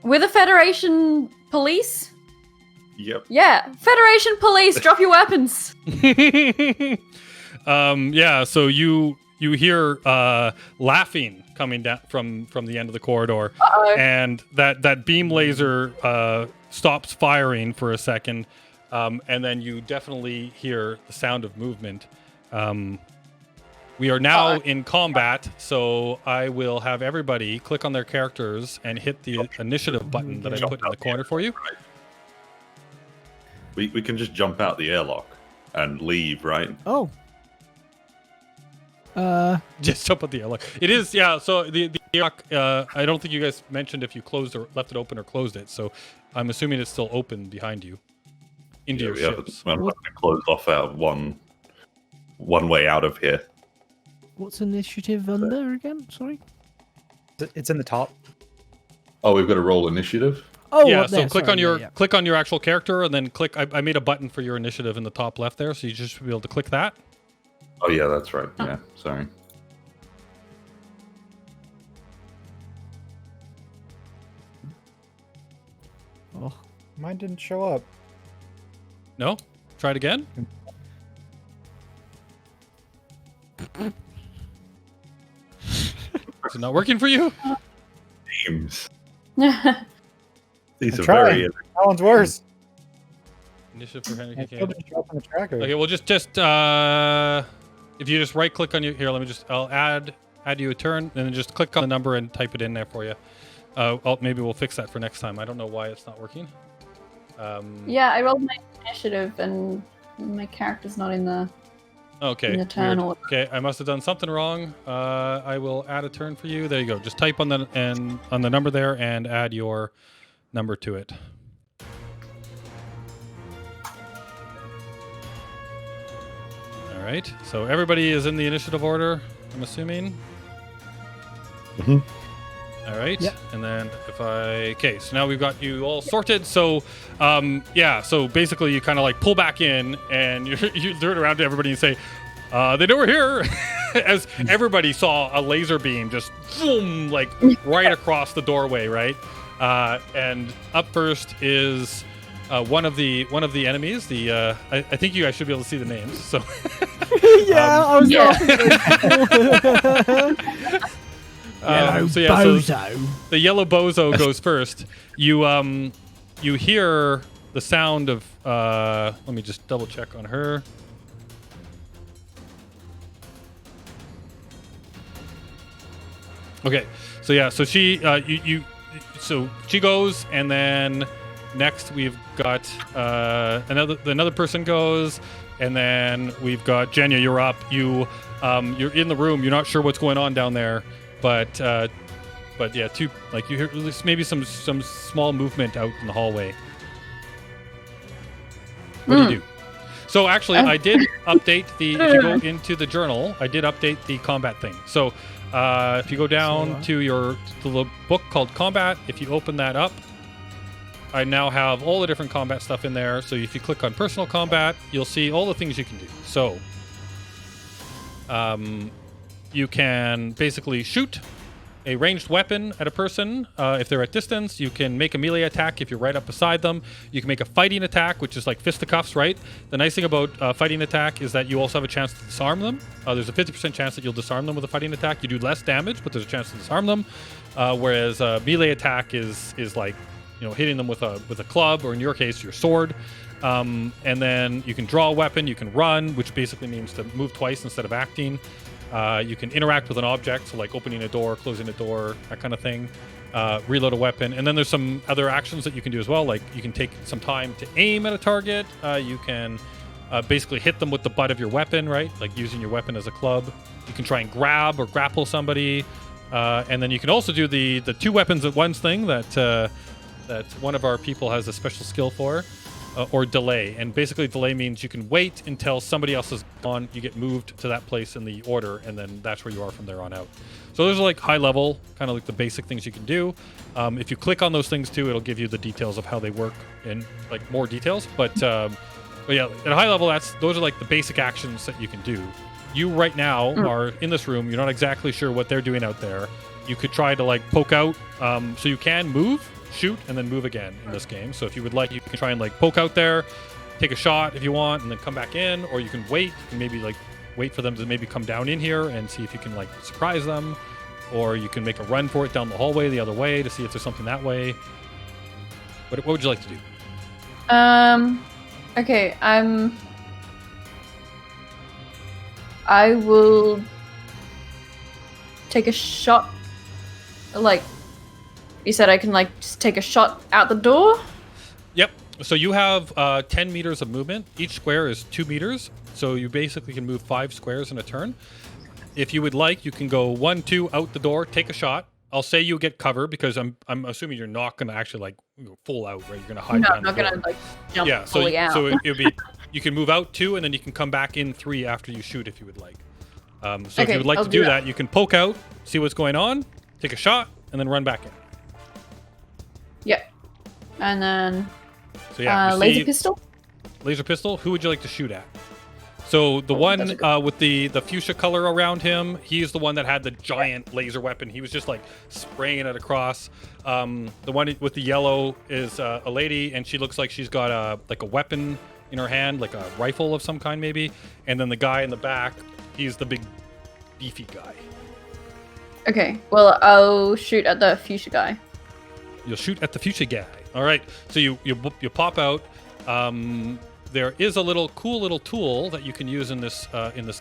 We're the Federation Police?
Yep.
Yeah. Federation Police, drop your weapons.
Yeah, so you hear laughing coming down from the end of the corridor.
Uh-oh.
And that beam laser stops firing for a second. And then you definitely hear the sound of movement. We are now in combat, so I will have everybody click on their characters and hit the initiative button that I put in the corner for you.
We can just jump out the airlock and leave, right?
Oh.
Just jump out the airlock. It is, yeah, so the airlock, I don't think you guys mentioned if you closed or left it open or closed it, so I'm assuming it's still open behind you. Into your ships.
I'm going to close off out one way out of here.
What's initiative under again? Sorry.
It's in the top.
Oh, we've got to roll initiative.
Oh,
yeah. So click on your actual character, and then click. I made a button for your initiative in the top left there, so you just should be able to click that.
Oh yeah, that's right. Yeah, sorry.
Oh, mine didn't show up.
No. Try it again. Is it not working for you?
Names.
These are very. That one's worse.
Initiative for Henry.
Okay,
well, just if you just right click on you here, I'll add you a turn, and then just click on the number and type it in there for you. Maybe we'll fix that for next time. I don't know why it's not working.
Yeah, I rolled my initiative, and my character's not in the.
Okay.
In the turn order.
Okay, I must have done something wrong. I will add a turn for you. There you go. Just type on the number there and add your number to it. All right. So everybody is in the initiative order, I'm assuming.
Mm-hmm.
All right.
Yep.
And then okay, so now we've got you all sorted. So, yeah. So basically, you kind of like pull back in, and you turn around to everybody and say, "They know we're here," as everybody saw a laser beam just boom, like right across the doorway, right? And up first is one of the enemies. I think you guys should be able to see the names. So.
Yeah, I was.
Yeah.
Bozo.
The yellow bozo goes first. You hear the sound of let me just double check on her. Okay, so yeah, so she so she goes, and then next we've got another person goes, and then we've got Jenya. You're up. You're in the room. You're not sure what's going on down there. But But yeah, you hear at least maybe some small movement out in the hallway. What do you do? So actually, I did update the. If you go into the journal, I did update the combat thing. So if you go down to the book called Combat, if you open that up, I now have all the different combat stuff in there. So if you click on Personal Combat, you'll see all the things you can do. So you can basically shoot a ranged weapon at a person if they're at distance. You can make a melee attack if you're right up beside them. You can make a fighting attack, which is like fisticuffs, right? The nice thing about fighting attack is that you also have a chance to disarm them. There's a 50% chance that you'll disarm them with a fighting attack. You do less damage, but there's a chance to disarm them. Whereas melee attack is like, hitting them with a club, or in your case, your sword. And then you can draw a weapon. You can run, which basically means to move twice instead of acting. You can interact with an object, so like opening a door, closing a door, that kind of thing. Reload a weapon. And then there's some other actions that you can do as well, like you can take some time to aim at a target. You can basically hit them with the butt of your weapon, right? Like using your weapon as a club. You can try and grab or grapple somebody. And then you can also do the two weapons at once thing that one of our people has a special skill for. Or delay. And basically delay means you can wait until somebody else is gone, you get moved to that place in the order, and then that's where you are from there on out. So those are like high level, kind of like the basic things you can do. If you click on those things too, it'll give you the details of how they work in like more details. But yeah, at a high level, those are like the basic actions that you can do. You right now are in this room, you're not exactly sure what they're doing out there. You could try to like poke out, so you can move, shoot, and then move again in this game. So if you would like, you can try and like poke out there, take a shot if you want, and then come back in, or you can wait. You can maybe like wait for them to maybe come down in here and see if you can like surprise them, or you can make a run for it down the hallway the other way to see if there's something that way. What would you like to do?
Okay, I will take a shot. Like, you said I can like just take a shot out the door?
Yep. So you have 10 meters of movement. Each square is 2 meters. So you basically can move 5 squares in a turn. If you would like, you can go 1, 2 out the door, take a shot. I'll say you get cover because I'm assuming you're not going to actually like full out, right? You're going to hide behind the door.
I'm not going to like jump fully out.
So it'll be, you can move out 2 and then you can come back in 3 after you shoot if you would like. So okay, if you would like to do that, you can poke out, see what's going on, take a shot, and then run back in.
Yep. And then
so yeah,
laser pistol?
Laser pistol? Who would you like to shoot at? So the one with the fuchsia color around him, he's the one that had the giant laser weapon. He was just like spraying it across. The one with the yellow is a lady, and she looks like she's got a weapon in her hand, like a rifle of some kind maybe. And then the guy in the back, he's the big beefy guy.
Okay, well I'll shoot at the fuchsia guy.
You'll shoot at the fuchsia guy. All right. So you pop out. There is a cool little tool that you can use in this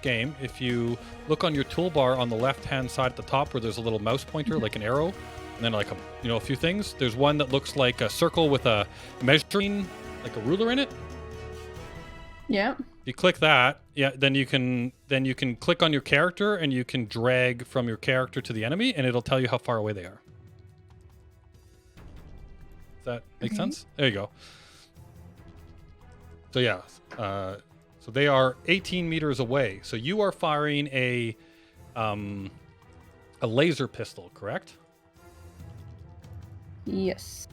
game. If you look on your toolbar on the left-hand side at the top, where there's a little mouse pointer, like an arrow, and then like a few things. There's one that looks like a circle with a measuring, like a ruler in it.
Yeah.
You click that, yeah. Then you can click on your character, and you can drag from your character to the enemy, and it'll tell you how far away they are. Does that make sense? There you go. So yeah, so they are 18 meters away. So you are firing a laser pistol, correct?
Yes.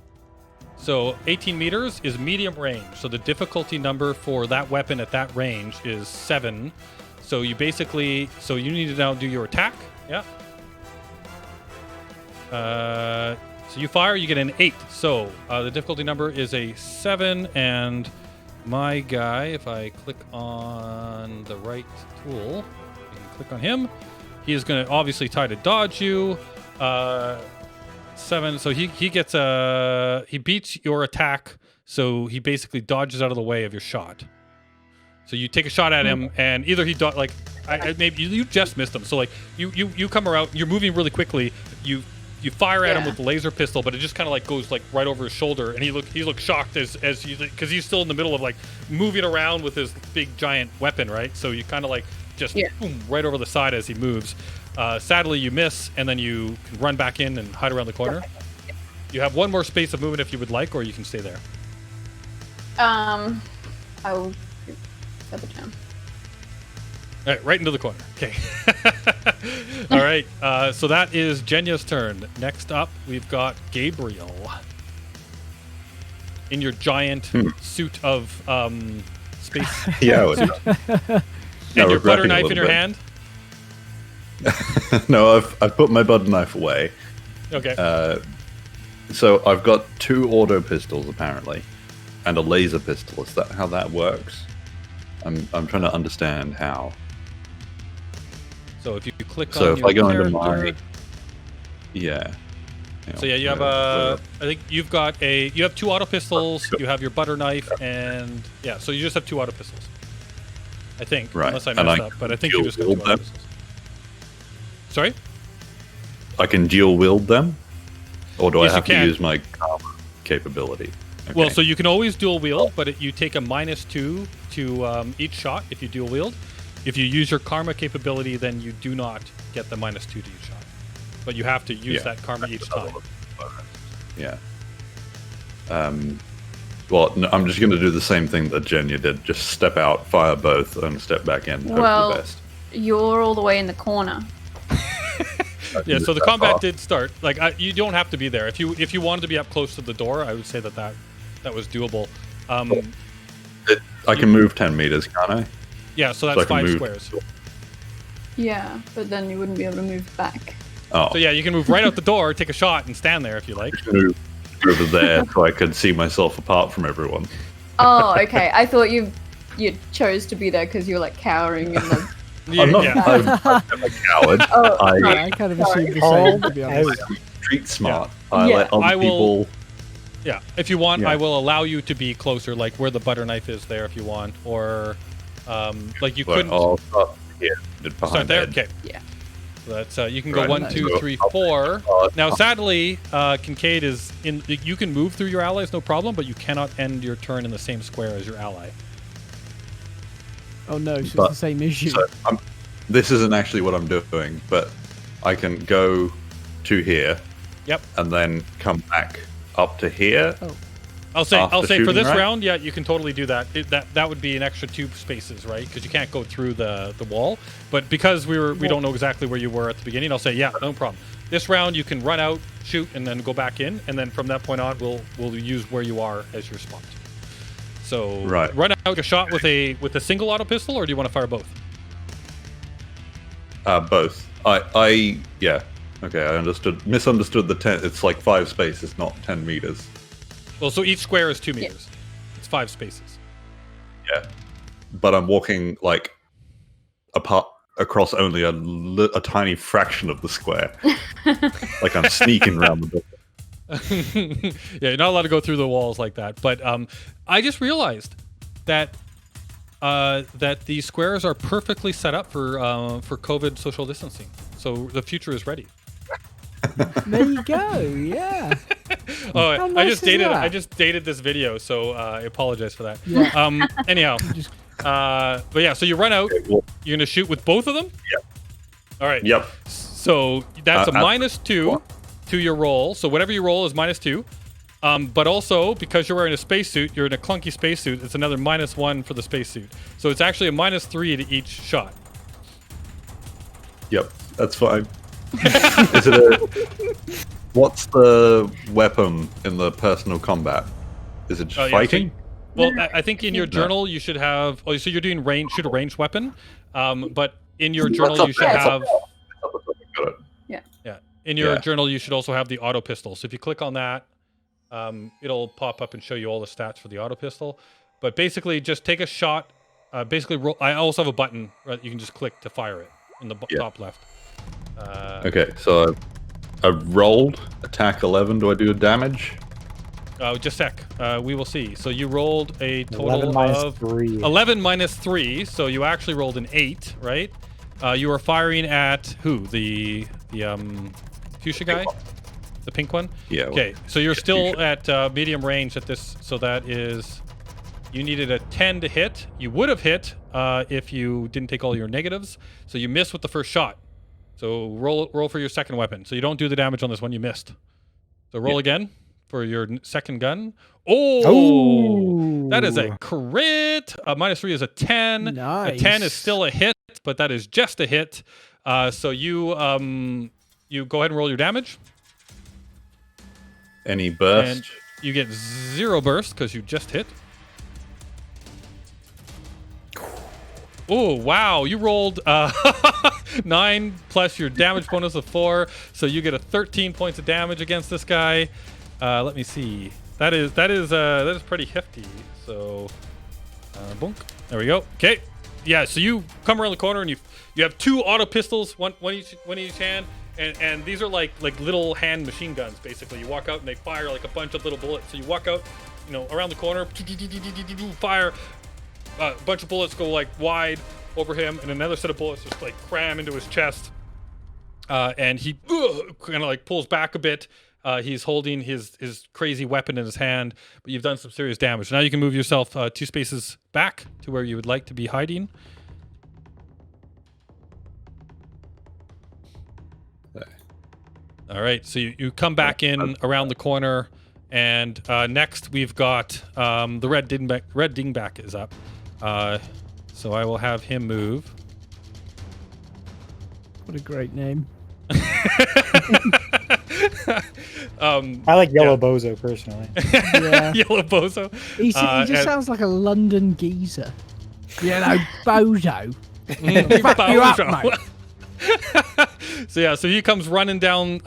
So 18 meters is medium range. So the difficulty number for that weapon at that range is 7. So you basically, you need to now do your attack. Yeah. So you fire, you get an 8. So the difficulty number is a 7, and my guy, if I click on the right tool, you can click on him. He is going to obviously try to dodge you. 7, so he gets he beats your attack, so he basically dodges out of the way of your shot. So you take a shot at him, and either he maybe you just missed him. So like you come around, you're moving really quickly. You fire at him with the laser pistol, but it just kind of like goes like right over his shoulder, and he looks shocked because he's still in the middle of like moving around with his big giant weapon, right? So you kind of like just boom, right over the side as he moves. Sadly, you miss, and then you can run back in and hide around the corner. You have one more space of movement if you would like, or you can stay there.
I will set the down.
All right, right into the corner. Okay. All right. So that is Jenya's turn. Next up, we've got Gabriel. In your giant suit of space.
Yeah.
Suit. And your butter knife in your hand.
No, I've put my butter knife away.
Okay.
So I've got 2 auto pistols apparently, and a laser pistol. Is that how that works? I'm trying to understand how.
So if you click
So
on
if I go
your
into my,
character,
yeah.
so yeah, you have I think you have 2 auto pistols. You have your butter knife, and yeah, so you just have 2 auto pistols. I think,
Right.
unless I
And
messed
I
up, but I think
dual
you just got 2
wield
auto
them?
pistols. Sorry?
I can dual wield them, or do
Yes,
I have
you
to
can.
use my karma capability? Okay.
Well, so you can always dual wield, but you take a -2 to each shot if you dual wield. If you use your karma capability, then you do not get the -2 to each shot. But you have to use that karma each time.
Yeah. Well, no, I'm just going to do the same thing that Jenya did. Just step out, fire both, and step back in. Hope for
Well,
the best.
you're all the way in the corner.
Yeah, so the combat did start. Like you don't have to be there. If you wanted to be up close to the door, I would say that was doable.
I can move 10 meters, can't I?
Yeah, so
I
that's
can
5
move.
squares.
Yeah, but then you wouldn't be able to move back.
Oh,
So yeah, you can move right out the door, take a shot, and stand there if you like.
move over there so I could see myself apart from everyone.
Oh, okay. I thought you chose to be there because you were like cowering in the.
I'm not.
Yeah.
I'm a coward.
Oh,
Yeah, I kind of assumed the
Sorry.
same, to be honest.
Street smart.
Yeah.
I let other
I will-
people.
Yeah, if you want,
Yeah.
I will allow you to be closer, like where the butter knife is there, if you want, or like you couldn't
I'll start here. Behind
start there.
Ed.
Okay.
Yeah.
So that's you can go
Right.
1, 2,
So
3,
I'll-
4.
I'll-
Now, sadly, Kincaid is in. You can move through your allies, no problem, but you cannot end your turn in the same square as your ally.
Oh no, so it's
But-
the same issue.
So this isn't actually what I'm doing, but I can go to here.
Yep.
And then come back up to here.
I'll say
After
for
shooting,
this
right?
round, yeah, you can totally do that. That would be an extra 2 spaces, right? Because you can't go through the wall. But because we don't know exactly where you were at the beginning, I'll say yeah, no problem. This round you can run out, shoot, and then go back in, and then from that point on, we'll use where you are as your spot. So
Right.
run out a shot with a single auto pistol, or do you want to fire both?
Both. Yeah. Okay, I misunderstood the 10. It's like 5 spaces, not 10 meters.
Well, so each square is 2 meters. It's 5 spaces.
Yeah. But I'm walking like apart across only a tiny fraction of the square. Like I'm sneaking around the door.
Yeah, you're not allowed to go through the walls like that. But I just realized that that the squares are perfectly set up for COVID social distancing. So the future is ready.
There you go. Yeah.
Oh,
How
I
nice
just
is
dated
that?
I just dated this video, so I apologize for that.
Yeah.
Anyhow, but yeah, so you run out.
Okay, well,
You're gonna shoot with both of them.
Yep.
All right.
Yep.
So that's a -2 to your roll. So whatever you roll is -2. But also because you're wearing a spacesuit, you're in a clunky spacesuit. It's another -1 for the spacesuit. So it's actually a -3 to each shot.
Yep. That's fine. Is it what's the weapon in the personal combat? Is it just
Yeah, so
fighting?
well, I think in your journal you should have. Oh, so you're doing shoot a ranged weapon. But in your journal you should have.
Got it.
Yeah. In your
Yeah.
journal you should also have the auto pistol. So if you click on that, it'll pop up and show you all the stats for the auto pistol. But basically, just take a shot. Basically, roll. I also have a button that you can just click to fire it in the top left.
Okay, so I've rolled attack 11. Do I do damage?
Just a sec. We will see. So you rolled a
11
total
minus
of
3.
11 minus 3. So you actually rolled an 8, right? You were firing at who? The fuchsia guy? The pink one?
Yeah.
Okay, so you're still
fuchsia.
at medium range at this. So that is You needed a 10 to hit. You would have hit if you didn't take all your negatives. So you missed with the first shot. So roll for your second weapon. So you don't do the damage on this one. You missed. So roll again for your second gun. Oh, that is a crit. -3 is a 10.
Nice.
A 10 is still a hit, but that is just a hit. So you go ahead and roll your damage.
Any burst?
And you get 0 burst because you just hit. Oh, wow. You rolled 9 plus your damage bonus of 4. So you get a 13 points of damage against this guy. Let me see. That is pretty hefty. So, boink. There we go. Okay. Yeah, so you come around the corner and you have 2 auto pistols, one each hand. And these are like little hand machine guns, basically. You walk out and they fire like a bunch of little bullets. So you walk out, around the corner, fire. A bunch of bullets go like wide over him, and another set of bullets just like cram into his chest. And he kind of like pulls back a bit. He's holding his crazy weapon in his hand, but you've done some serious damage. Now you can move yourself 2 spaces back to where you would like to be hiding. All right, so you come back in around the corner, and next we've got the red dingback is up. So I will have him move.
What a great name.
I like Yellow Bozo personally.
Yeah.
Yellow Bozo.
He just sounds like a London geezer. Yellow Bozo. Fuck you up, mate.
So he comes running down.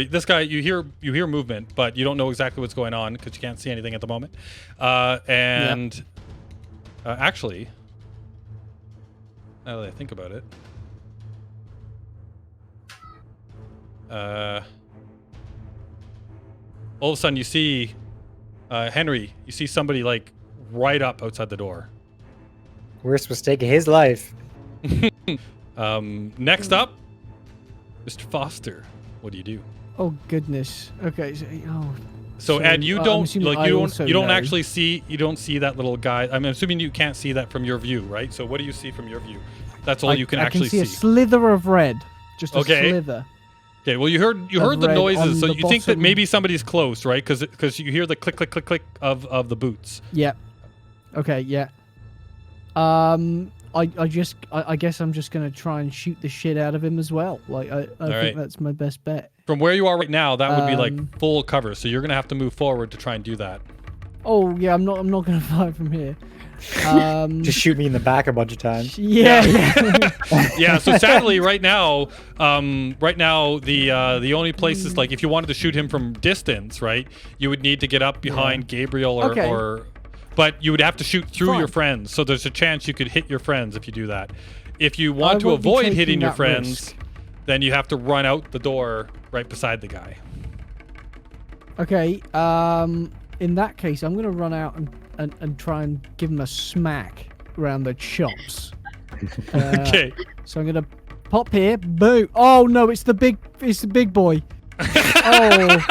This guy. You hear movement, but you don't know exactly what's going on because you can't see anything at the moment. Actually, now that I think about it, all of a sudden you see Henry. You see somebody like right up outside the door.
Worst mistake of his life.
Next up, Mr. Foster. What do you do?
Oh goodness. Okay.
So Ed, you don't
know.
actually see that little guy. I'm assuming you can't see that from your view, right? So what do you see from your view? That's all you can actually see.
I can see a slither of red, just a slither.
Okay. Well, you heard the noises, so you think that maybe somebody's close, right? Because you hear the click click click click of the boots.
Yeah. Okay. Yeah. I guess I'm just gonna try and shoot the shit out of him as well. Like I think that's my best bet.
From where you are right now, that would be like full cover. So you're gonna have to move forward to try and do that.
Oh yeah, I'm not gonna fire from here.
Just shoot me in the back a bunch of times.
Yeah.
Yeah. So sadly, right now, the only place is like if you wanted to shoot him from distance, right? You would need to get up behind Gabriel or but you would have to shoot through your friends. So there's a chance you could hit your friends if you do that. If you want to avoid hitting your friends, then you have to run out the door right beside the guy.
Okay. In that case, I'm gonna run out and try and give him a smack around the chops.
Okay.
So I'm gonna pop here. Boom. Oh no, it's the big boy. Oh.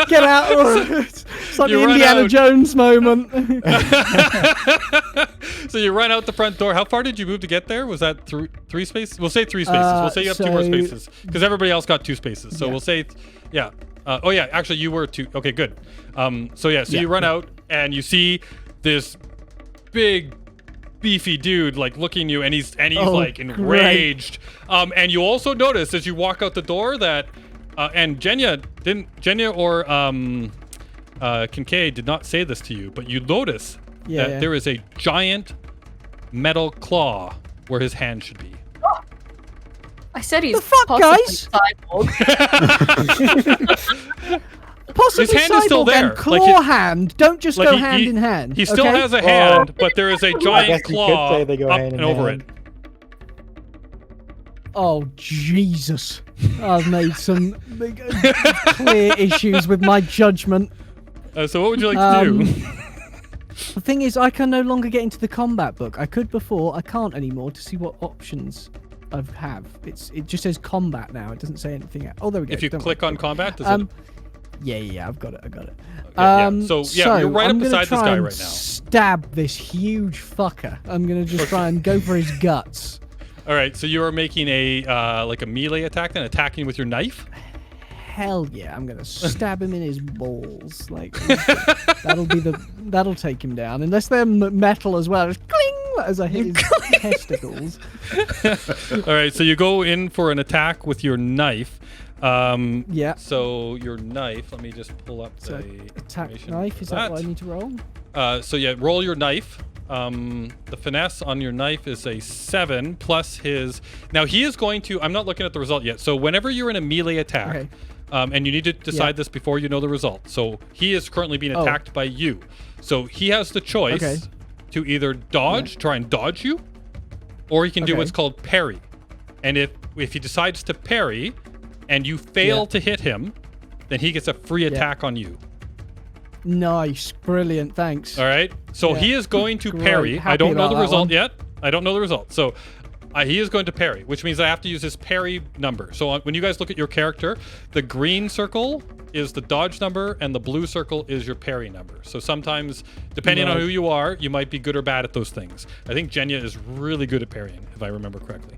Get out! It's like the Indiana Jones moment.
So you run out the front door. How far did you move to get there? Was that 3 spaces? We'll say 3 spaces. We'll say you have 2 more spaces because everybody else got 2 spaces. So we'll say, actually you were 2. Okay, good. You run out and you see this big, beefy dude like looking at you, and he's like enraged. And you also notice as you walk out the door that. And Jenya or Kincaid did not say this to you, but you notice that there is a giant metal claw where his hand should be.
I said he's
the fuck, guys? Possibly
his hand is still there.
Claw hand. Don't just go hand in hand.
He still has a hand, but there is a giant claw up and over it.
Oh, Jesus. I've made some clear issues with my judgment.
So what would you like to do?
The thing is, I can no longer get into the combat book. I could before, I can't anymore to see what options I have. It just says combat now. It doesn't say anything else. Oh, there we go.
If you click on combat, does it?
Yeah, I've got it.
Okay, you're right up beside this guy right now.
Stab this huge fucker. I'm gonna just try and go for his guts.
All right, so you are making a like a melee attack, then attacking with your knife.
Hell yeah! I'm gonna stab him in his balls. Like that'll take him down. Unless they're metal as well. Just cling as I hit his testicles.
All right, so you go in for an attack with your knife.
Yeah.
So your knife. Let me just pull up the
attack knife. Is that what I need to roll?
So yeah, roll your knife. The finesse on your knife is a 7 plus his. Now he is going to. I'm not looking at the result yet. So whenever you're in a melee attack, and you need to decide this before you know the result. So he is currently being attacked by you. So he has the choice to either dodge, try and dodge you, or he can do what's called parry. And if he decides to parry, and you fail to hit him, then he gets a free attack on you.
Nice, brilliant, thanks.
All right, so he is going to parry. I don't know the result yet. I don't know the result. So he is going to parry, which means I have to use his parry number. So when you guys look at your character, the green circle is the dodge number, and the blue circle is your parry number. So sometimes, depending on who you are, you might be good or bad at those things. I think Jenya is really good at parrying, if I remember correctly.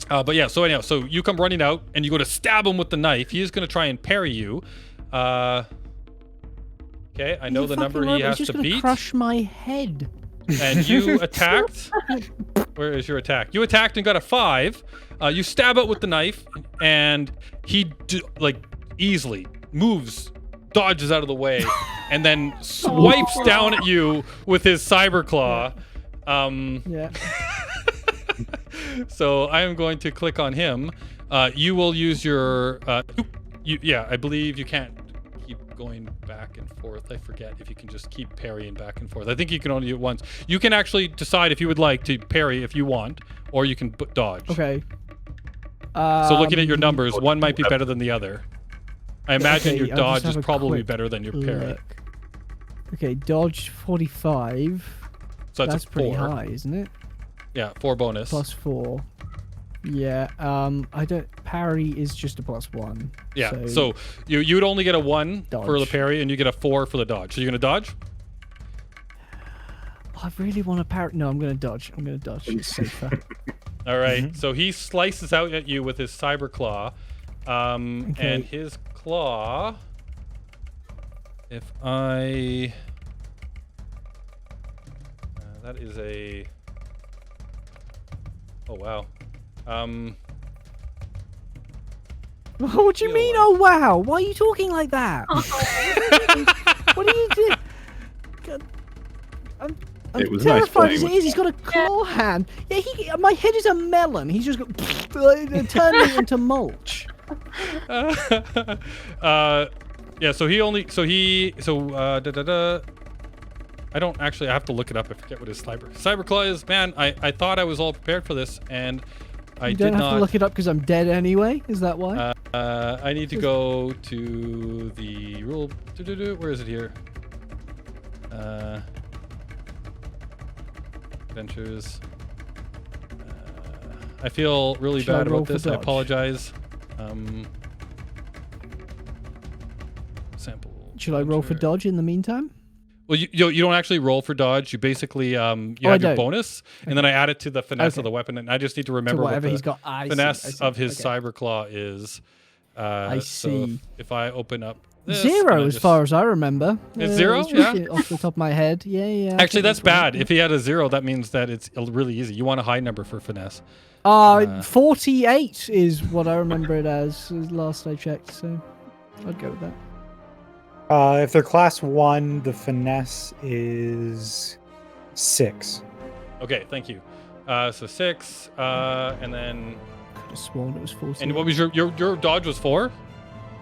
But yeah, so anyhow, so you come running out, and you go to stab him with the knife. He is going to try and parry you. Okay, I know the number he has to beat.
Crush my head.
And you attacked. Where is your attack? You attacked and got a 5. You stab it with the knife, and he easily moves, dodges out of the way, and then swipes down at you with his cyber claw. So I am going to click on him. You will use your. I believe you can't keep going back and forth. I forget if you can just keep parrying back and forth. I think you can only do it once. You can actually decide if you would like to parry if you want, or you can dodge.
Okay.
So looking at your numbers, one might be better than the other. I imagine your dodge is probably better than your parry.
Okay, dodge 45.
So that's
pretty high, isn't it?
Yeah, 4 bonus.
Plus 4. Yeah, I don't. Parry is just a +1.
Yeah, so you would only get a 1 for the parry, and you get a 4 for the dodge. So you're gonna dodge?
I really want to parry. No, I'm gonna dodge. It's safer.
All right. So he slices out at you with his cyber claw, and his claw. If I, that is a. Oh wow.
What do you mean? Oh wow! Why are you talking like that? What are you doing? I'm terrified as it is. He's got a claw hand. Yeah, my head is a melon. He's just got turned me into mulch.
Yeah. So I don't actually. I have to look it up. I forget what his cyber claw is. Man, I thought I was all prepared for this, and I did not.
You don't have to look it up because I'm dead anyway. Is that why?
I need to go to the rule. Where is it here? Adventures. I feel really bad about this. I apologize. Sample.
Should I roll for dodge in the meantime?
Well, you don't actually roll for dodge. You basically you have your bonus, and then I add it to the finesse of the weapon, and I just need to remember what the finesse of his cyber claw is.
I see.
So if I open up this,
0 as far as I remember.
It's 0? Yeah.
Off the top of my head. Yeah.
Actually, that's bad. If he had a 0, that means that it's really easy. You want a high number for finesse.
48 is what I remember it as last I checked, so I'd go with that.
If they're class 1, the finesse is 6.
Okay, thank you. So 6, and then.
Could have sworn it was 40.
And what was your dodge was 4?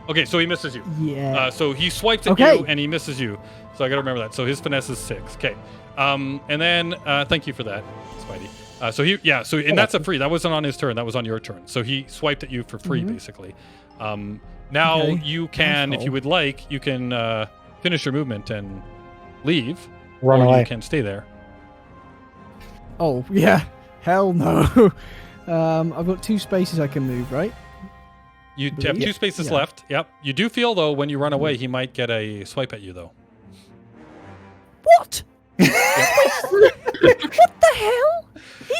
Okay, so he misses you.
Yeah.
So he swipes at you and he misses you. So I gotta remember that. So his finesse is 6. Okay. And then thank you for that, Spidey. So that's a free. That wasn't on his turn. That was on your turn. So he swiped at you for free, basically. Now you can, if you would like, you can finish your movement and leave.
Run away.
You can stay there.
Oh yeah, hell no. I've got 2 spaces I can move, right?
You have 2 spaces left. Yep. You do feel though when you run away, he might get a swipe at you though.
What? What the hell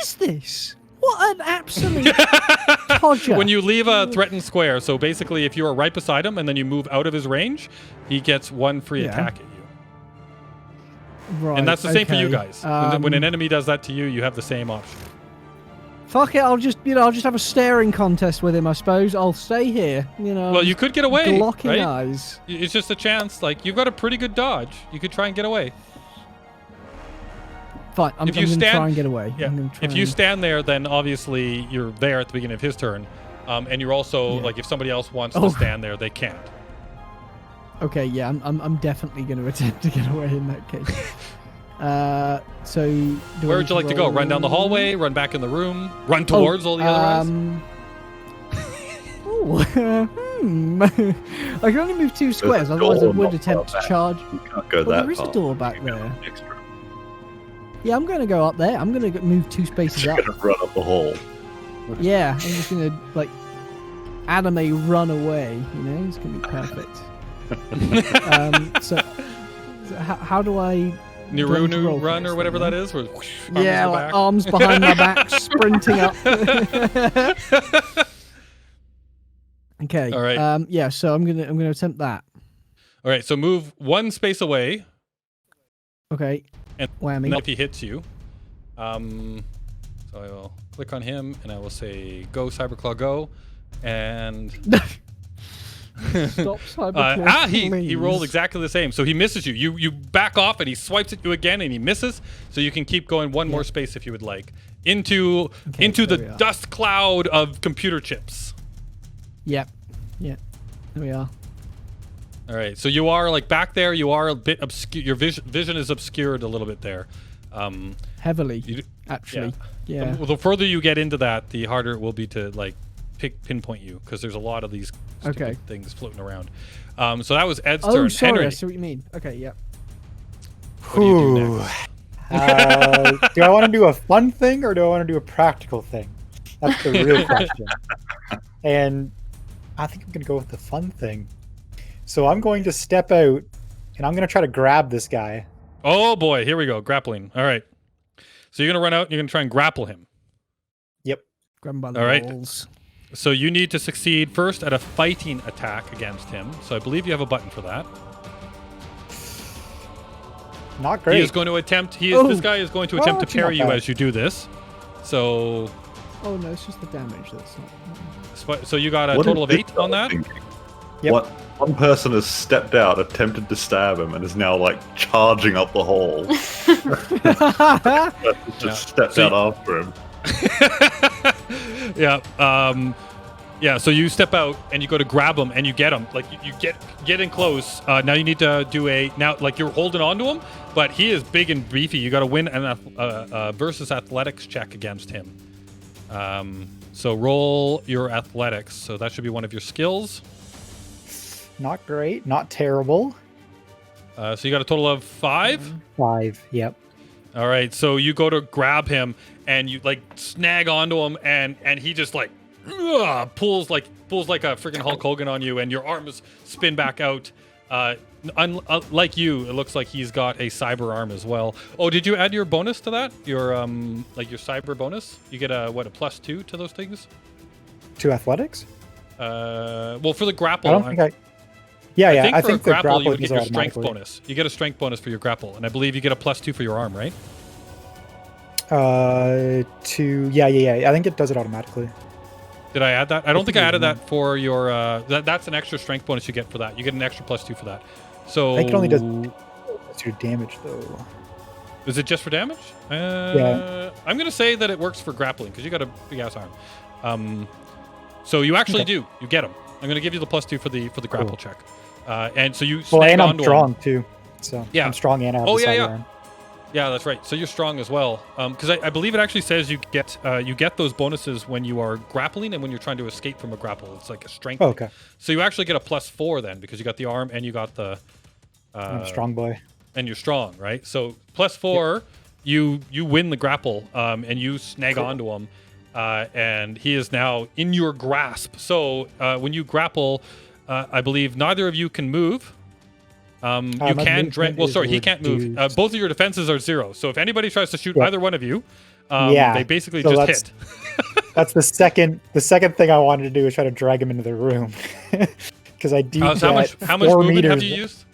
is this? What an absolute podger.
When you leave a threatened square, so basically if you are right beside him and then you move out of his range, he gets 1 free attack at you.
Right,
and that's the same for you guys. When an enemy does that to you, you have the same option.
Fuck it, I'll just have a staring contest with him, I suppose. I'll stay here,
Well, you could get away,
glocking
right?
eyes.
It's just a chance. Like, you've got a pretty good dodge. You could try and get away.
Fine, I'm going to try and get away.
Yeah. If you stand there, then obviously you're there at the beginning of his turn. And you're also, like, if somebody else wants to stand there, they can't.
Okay, yeah, I'm definitely going to attempt to get away in that case. So
where would you like to go? Run down the hallway, run back in the room, run towards all the other guys?
I can only move 2 squares, otherwise I would attempt to charge.
You can't go that
there is
far.
a door back there. Yeah, I'm going to go up there. I'm going to move 2 spaces up.
You're going to run up the hall.
Yeah, I'm just going to, like, anime run away, It's going to be perfect. So how do I...
Nirunu run or whatever that is? Where, whoosh,
arms behind my back, sprinting up. Okay.
All right.
Yeah, so I'm gonna attempt that.
All right, so move 1 space away.
Okay.
And
whammy.
If he hits you, so I will click on him and I will say, "Go Cyberclaw, go!" And
stop Cyberclaw.
He rolled exactly the same. So he misses you. You back off and he swipes at you again and he misses. So you can keep going 1 more space if you would like into the dust cloud of computer chips.
Yep. Yeah. There we are.
All right. So you are like back there. You are a bit obscure. Your vision is obscured a little bit there.
Heavily. Actually. Yeah.
The further you get into that, the harder it will be to like pinpoint you because there's a lot of these stupid things floating around. So that was Ed's turn.
Oh, sorry.
Henry,
I see what you mean. Okay. Yeah.
what do you do next?
Do I want to do a fun thing or do I want to do a practical thing? That's the real question. And I think I'm going to go with the fun thing. So I'm going to step out and I'm going to try to grab this guy.
Oh boy, here we go. Grappling. All right. So you're going to run out and you're going to try and grapple him.
Yep.
Grab him by the balls.
So you need to succeed first at a fighting attack against him. So I believe you have a button for that.
Not great.
He is going to attempt. This guy is going to attempt to parry you as you do this. So.
Oh no, it's just the damage. That's not.
So you got a total of 8 on that.
Yep.
One person has stepped out, attempted to stab him, and is now like charging up the hall. Just stepped out after him.
Yeah. So you step out and you go to grab him and you get him. Like you get in close. Now you need to do like you're holding on to him, but he is big and beefy. You got to win an versus athletics check against him. So roll your athletics. So that should be one of your skills.
Not great. Not terrible.
So you got a total of 5?
5. Yep.
All right. So you go to grab him and you like snag onto him and he just like pulls like a freaking Hulk Hogan on you and your arms spin back out. Like you, it looks like he's got a cyber arm as well. Oh, did you add your bonus to that? Your like your cyber bonus? You get a +2 to those things?
To athletics?
Well, for the grapple.
I don't think I think
for
the grapple
you would get your
is
strength
automatically.
bonus. You get a strength bonus for your grapple, and I believe you get a +2 for your arm, right?
I think it does it automatically.
Did I add that? I don't think I added that for your. That's an extra strength bonus you get for that. You get an extra +2 for that. So
I think it only does 2 damage though.
Is it just for damage?
Yeah.
I'm gonna say that it works for grappling because you got a big ass arm. So you actually do. You get him. I'm gonna give you the +2 for the grapple check. And so you.
Well, and I'm
onto
strong
him.
too. So
yeah,
I'm strong and I have the cyber arm.
Yeah, that's right. So you're strong as well. Because I believe it actually says you get those bonuses when you are grappling and when you're trying to escape from a grapple. It's like a strength.
Oh, okay.
So you actually get a +4 then because you got the arm and you got the.
I'm a strong boy.
And you're strong, right? So +4, you win the grapple and you snag onto him. and he is now in your grasp. So when you grapple, I believe neither of you can move. You can drag. Well, sorry, he can't move. Both of your defenses are 0. So if anybody tries to shoot either one of you, they basically just hit.
That's the second thing I wanted to do is try to drag him into the room. Because I do.
So how much movement have you used?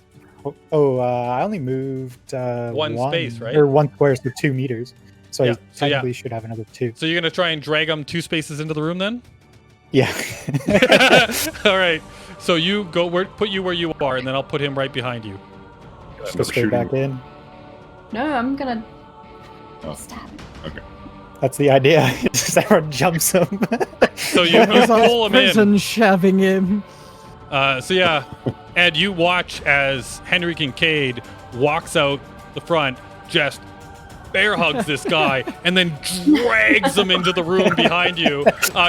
I only moved
one space, right?
Or 1 square, so 2 meters. So
Yeah,
I technically should have another 2.
So you're gonna try and drag him 2 spaces into the room then?
Yeah.
All right. So you go put you where you are, and then I'll put him right behind you.
Just go straight back in.
No, I'm gonna stab him.
Okay.
That's the idea. Just everyone jumps him.
So you pull him
prison
in.
shoving him.
So yeah, Ed, you watch as Henry Kincaid walks out the front, just bear hugs this guy, and then drags him into the room behind you.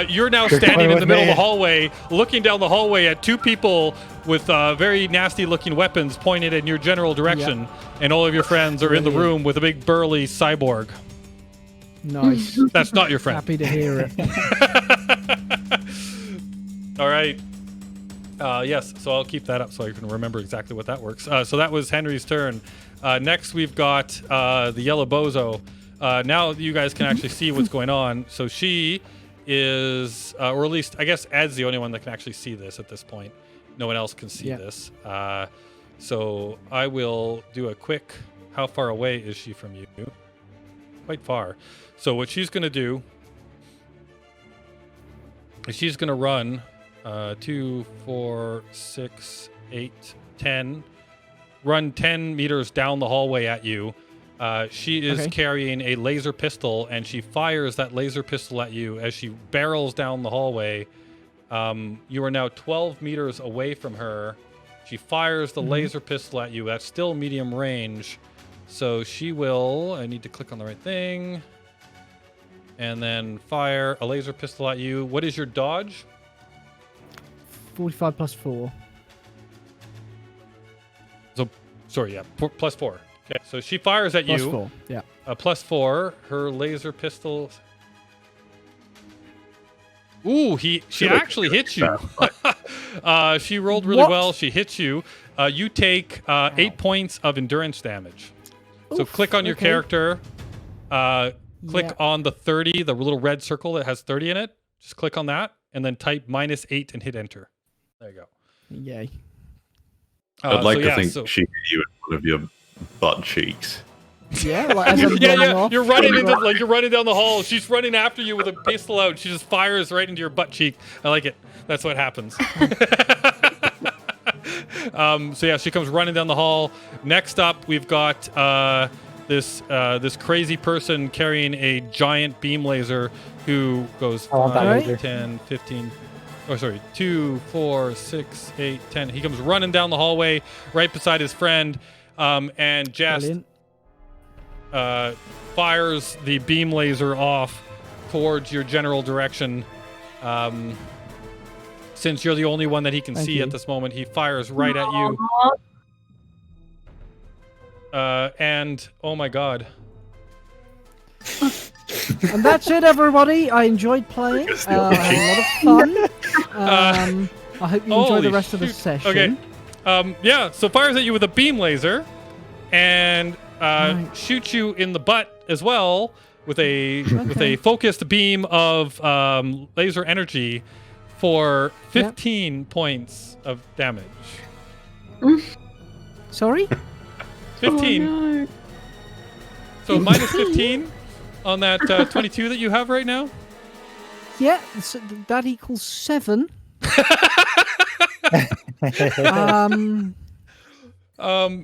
You're now standing in the middle of the hallway, looking down the hallway at 2 people with very nasty-looking weapons pointed in your general direction, and all of your friends are in the room with a big burly cyborg.
Nice.
That's not your friend.
Happy to hear it.
All right. Yes, so I'll keep that up so I can remember exactly what that works. So that was Henry's turn. Next, we've got the yellow bozo. Now you guys can actually see what's going on. So she is, or at least I guess Ed's the only one that can actually see this at this point. No one else can see this. So I will do a quick, how far away is she from you? Quite far. So what she's going to do is she's going to run 2, 4, 6, 8, 10. Run 10 meters down the hallway at you. She is carrying a laser pistol, and she fires that laser pistol at you as she barrels down the hallway. You are now 12 meters away from her. She fires the laser pistol at you. That's still medium range. So she will, I need to click on the right thing, and then fire a laser pistol at you. What is your dodge?
45 plus 4.
So, sorry, yeah, plus 4. Okay, so she fires at
Plus
you.
4, yeah.
Plus 4. Her laser pistol. Ooh, she actually hits you. She rolled really well. She hits you. You take 8 points of endurance damage. So click on your character. Click on the 30, the little red circle that has 30 in it. Just click on that, and then type -8 and hit enter. There you go.
Yay.
I'd like to think she hit you in one of your butt cheeks.
Yeah, like as I'm running off.
You're running into you're running down the hall. She's running after you with a pistol out. She just fires right into your butt cheek. I like it. That's what happens. So yeah, she comes running down the hall. Next up, we've got this crazy person carrying a giant beam laser who goes 5, 10, 15. Oh, sorry, 2, 4, 6, 8, 10. He comes running down the hallway right beside his friend, and just fires the beam laser off towards your general direction. Since you're the only one that he can see at this moment, he fires right at you. And oh my god.
And that's it, everybody. I enjoyed playing. I had a lot of fun. I hope you enjoy the rest of the session.
Okay. Yeah, so fires at you with a beam laser and shoots you in the butt as well with a focused beam of laser energy for 15 points of damage.
Sorry?
15.
Oh, no.
So minus 15 on that 22 that you have right now?
Yeah, so that equals 7.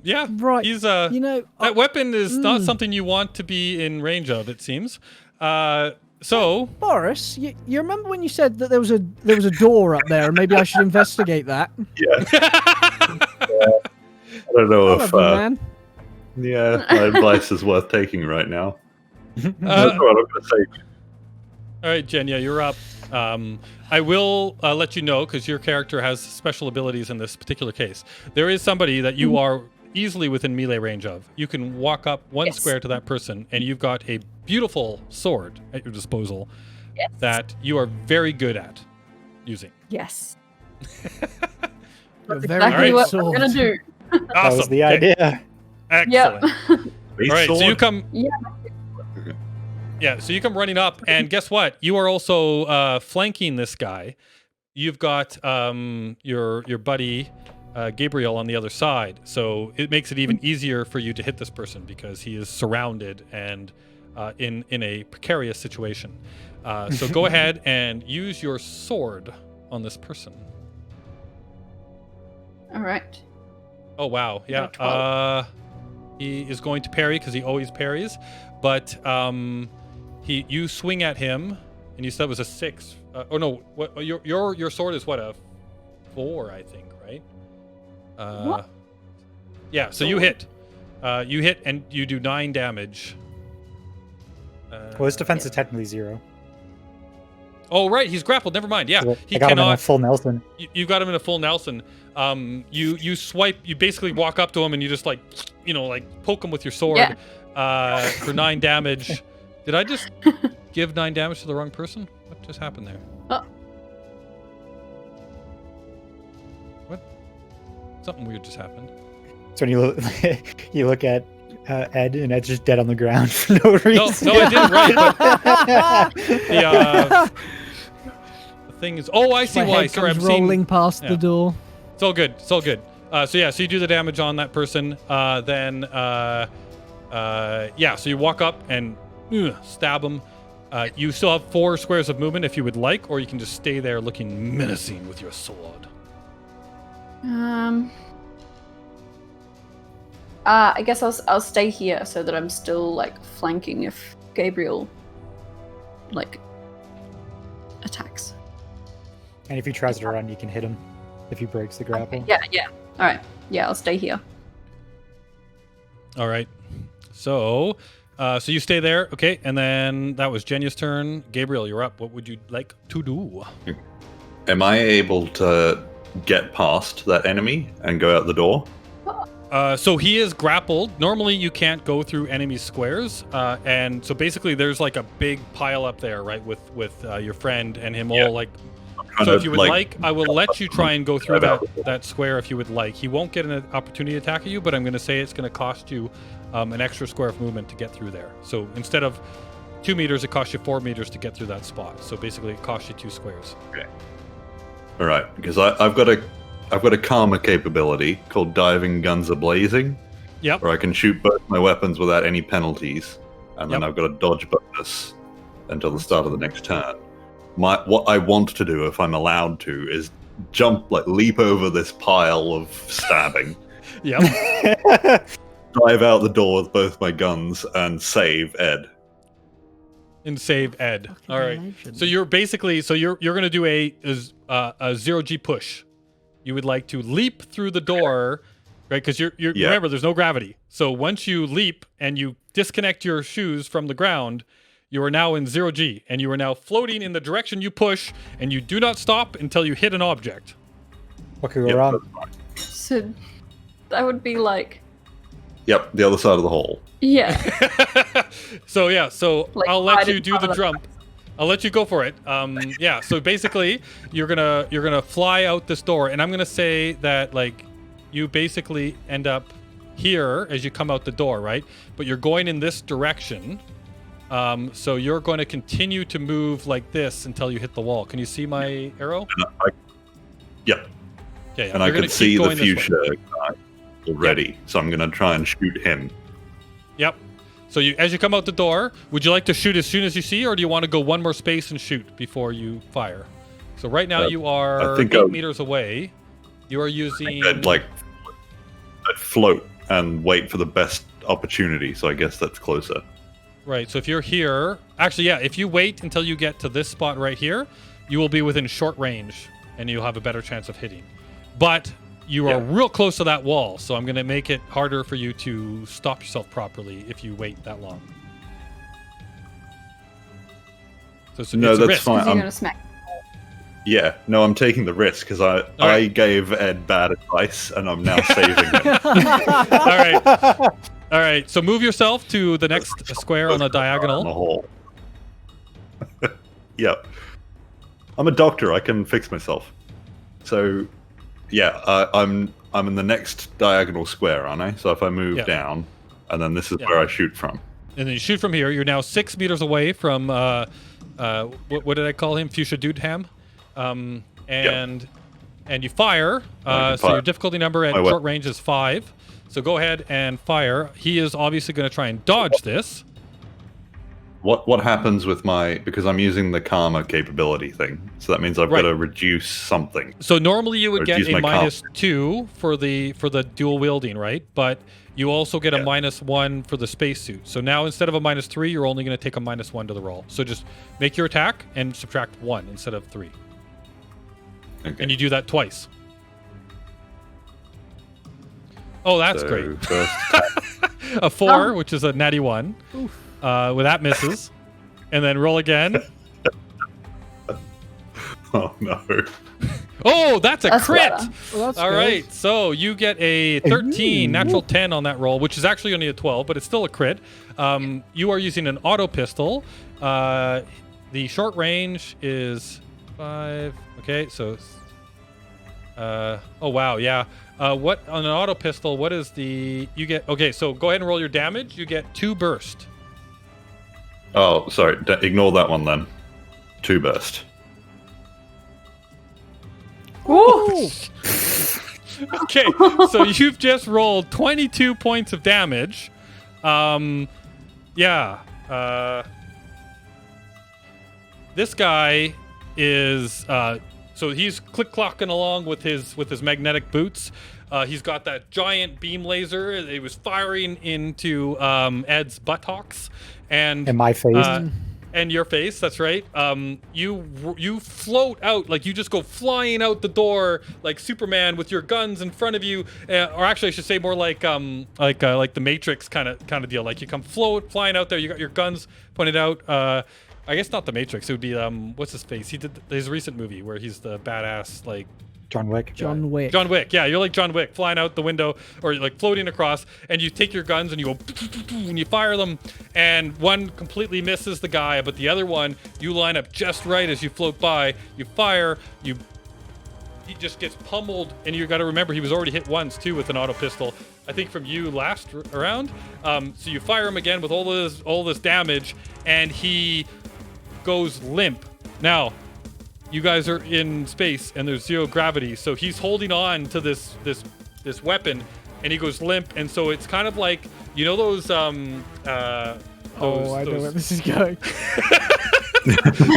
Yeah.
Right.
He's that weapon is not something you want to be in range of, it seems. So
Boris, you remember when you said that there was a door up there and maybe I should investigate that?
Yeah. I don't know if
man.
Yeah, my advice is worth taking right now. That's what I'm going to say.
All right, Jenya, you're up. I will let you know, because your character has special abilities in this particular case. There is somebody that you are easily within melee range of. You can walk up one square to that person, and you've got a beautiful sword at your disposal.
Yes.
that you are very good at using.
Yes.
You're
That's
very
exactly
good
what
sword.
I'm gonna do.
Awesome.
That was the
Okay.
idea.
Excellent.
Base
All right, so you
sword?
come.
Yeah.
Yeah, so you come running up, and guess what? You are also flanking this guy. You've got your buddy Gabriel on the other side, so it makes it even easier for you to hit this person because he is surrounded and in a precarious situation. So go ahead and use your sword on this person.
All right.
Oh wow, yeah.
12.
He is going to parry because he always parries, but you swing at him, and you said it was a 6. Oh no, what your sword is what, a 4, I think, right?
What?
Yeah, so you hit. You hit and you do 9 damage.
Well, his defense is technically 0.
Oh right, he's grappled. Never mind. Yeah,
So
he
I got him in a
cannot.
full Nelson.
You got him in a full Nelson. You swipe. You basically walk up to him and you just like poke him with your sword.
Yeah.
For 9 damage. Did I just give 9 damage to the wrong person? What just happened there?
Oh.
What? Something weird just happened.
So when you look at Ed, and Ed's just dead on the ground for no reason.
No, I did right. But the thing is, oh, I see
My
why.
head
Sorry, I'm
comes
seeing.
rolling past
yeah.
the door.
It's all good. It's all good. So you do the damage on that person. Then so you walk up and stab him. You still have 4 squares of movement if you would like, or you can just stay there looking menacing with your sword.
I guess I'll stay here so that I'm still like flanking if Gabriel like attacks.
And if he tries to run, you can hit him if he breaks the grapple.
Okay, yeah. All right. Yeah, I'll stay here.
All right. So you stay there, okay? And then that was Jenya's turn. Gabriel, you're up. What would you like to do?
Am I able to get past that enemy and go out the door?
So he is grappled. Normally you can't go through enemy squares, and so basically there's like a big pile up there, right, with your friend and him all like. So if you would like, I will let you try and go through that square if you would like. He won't get an opportunity to attack you, but I'm going to say it's going to cost you an extra square of movement to get through there. So instead of 2 meters, it costs you 4 meters to get through that spot. So basically it costs you 2 squares.
Okay. All right, because I've got a karma capability called Diving Guns A-Blazing.
Yep.
Where I can shoot both my weapons without any penalties, and then
Yep.
I've got a dodge bonus until the start of the next turn. What I want to do, if I'm allowed to, is leap over this pile of stabbing,
Yep.
dive out the door with both my guns, and save Ed.
And save Ed.
Fucking
All right.
legend.
So you're basically you're going to do a 0G push. You would like to leap through the door, right? Because you're
Yeah.
remember there's no gravity. So once you leap and you disconnect your shoes from the ground, you are now in 0G, and you are now floating in the direction you push, and you do not stop until you hit an object.
What could go
Yep,
wrong?
that's fine.
So that would be like,
Yep, the other side of the hole.
yeah.
So
Like
I'll let
right
you
in
do
front
the
of the
jump. I'll let you go for it. So basically you're gonna fly out this door, and I'm gonna say that like you basically end up here as you come out the door, right? But you're going in this direction. So you're going to continue to move like this until you hit the wall. Can you see my arrow?
Yep,
Yeah, yeah.
and I
You're gonna
can see
keep
the
going this way.
future guy already, so I'm going to try and shoot him.
Yep. So as you come out the door, would you like to shoot as soon as you see, or do you want to go one more space and shoot before you fire? So right now you are
I think
8 meters away. You are
I
using
think I'd float and wait for the best opportunity, so I guess that's closer.
right. So if you're here, actually, yeah, if you wait until you get to this spot right here, you will be within short range, and you'll have a better chance of hitting. But you are real close to that wall, so I'm going to make it harder for you to stop yourself properly if you wait that long. So it's
No,
a
that's
risk.
fine.
You're gonna smack.
Yeah, no, I'm taking the risk because I
right.
gave Ed bad advice, and I'm now saving him.
All right. All right. So move yourself to the next square on the
On the
diagonal.
hole. Yeah. I'm a doctor. I can fix myself. So, yeah, I'm in the next diagonal square, aren't I? So if I move down, and then this is where I shoot from.
And then you shoot from here. You're now 6 meters away from what did I call him? Fuchsia Dudeham. And you fire. So your difficulty number at short range is 5. So go ahead and fire. He is obviously going to try and dodge this.
What happens with because I'm using the karma capability thing, so that means I've got to reduce something.
So normally you would get a -2 for the dual wielding, right? But you also get a -1 for the spacesuit. So now instead of a -3, you're only going to take a -1 to the roll. So just make your attack and subtract 1 instead of 3. Okay. And you do that twice. Oh, that's great. A 4, which is a natty 1. Well, that misses. And then roll again.
Oh, no.
Oh, that's a crit. Well, all right. So you get a 13, natural 10 on that roll, which is actually only a 12, but it's still a crit. You are using an auto pistol. The short range is 5. Okay, so... oh, wow, yeah. What on an auto pistol, what is the... You get... Okay, so go ahead and roll your damage. You get 2 burst.
Oh, sorry. Ignore that one then. 2 burst.
Ooh.
Okay, so you've just rolled 22 points of damage. Yeah. This guy is so he's click-clocking along with his magnetic boots. He's got that giant beam laser. He was firing into Ed's buttocks and
my face.
And your face, that's right. You float out, like you just go flying out the door like Superman with your guns in front of you, or actually I should say more like the Matrix kind of deal. Like you come flying out there. You got your guns pointed out. I guess not the Matrix. It would be what's his face? He did his recent movie where he's the badass like.
John Wick.
John Wick.
John Wick. Yeah, you're like John Wick, flying out the window or like floating across, and you take your guns and you go and you fire them, and one completely misses the guy, but the other one you line up just right as you float by. You fire. He just gets pummeled, and you got to remember he was already hit once too with an auto pistol. I think from you last round. So you fire him again with all this damage, and he goes limp. Now. You guys are in space and there's 0 gravity, so he's holding on to this weapon, and he goes limp, and so it's kind of like those
I know where this is going.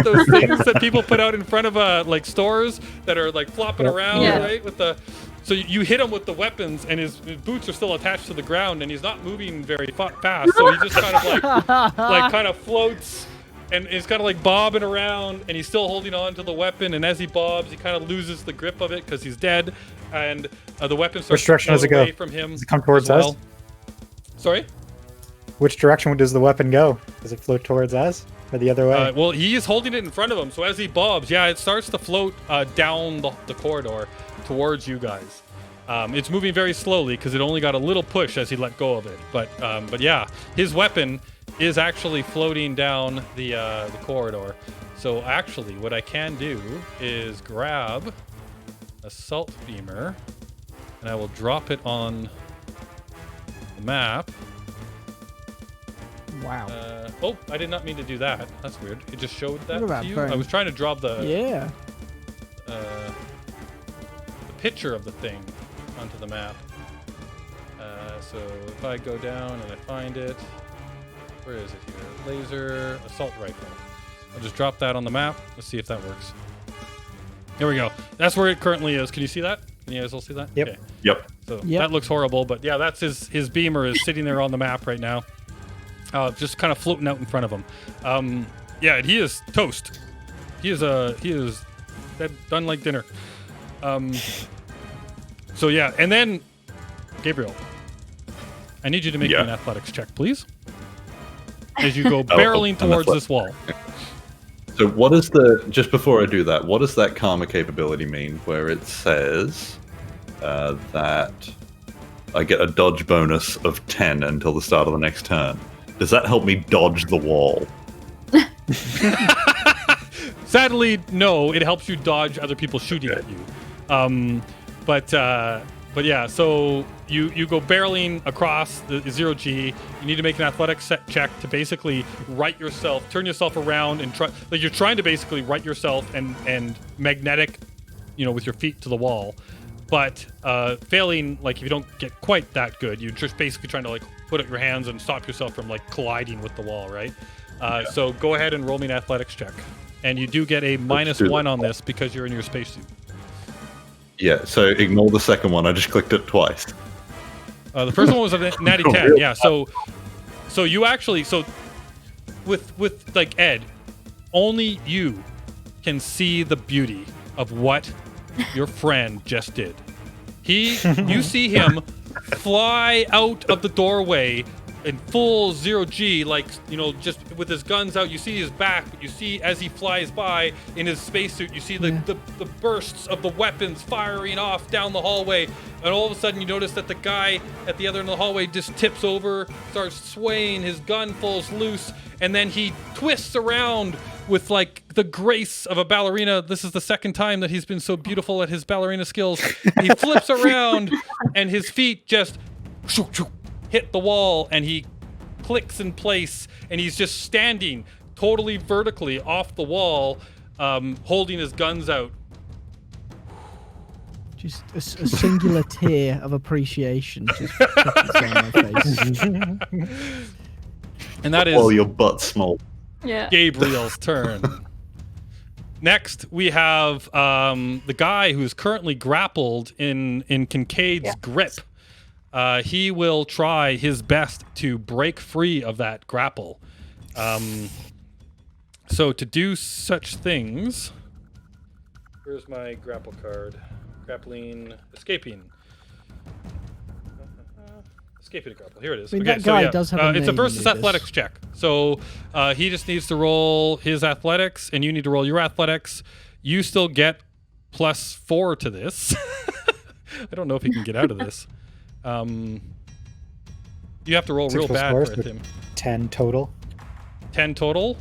Those things that people put out in front of like stores that are like flopping around, right? So you hit him with the weapons, and his boots are still attached to the ground, and he's not moving very fast, so he just kind of like floats. And he's kind of like bobbing around, and he's still holding on to the weapon. And as he bobs, he kind of loses the grip of it because he's dead. And the weapon starts to float away from him.
Does it come towards us?
Sorry?
Which direction does the weapon go? Does it float towards us or the other way?
Well, he is holding it in front of him. So as he bobs, it starts to float down the corridor towards you guys. It's moving very slowly because it only got a little push as he let go of it. But yeah, his weapon is actually floating down the corridor. So actually what I can do is grab a salt beamer, and I will drop it on the map.
Wow.
Oh, I did not mean to do that. That's weird. It just showed that to you. I was trying to drop the picture of the thing onto the map. So if I go down and I find it, where is it here? Laser assault rifle. I'll just drop that on the map. Let's see if that works. Here we go. That's where it currently is. Can you see that? Can you guys all see that?
Yep.
Okay.
Yep.
So that looks horrible, but yeah, that's his beamer is sitting there on the map right now. Just kind of floating out in front of him. Yeah, he is toast. He is done like dinner. So yeah, and then Gabriel, I need you to make me an athletics check, please. As you go barreling towards this wall.
So what is just before I do that, what does that karma capability mean where it says that I get a dodge bonus of 10 until the start of the next turn? Does that help me dodge the wall?
sadly, no. It helps you dodge other people shooting at you. But yeah, so you go barreling across the 0G. You need to make an athletics check to basically turn yourself around and try. Like you're trying to basically right yourself and magnetic, with your feet to the wall. But failing, like if you don't get quite that good, you're just basically trying to like put up your hands and stop yourself from like colliding with the wall, right? So go ahead and roll me an athletics check, and you do get a -1 on this because you're in your spacesuit.
Yeah, so ignore the second one. I just clicked it twice.
The first one was a natty 10. Yeah, so you actually with like Ed, only you can see the beauty of what your friend just did. You see him fly out of the doorway in full 0G, like, just with his guns out. You see his back, but you see as he flies by in his spacesuit, you see the bursts of the weapons firing off down the hallway. And all of a sudden you notice that the guy at the other end of the hallway just tips over, starts swaying, his gun falls loose, and then he twists around with like the grace of a ballerina. This is the second time that he's been so beautiful at his ballerina skills. He flips around and his feet just hit the wall, and he clicks in place, and he's just standing totally vertically off the wall, holding his guns out.
Just a singular tear of appreciation just trickles down my face.
And that is
all your butt small.
Yeah.
Gabriel's turn. Next, we have the guy who's currently grappled in Kincaid's grip. He will try his best to break free of that grapple. So to do such things, where's my grapple card? Grappling, escaping. Escaping a grapple. Here it is.
I mean, that guy does have a
it's a
name,
versus
Lucas.
athletics check. So he just needs to roll his athletics, and you need to roll your athletics. You still get +4 to this. I don't know if he can get out of this. You have to roll
6
real
plus
bad
4,
for
so
him.
10 total.
10 total?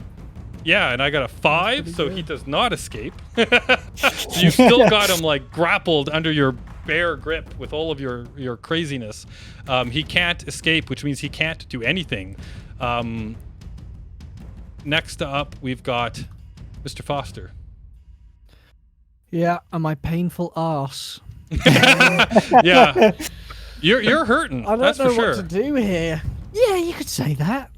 Yeah, and I got a 5, so he does not escape. So you still got him like grappled under your bare grip with all of your craziness. He can't escape, which means he can't do anything. Next up, we've got Mr. Foster.
Yeah, and my painful arse.
Yeah. You're hurting.
I don't
that's
know
for sure.
what to do here. Yeah, you could say that.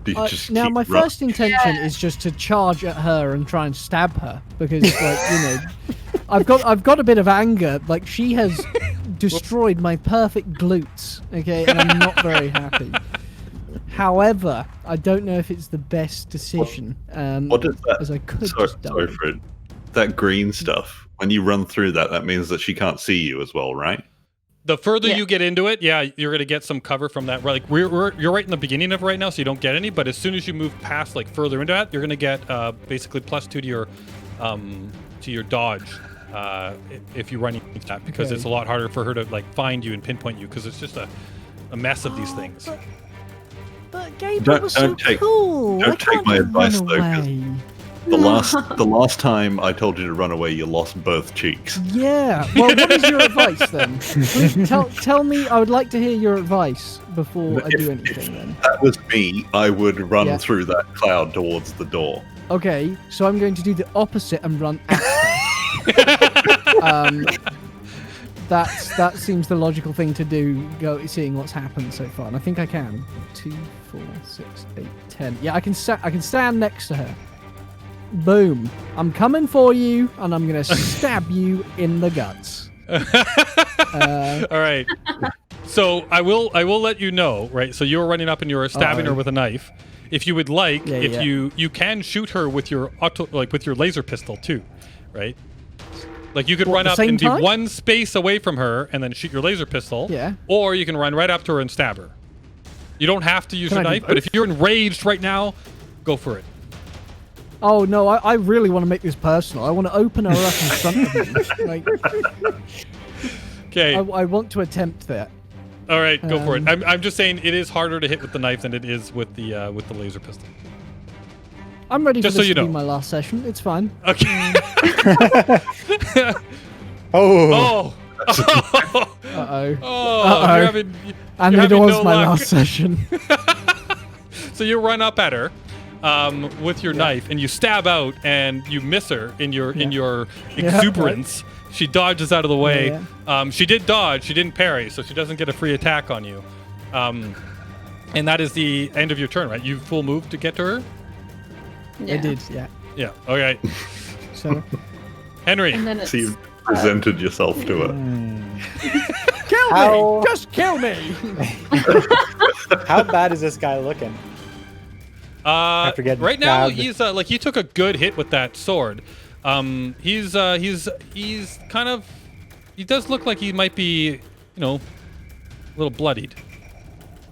Just
now,
keep
my
running.
first intention is just to charge at her and try and stab her because, like, I've got a bit of anger. Like, she has destroyed my perfect glutes. Okay, and I'm not very happy. However, I don't know if it's the best decision.
What is that?
As I could
Sorry,
just die.
sorry, Fred. That green stuff. When you run through that, that means that she can't see you as well, right?
The further you get into it, yeah, you're gonna get some cover from that. Like you're right in the beginning of it right now, so you don't get any. But as soon as you move past, like further into that, you're gonna get basically +2 to your dodge if you run into that, because it's a lot harder for her to like find you and pinpoint you, because it's just a mess of these things.
But Gabriel was so cool.
Don't take my advice though, 'cause
away.
the last time I told you to run away, you lost both cheeks.
Yeah. Well, what is your advice then? Please tell me. I would like to hear your advice before I do anything. Then.
If that was me, I would run
Yeah.
through that cloud towards the door.
Okay, so I'm going to do the opposite and run after. That seems the logical thing to do. Seeing what's happened so far, and I think I can. 2, 4, 6, 8, 10. Yeah, I can stand next to her. Boom! I'm coming for you, and I'm gonna stab you in the guts.
All right. So I will let you know, right? So you're running up and you're stabbing her with a knife. If you would like, you can shoot her with your with your laser pistol too, right? Like you could run up and be one space away from her and then shoot your laser pistol.
Yeah.
Or you can run right up to her and stab her. You don't have to use your knife, but if you're enraged right now, go for it.
Oh no, I really want to make this personal. I want to open her up in front of me. Like,
okay.
I want to attempt that.
All right, go for it. I'm just saying it is harder to hit with the knife than it is with the laser pistol.
I'm ready
Just
for
so
this
you
to
know.
be my last session. It's fine.
Okay.
Oh.
Oh.
Uh-oh.
Oh, you're having,
And
you're
it
having
was
no
my
luck.
last session.
So you run up at her with your knife, and you stab out, and you miss her in your exuberance. She dodges out of the way. She did dodge. She didn't parry, so she doesn't get a free attack on you. And that is the end of your turn, right? You full move to get to her?
Yeah.
I did, yeah.
Yeah. Okay.
So
Henry.
And then it's
So you've presented yourself to her.
kill
How-
me! Just kill me!
How bad is this guy looking? After getting
Right now,
stabbed.
he's like he took a good hit with that sword. He's kind of, he does look like he might be, you know, a little bloodied,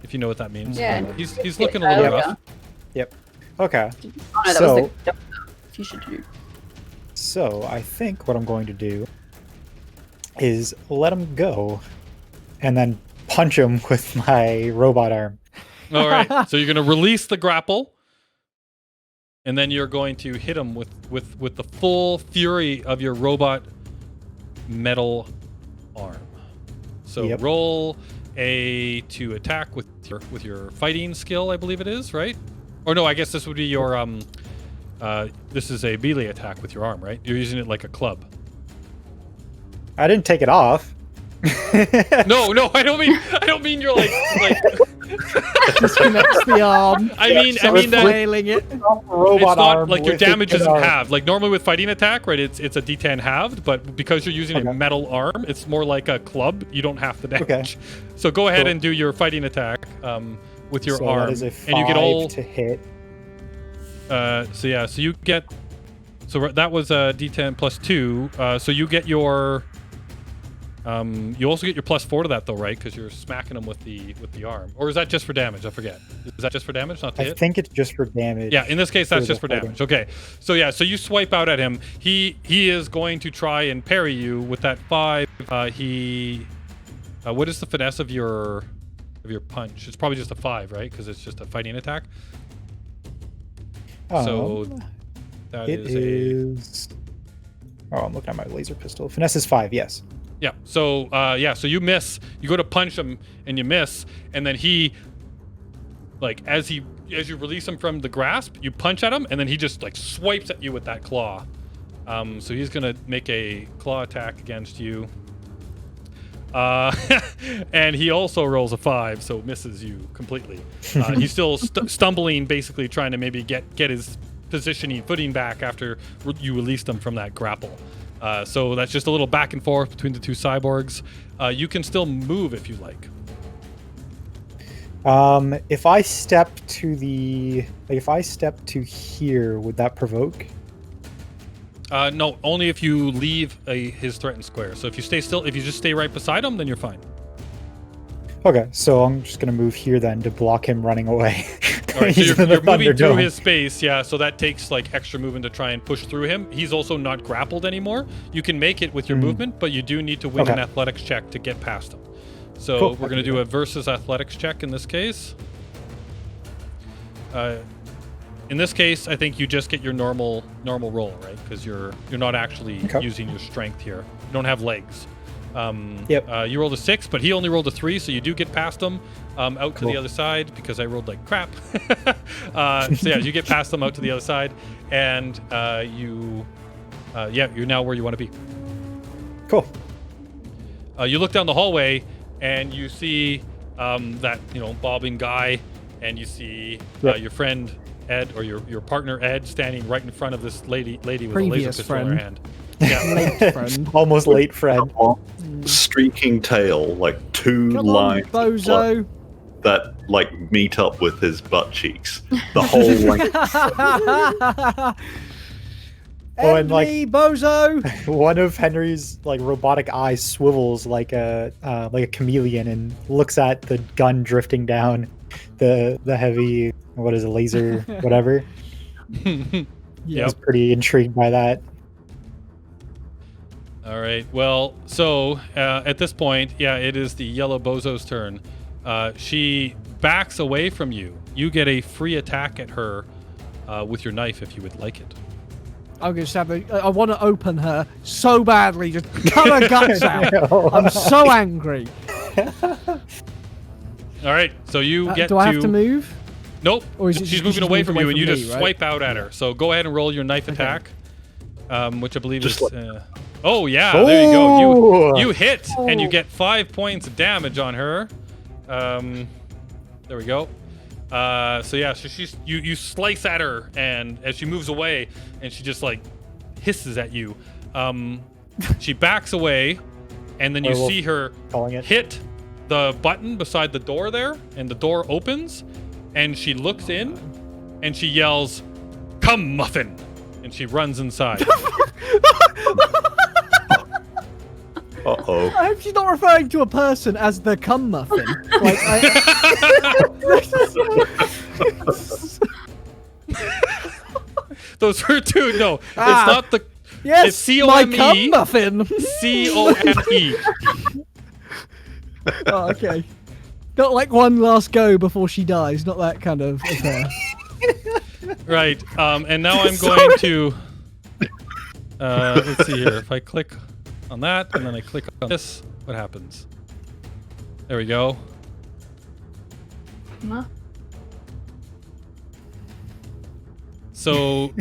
if you know what that means.
Yeah.
He's looking a little rough.
Yep. Okay.
Oh, no, that
So-
was the you should do.
So I think what I'm going to do is let him go and then punch him with my robot arm.
All right. So you're gonna release the grapple, and then you're going to hit him with the full fury of your robot metal arm. So
Yep.
roll to attack with your fighting skill, I believe it is, right? Or no, I guess this would be your this is a melee attack with your arm, right? You're using it like a club.
I didn't take it off.
No, I don't mean you're like
Disconnects the arm.
I mean that
flailing it.
Robot
it's not
arm
like your
with the
damage isn't
arm.
halved. Like normally with fighting attack, right? It's a D10 halved, but because you're using
Okay.
a metal arm, it's more like a club. You don't have the damage.
Okay.
So go ahead
Cool.
and do your fighting attack with your
So
arm,
that is a 5
and you get all.
to hit.
So you get. So that was a D10 plus 2. So you get your. You also get your plus 4 to that though, right? Because you're smacking them with the arm. Or is that just for damage? I forget. Is that just for damage, not to
I
hit?
think it's just for damage.
Yeah, in this case, that's
for
just
the
for
fighting.
damage. Okay, so yeah, so you swipe out at him. He is going to try and parry you with that 5. What is the finesse of your punch? It's probably just a 5, right? Because it's just a fighting attack. So that
it is. Oh, I'm looking at my laser pistol. Finesse is 5. Yes.
Yeah. So so you miss. You go to punch him and you miss, and then he, like as you release him from the grasp, you punch at him, and then he just like swipes at you with that claw. So he's gonna make a claw attack against you. And he also rolls a 5, so misses you completely. He's still stumbling, basically trying to maybe get his footing back after you released him from that grapple. So that's just a little back and forth between the two cyborgs. You can still move if you like.
If I step to here, would that provoke?
No, only if you leave his threatened square. So if you stay still, if you just stay right beside him, then you're fine.
Okay, so I'm just gonna move here then to block him running away.
All right, so
He's
you're
in the
moving through
Thunderdome.
his space, yeah. So that takes like extra movement to try and push through him. He's also not grappled anymore. You can make it with your movement, but you do need to win an
Okay.
athletics check to get past him. So
Cool,
we're
I
going to
can
do
do
a versus athletics check in this case. In this case, I think you just get your normal roll, right? Because you're not actually
Okay.
using your strength here. You don't have legs.
Yep.
You rolled a 6, but he only rolled a 3, so you do get past him out to
Cool.
the other side because I rolled like crap. So yeah, you get past them out to the other side, and you're now where you want to be.
Cool.
You look down the hallway and you see that bobbing guy, and you see
Yep.
your friend Ed, or your partner Ed, standing right in front of this lady with a laser
Previous
pistol in her
friend.
hand. Yeah.
Late friend.
Almost late, Fred.
Streaking tail, like two
Come on,
lines of blood
bozo.
that like meet up with his butt cheeks. The whole length.
Oh, and,
End
like-
me, bozo.
One of Henry's like robotic eyes swivels like a chameleon and looks at the gun drifting down the heavy, what is it, laser whatever.
Yep.
He's pretty intrigued by that.
All right. Well, so at this point, yeah, it is the yellow bozo's turn. She backs away from you. You get a free attack at her with your knife if you would like it.
I'm going to stab her. I want to open her so badly. Just cut her guts out. I'm so angry.
All right, so you get
do I have to move?
Nope.
Or is it
she's
just
moving away from you, and you
me,
just
right?
swipe out at her. So go ahead and roll your knife attack, which I believe
Just
is. Oh yeah, there you go. You hit, and you get 5 points of damage on her. There we go. So yeah, so you slice at her, and as she moves away, and she just like hisses at you. She backs away, and then you see her hit the button beside the door there, and the door opens, and she looks in, and she yells, "Come, Muffin!" and she runs inside.
Uh-oh.
I hope she's not referring to a person as the cum muffin. Like,
Those were two. No, it's not the.
Yes,
it's C-O-M-E.
my cum muffin.
C-O-M-E.
Oh, okay. Not like one last go before she dies. Not that kind of affair.
Right. And now I'm going to. Let's see here. If I click on that and then I click on this, what happens? There we go.
Huh?
So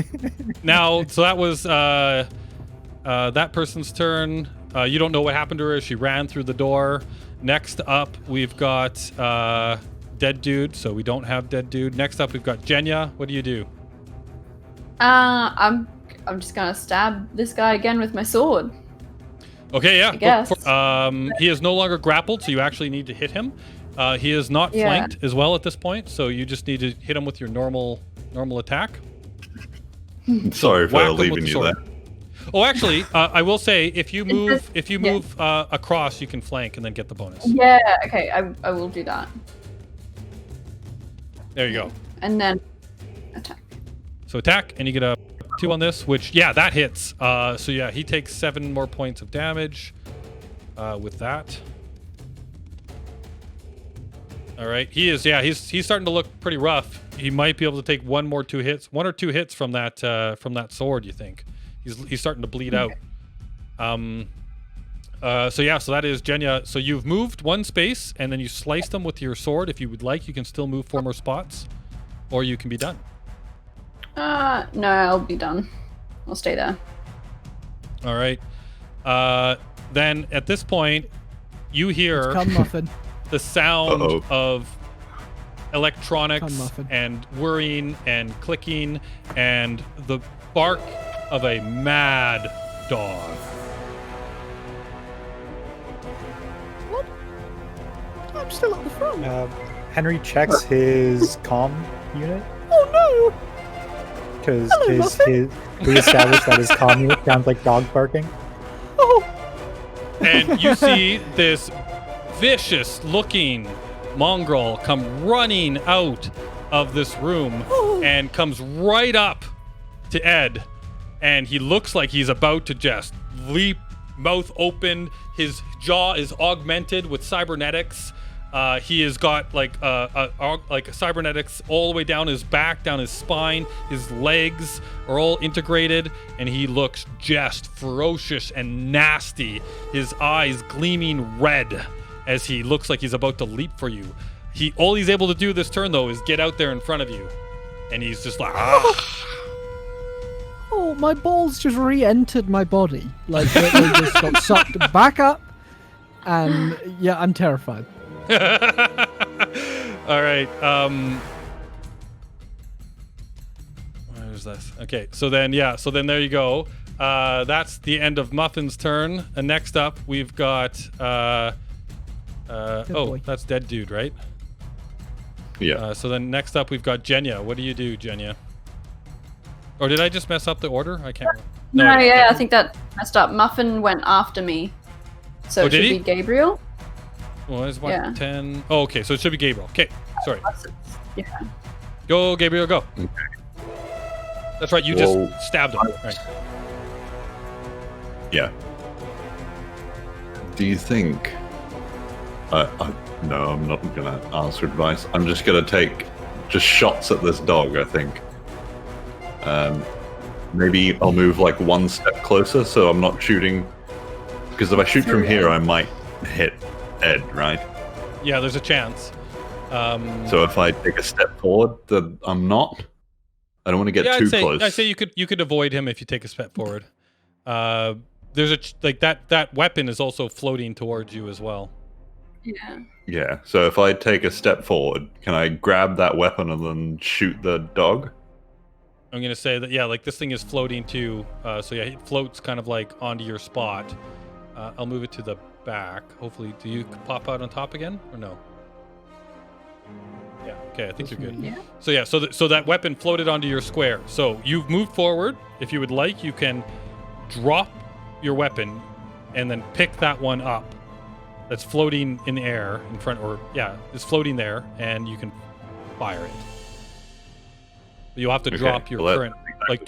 now, so that was that person's turn. You don't know what happened to her. She ran through the door. Next up, we've got Dead Dude. So we don't have Dead Dude. Next up, we've got Jenya. What do you do?
I'm just gonna stab this guy again with my sword.
Okay, yeah.
I guess.
He is no longer grappled, so you actually need to hit him. He is not flanked as well at this point, so you just need to hit him with your normal attack.
Sorry for
Whack him with
leaving
the
you
sword.
there.
Oh, actually, I will say if you move across, you can flank and then get the bonus.
Yeah. Okay. I will do that.
There you go.
And then attack.
So attack, and you get a 2 on this, which that hits. So yeah, he takes 7 more points of damage with that. All right, he's starting to look pretty rough. He might be able to take one or two hits from that sword. You think he's starting to bleed out? So that is Jenya. So you've moved 1 space, and then you sliced them with your sword. If you would like, you can still move 4 more spots, or you can be done.
No, I'll be done. I'll stay there.
All right. Then at this point, you hear
Cum muffin.
the sound
Uh-oh.
of electronics
Cum muffin.
and whirring and clicking and the bark of a mad dog.
What? I'm still at the front.
Henry checks his comm unit
Oh no!
because
Hello, Muffin.
we established that his comm unit sounds like dog barking.
Oh,
And you see this vicious looking mongrel come running out of this room and comes right up to Ed, and he looks like he's about to just leap, mouth open. His jaw is augmented with cybernetics. He has got like cybernetics all the way down his back, down his spine. His legs are all integrated, and he looks just ferocious and nasty. His eyes gleaming red as he looks like he's about to leap for you. All he's able to do this turn though is get out there in front of you, and he's just like,
oh, my balls just re-entered my body. Like they just got sucked back up, and yeah, I'm terrified.
All right. Where's this? Okay. So then there you go. That's the end of Muffin's turn. And next up, we've got.
boy.
That's Dead Dude, right?
Yeah.
So then next up, we've got Jenya. What do you do, Jenya? Or did I just mess up the order? I can't remember.
No,
I
yeah,
can't
I think that messed up. Muffin went after me, so it
did
should
he?
be Gabriel.
Well, it's what,
Yeah.
10? Oh, okay. So it should be Gabriel. Okay. Sorry.
Yeah.
Go, Gabriel, go.
Okay.
That's right. You
Whoa.
just stabbed him. Right.
Yeah. Do you think? No, I'm not gonna ask for advice. I'm just gonna take just shots at this dog. I think. Maybe I'll move like one step closer so I'm not shooting. Because if I shoot from here, I might hit Ed, right?
Yeah, there's a chance.
So if I take a step forward, then I'm not. I don't want to get too close.
I'd say you could avoid him if you take a step forward. There's that weapon is also floating towards you as well.
Yeah.
Yeah. So if I take a step forward, can I grab that weapon and then shoot the dog?
I'm gonna say that like this thing is floating too. So yeah, it floats kind of like onto your spot. I'll move it to the back. Hopefully, do you pop out on top again or no? Yeah. Okay, I think you're good.
Yeah.
So yeah, so that weapon floated onto your square. So you've moved forward. If you would like, you can drop your weapon and then pick that one up. That's floating in the air in front, or it's floating there, and you can fire it. But you'll have to drop your current.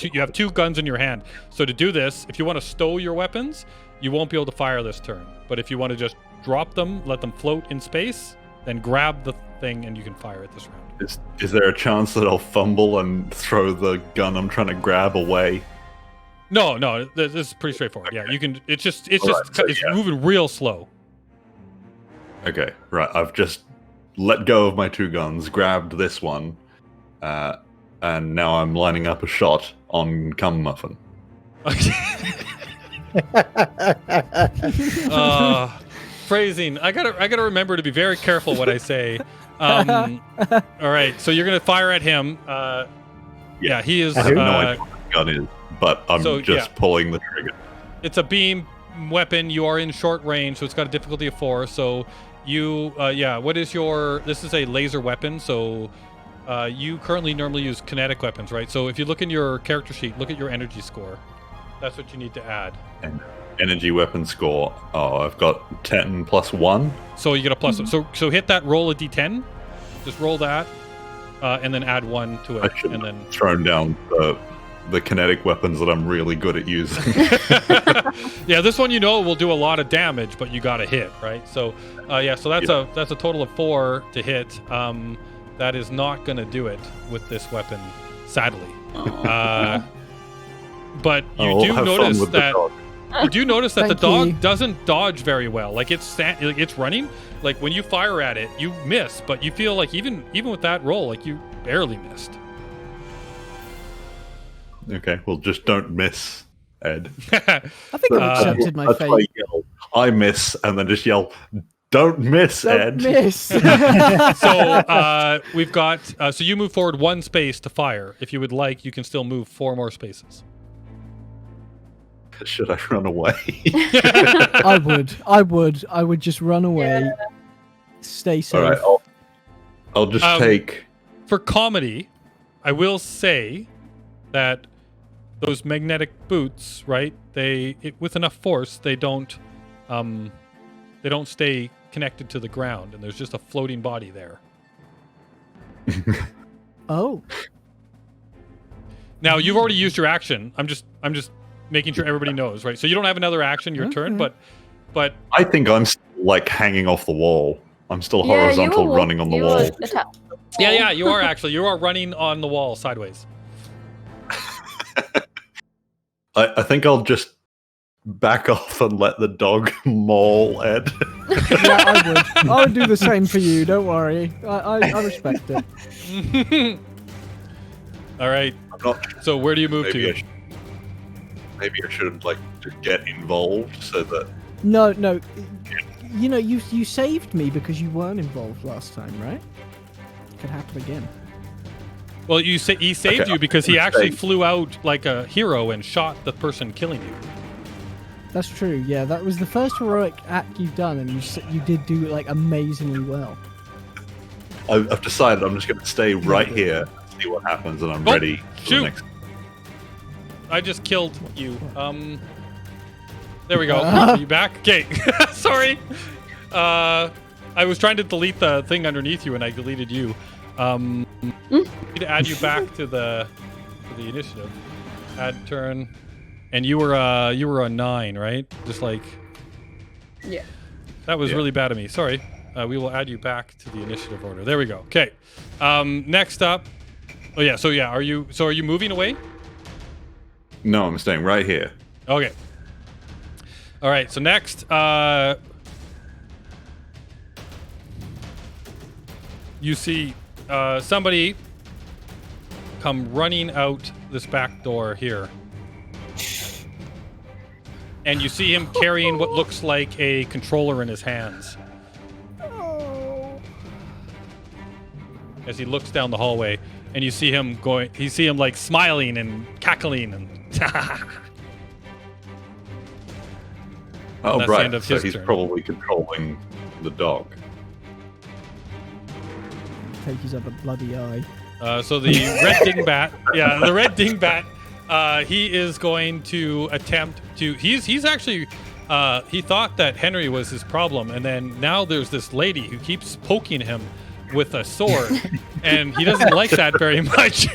You have 2 guns in your hand. So to do this, if you want to stow your weapons, you won't be able to fire this turn. But if you want to just drop them, let them float in space, then grab the thing and you can fire it this round.
Is there a chance that I'll fumble and throw the gun I'm trying to grab away?
No, this is pretty straightforward. Okay. Yeah, you can. It's
Right,
moving real slow.
Okay, right. I've just let go of my 2 guns, grabbed this one, and now I'm lining up a shot on Cum Muffin.
Phrasing. I gotta remember to be very careful what I say. All right, so you're gonna fire at him. Yeah, he is.
I have no idea what the gun is, but I'm just pulling the trigger.
It's a beam weapon. You are in short range, so it's got a difficulty of 4. So you, what is your? This is a laser weapon. So you currently normally use kinetic weapons, right? So if you look in your character sheet, look at your energy score. That's what you need to add.
And energy weapon score. Oh, I've got 10 plus 1.
So you get a plus. So hit that. Roll a d10. Just roll that, and then add 1 to it, and then
thrown down the kinetic weapons that I'm really good at using.
Yeah, this one will do a lot of damage, but you got to hit, right? So so that's a total of 4 to hit. That is not going to do it with this weapon, sadly. But you do notice that the dog doesn't dodge very well. Like it's running. Like when you fire at it, you miss, but you feel like even with that roll, like you barely missed.
Okay, well, just don't miss, Ed.
I think I've accepted my fate.
I yell, I miss, and then just yell, "Don't miss, Ed."
Miss.
So we've got. So you move forward 1 space to fire. If you would like, you can still move 4 more spaces.
Should I run away?
I would just run away. Yeah. Stay safe.
All right, I'll just take.
For comedy, I will say that those magnetic boots, right? With enough force, they don't stay connected to the ground, and there's just a floating body there.
Oh.
Now you've already used your action. I'm just making sure everybody knows, right? So you don't have another action your turn, but
I think I'm still, like hanging off the wall. I'm still horizontal running on the wall.
Yeah, you are actually. You are running on the wall sideways.
I think I'll just back off and let the dog maul Ed.
Yeah, I would do the same for you. Don't worry. I respect it.
All right. So where do you move to?
Maybe I should like just get involved so that.
No. You know, you saved me because you weren't involved last time, right? It could happen again.
Well, he saved you because he actually flew out like a hero and shot the person killing you.
That's true. Yeah, that was the first heroic act you've done, and you did do it like amazingly well.
I've decided I'm just going to stay right here, see what happens, and I'm ready for the next.
I just killed you. There we go. Are you back? Okay. Sorry. I was trying to delete the thing underneath you, and I deleted you. I need to add you back to the initiative. Add turn, and you were a 9, right? Just like.
Yeah.
That was really bad of me. Sorry. We will add you back to the initiative order. There we go. Okay. Next up. Oh yeah. So yeah. Are you moving away?
No, I'm staying right here.
Okay. All right. So next, you see somebody come running out this back door here. And you see him carrying what looks like a controller in his hands. As he looks down the hallway, and you see him going, you see him like smiling and cackling and
Oh,
that's the
right.
end of
So
his
he's
turn.
probably controlling the dog.
Take his other bloody eye.
So the red dingbat, the red dingbat, he is going to attempt to. He's actually. He thought that Henry was his problem, and then now there's this lady who keeps poking him with a sword, and he doesn't like that very much.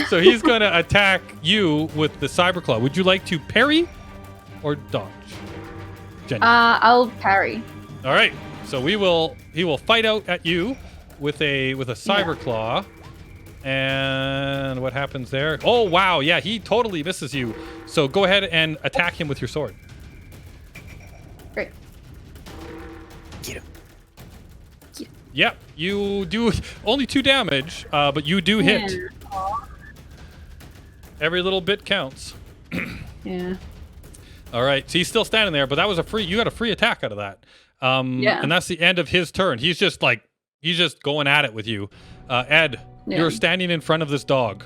So he's going to attack you with the cyber claw. Would you like to parry or dodge, Jenny?
I'll parry.
All right. So he will fight out at you with a cyber claw. And what happens there? Oh wow, yeah, he totally misses you. So go ahead and attack him with your sword.
Great.
Yep, you do only 2 damage, but you do hit. Every little bit counts.
Yeah.
All right, so he's still standing there, but that was you got a free attack out of that.
Yeah.
And that's the end of his turn. He's just going at it with you. Ed, you're standing in front of this dog.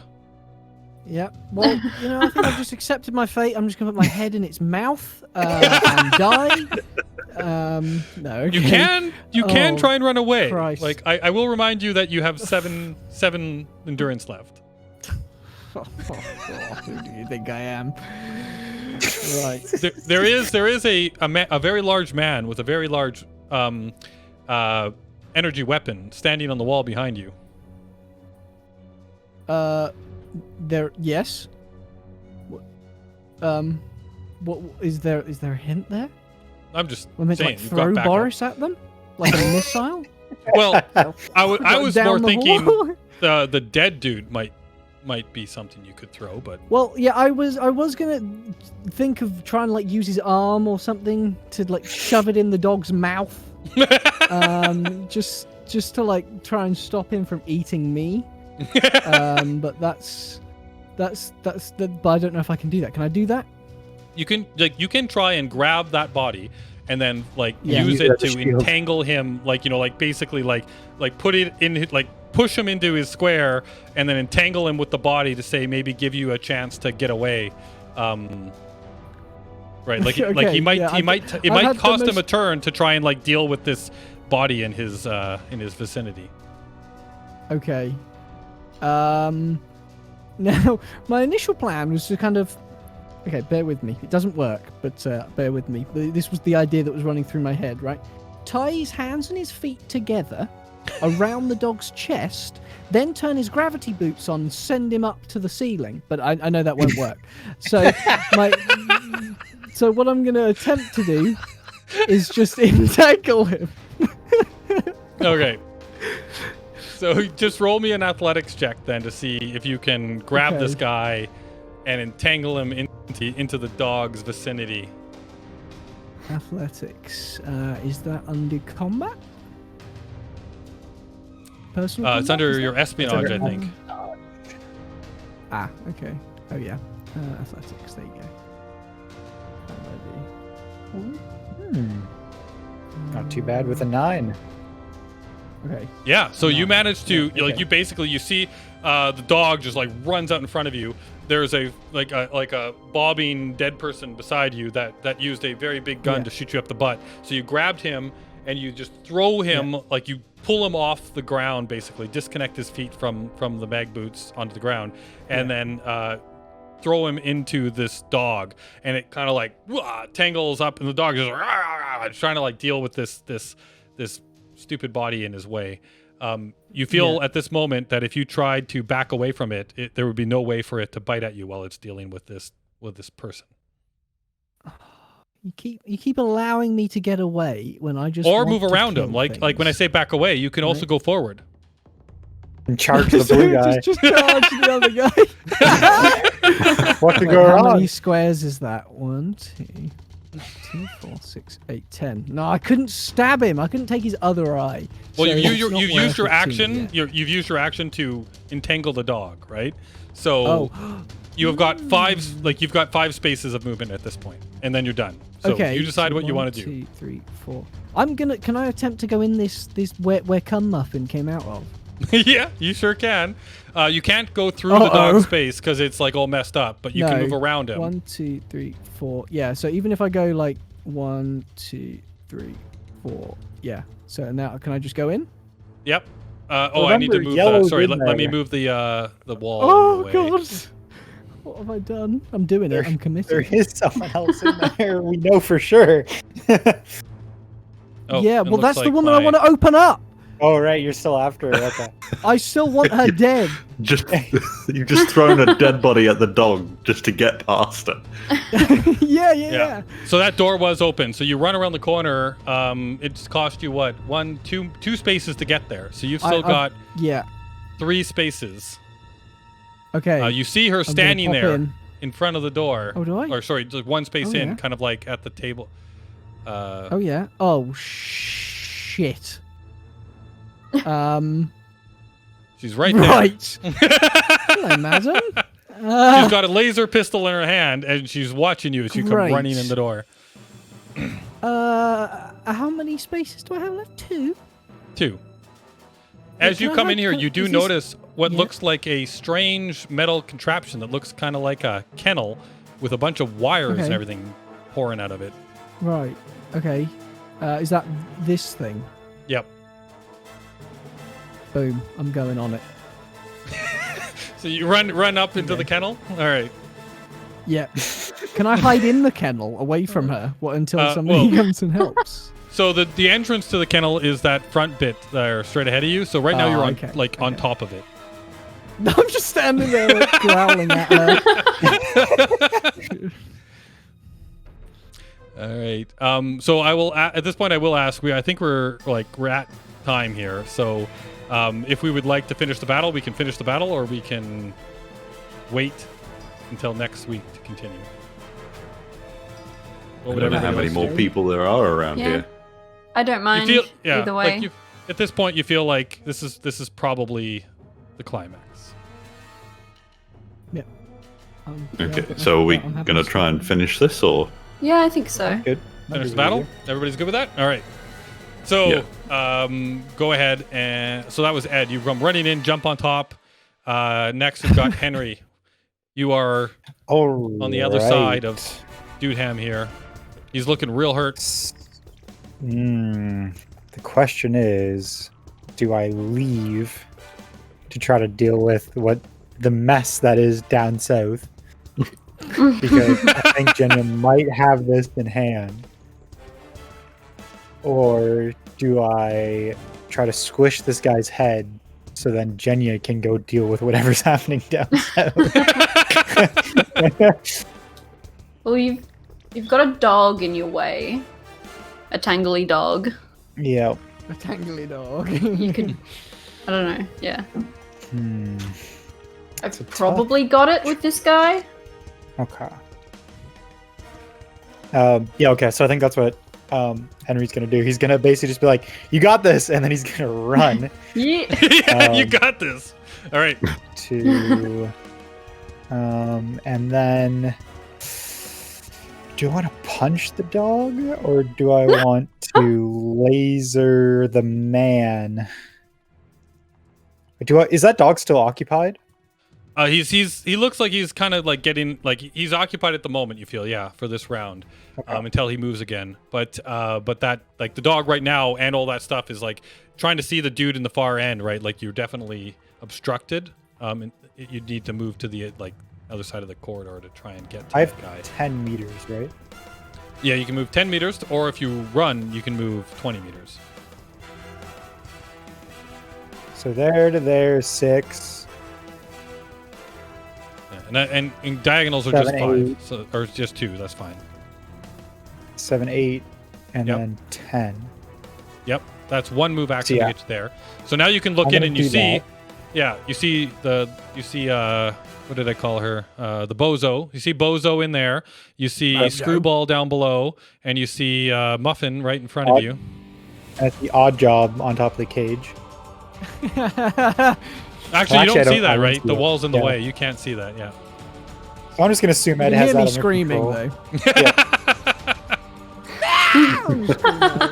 Yeah. Well, I think I've just accepted my fate. I'm just gonna put my head in its mouth and die. No. Okay.
You can try and run away.
Christ.
Like I will remind you that you have seven endurance left.
Who do you think I am? Right.
There is a very large man with a very large energy weapon standing on the wall behind you.
Yes. What is there? Is there a hint there?
I'm just
We're meant to
saying.
like,
You've got
throw
backup.
Boris at them like a missile.
Well, I was
Down
more
the
thinking
wall?
the dead dude might be something you could throw, but
Well, yeah, I was gonna think of trying to like use his arm or something to like shove it in the dog's mouth, just to like try and stop him from eating me. But that's but I don't know if I can do that. Can I do that?
you can try and grab that body and then
Yeah.
use
Use
it
that
to
shield.
entangle him, basically put it in push him into his square and then entangle him with the body to say maybe give you a chance to get away. Right, like
Okay,
he might
yeah,
it might
had the
cost him
most-
a turn to try and deal with this body in his vicinity.
Okay. Now my initial plan was to kind of. Okay, bear with me. It doesn't work, but bear with me. This was the idea that was running through my head, right? Tie his hands and his feet together around the dog's chest, then turn his gravity boots on and send him up to the ceiling. But I know that won't work. So so what I'm going to attempt to do is just entangle him.
Okay. So just roll me an athletics check then to see if you can grab this guy and entangle him into the dog's vicinity.
Athletics. Is that under combat? Personal
It's
combat,
under
is
your
that?
espionage, I think.
Ah, okay. Oh yeah. Athletics. There you go.
Not too bad with a 9.
Okay.
Yeah, so you managed to
Yeah, okay.
you see the dog just runs out in front of you. There's a bobbing dead person beside you that used a very big gun to shoot you up the butt. So you grabbed him and you just throw him you pull him off the ground, basically disconnect his feet from the mag boots onto the ground, and then throw him into this dog, and it kind of tangles up, and the dog is just trying to deal with this stupid body in his way. You feel at this moment that if you tried to back away from it, there would be no way for it to bite at you while it's dealing with this person.
You keep allowing me to get away when I just
Or
want
move
to
around
kill
him. Like when I say back away, you can also go forward.
And charge the blue guy.
Just charge the other guy.
What could
Wait,
go
how
wrong?
many squares is that? 1, 2, 4, 6, 8, 10. No, I couldn't stab him. I couldn't take his other eye.
Well,
So
you've
it's not
used
worth
your
it to
action.
me yet.
You've used your action to entangle the dog, right? So
Oh.
you have got you've got 5 spaces of movement at this point, and then you're done. So
Okay.
you decide
so
what you
1,
want to do.
2, 3, 4. Can I attempt to go in this where Cum Muffin came out of?
Yeah, you sure can. You can't go through the dog's space because it's like all messed up, but you can move around him.
1, 2, 3, 4. Yeah. So even if I go like 1, 2, 3, 4. Yeah. So now can I just go in?
Yep. I need to
Remember,
move
yellow's
sorry,
in
let me
there.
move the wall.
Oh
away.
God! What have I done? I'm doing it. I'm
There
committed.
is someone else in there. We know for sure.
Oh,
Yeah.
it
Well,
looks
that's the
like
woman I
my-
want to open up.
Oh, right. You're still after her. Okay.
I still want her dead.
Just you've just thrown a dead body at the dog just to get past it.
Yeah.
So that door was open. So you run around the corner. It's cost you what? 2 spaces to get there. So you've still got
Yeah.
3 spaces.
Okay.
You see her
I'm gonna
standing
pop
there
in.
front of the door.
Oh, do I?
Or sorry, just 1 space
Oh,
in,
yeah.
kind of like at the table.
Oh yeah. Oh shit.
She's right there.
Right. Hello, madam.
She's got a laser pistol in her hand, and she's watching you as you come
Great.
running in the door.
How many spaces do I have left? 2.
2. As
can
you
I
come
have
in here,
co-
you do
is this-
notice what
Yeah.
looks like a strange metal contraption that looks kind of like a kennel with a bunch of wires and
Okay.
everything pouring out of it.
Right. Okay. Is that this thing?
Yep.
Boom. I'm going on it.
So you run up into the kennel. All right.
Yeah. Can I hide in the kennel away from her? What until somebody
well-
comes and helps?
So the entrance to the kennel is that front bit there, straight ahead of you. So right now you're on
okay,
on top of it.
I'm just standing there like, growling at her.
All right. So I will at this point I will ask. I think we're at time here. So if we would like to finish the battle, we can finish the battle, or we can wait until next week to continue.
I don't know how many more people there are around here.
I don't mind either way.
Like at this point, you feel like this is probably the climax.
Yeah.
Okay, so are we gonna try and finish this, or?
Yeah, I think so.
Good.
Finish the battle. Everybody's good with that. All right. So go ahead and so that was Ed. You come running in, jump on top. Next we've got Henry. You are on the other side of Dudeham here. He's looking real hurt.
The question is, do I leave to try to deal with the mess that is down south? Because I think Jenna might have this in hand. Or do I try to squish this guy's head so then Jenya can go deal with whatever's happening down south?
Well, you've got a dog in your way, a tangly dog.
Yeah.
A tangly dog.
You can, I don't know. Yeah,
Hmm.
I've probably got it with this guy.
Okay. Yeah. Okay. So I think that's what Henry's gonna do. He's gonna basically just be like, "You got this," and then he's gonna run
Yeah.
Yeah, you got this. All right.
to, and then. Do I want to punch the dog, or do I want to laser the man? Is that dog still occupied?
He looks like he's kind of like getting like he's occupied at the moment. You feel for this round,
Okay.
until he moves again. But that like the dog right now and all that stuff is like trying to see the dude in the far end, right? Like you're definitely obstructed. And you need to move to the other side of the corridor to try and get to
I have
that guy.
10 meters, right?
Yeah, you can move 10 meters, or if you run, you can move 20 meters.
So there to there, 6.
Yeah, and diagonals are
7,
just 5,
8.
so or just 2. That's fine.
7, 8, and
Yep.
then 10.
Yep, that's one move action
Yeah.
to get you there. So now you can look
I'm
in
gonna
and you
do
see
that.
Yeah, you see what did I call her? The Bozo. You see Bozo in there. You see Screwball down below, and you see Muffin right in front of you.
That's the odd job on top of the cage.
Actually, you don't see that, right?
See
the
it.
wall's in the way. You can't see that. Yeah.
So I'm just gonna assume
You
Ed
can
has
hear
that
me
under
screaming
control.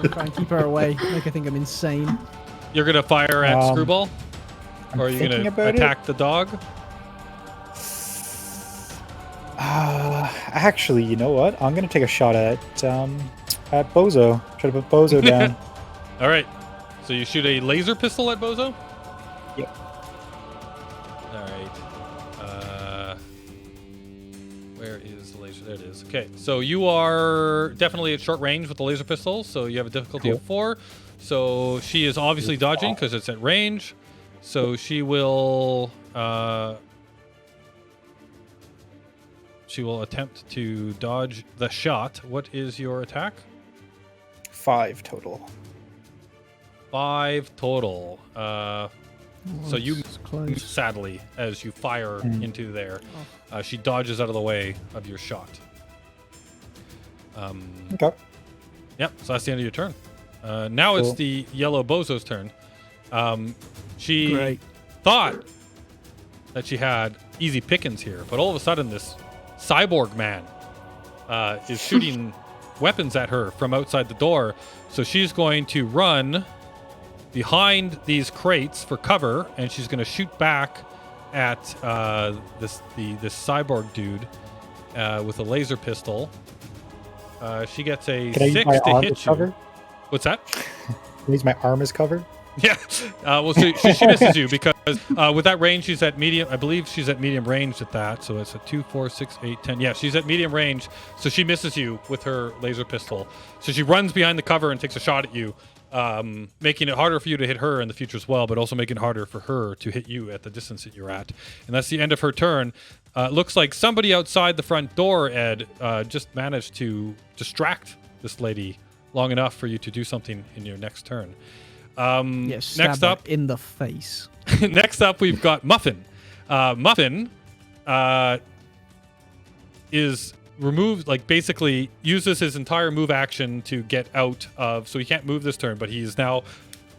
though. Try and keep her away. Make her think I'm insane.
You're gonna fire at Screwball,
I'm
or are you
thinking
gonna
about
attack the dog?
Actually, you know what? I'm gonna take a shot at Bozo. Try to put Bozo down.
All right. So you shoot a laser pistol at Bozo?
Yep.
All right. Where is the laser? There it is. Okay. So you are definitely at short range with the laser pistol. So you have a difficulty of 4. So she is obviously dodging because it's at range. So she will attempt to dodge the shot. What is your attack?
5 total.
5 total. So you
close.
sadly as you fire into there. She dodges out of the way of your shot.
Okay.
Yep. So that's the end of your turn. Now it's the yellow Bozo's turn. She thought that she had easy pickings here, but all of a sudden this cyborg man is shooting weapons at her from outside the door. So she's going to run behind these crates for cover, and she's going to shoot back at this cyborg dude with a laser pistol. She gets a 6 to hit you.
Cover?
What's that?
Use my arm as cover.
Yeah. Well, so she misses you because with that range, she's at medium. I believe she's at medium range at that. So it's a 2, 4, 6, 8, 10. Yeah, she's at medium range. So she misses you with her laser pistol. So she runs behind the cover and takes a shot at you, making it harder for you to hit her in the future as well, but also making it harder for her to hit you at the distance that you're at. And that's the end of her turn. Looks like somebody outside the front door, Ed, just managed to distract this lady long enough for you to do something in your next turn.
Yes.
Next up
in the face.
Next up, we've got Muffin. Muffin is removed, like basically uses his entire move action to get out of. So he can't move this turn, but he's now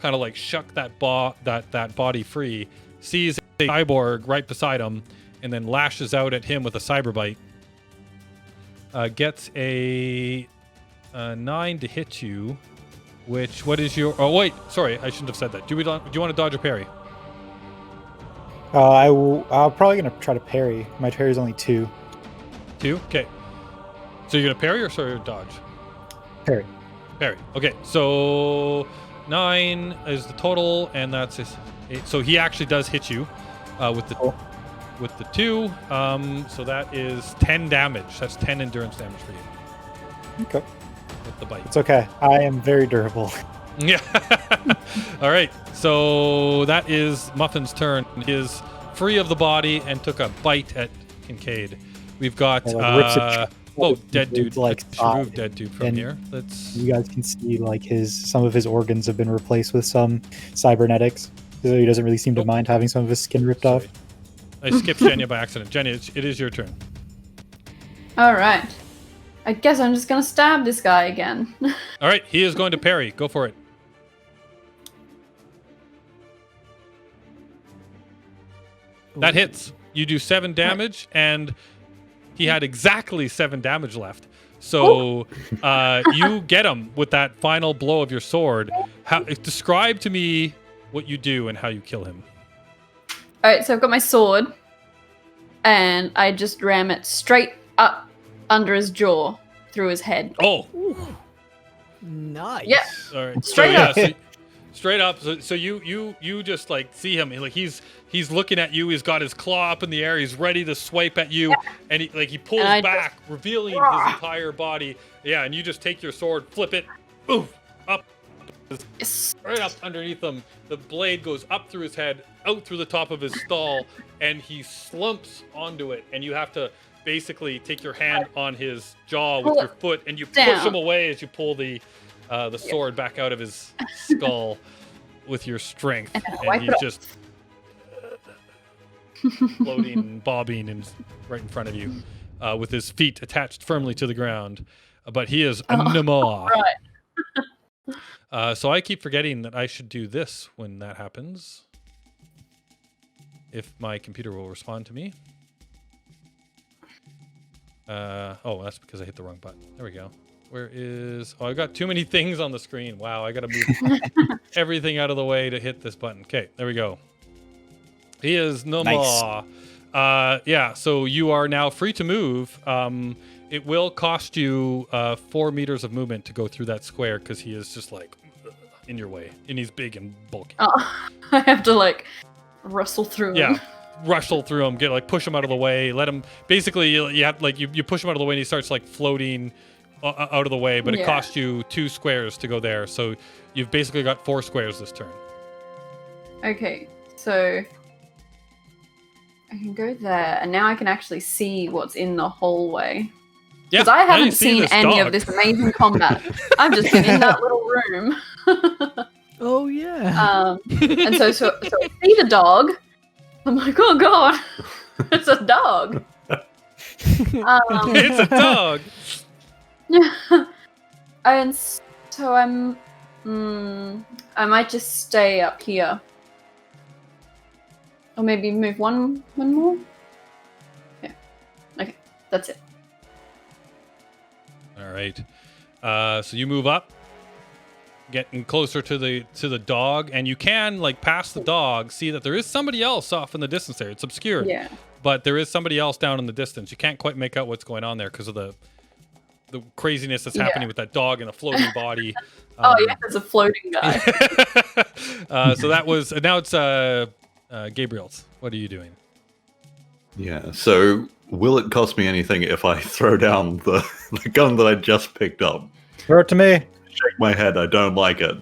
kind of like shuck that body free. Sees a cyborg right beside him, and then lashes out at him with a cyber bite. Gets a 9 to hit you. What is your? Oh wait, sorry, I shouldn't have said that. Do you want to dodge or parry?
I'm probably gonna try to parry. My parry is only 2.
2? Okay. So you're gonna parry or dodge?
Parry.
Parry. Okay. So 9 is the total, and that's his 8. So he actually does hit you with the 2. So that is 10 damage. That's 10 endurance damage for you.
Okay.
With the bite.
It's okay. I am very durable.
Yeah. All right. So that is Muffin's turn. He is free of the body and took a bite at Kincaid. We've got dead dude.
Like
remove dead dude from here.
You guys can see like some of his organs have been replaced with some cybernetics, so he doesn't really seem to mind having some of his skin ripped off.
I skipped Jenya by accident. Jenya, it is your turn.
All right. I guess I'm just gonna stab this guy again.
All right, he is going to parry. Go for it. That hits. You do 7 damage, and he had exactly 7 damage left. So you get him with that final blow of your sword. Describe to me what you do and how you kill him.
All right, so I've got my sword, and I just ram it straight up under his jaw, through his head.
Oh.
Nice.
Yeah.
All right.
Straight up.
Straight up. So you just like see him, like he's looking at you. He's got his claw up in the air. He's ready to swipe at you, and he pulls back, revealing his entire body. Yeah, and you just take your sword, flip it, oof, up, right up underneath him. The blade goes up through his head, out through the top of his skull, and he slumps onto it. And you have to basically take your hand on his jaw with your foot, and you push him away as you pull the sword back out of his skull with your strength, and he's just floating, bobbing, right in front of you, with his feet attached firmly to the ground. But he is a Namaw.
Right.
So I keep forgetting that I should do this when that happens. If my computer will respond to me. Oh, that's because I hit the wrong button. There we go. Where is... Oh, I got too many things on the screen. Wow, I got to move everything out of the way to hit this button. Okay, there we go. He is Namaw.
Nice.
Yeah, so you are now free to move. It will cost you 4 meters of movement to go through that square because he is just like in your way. And he's big and bulky.
Oh, I have to like wrestle through him.
Yeah. Wrestle through him, push him out of the way, let him, basically you have like, you push him out of the way and he starts like floating out of the way, but it costs you 2 squares to go there. So you've basically got 4 squares this turn.
Okay, so I can go there, and now I can actually see what's in the hallway.
Yeah,
Because I
now you
haven't
see
seen
this
any
dog.
of this amazing combat. I've just been in that little room.
Oh yeah.
And so I see the dog. I'm like, oh god, it's a dog.
It's a dog.
And so I might just stay up here, or maybe move one more. Yeah. Okay, that's it.
All right. So you move up, getting closer to the dog, and you can like past the dog, see that there is somebody else off in the distance there. It's obscured.
Yeah.
But there is somebody else down in the distance. You can't quite make out what's going on there because of the craziness that's happening with that dog and a floating body.
Oh yeah, there's a floating guy.
So that was now it's Gabriel's. What are you doing?
Yeah, so will it cost me anything if I throw down the gun that I just picked up?
Throw it to me.
Shake my head, I don't like it.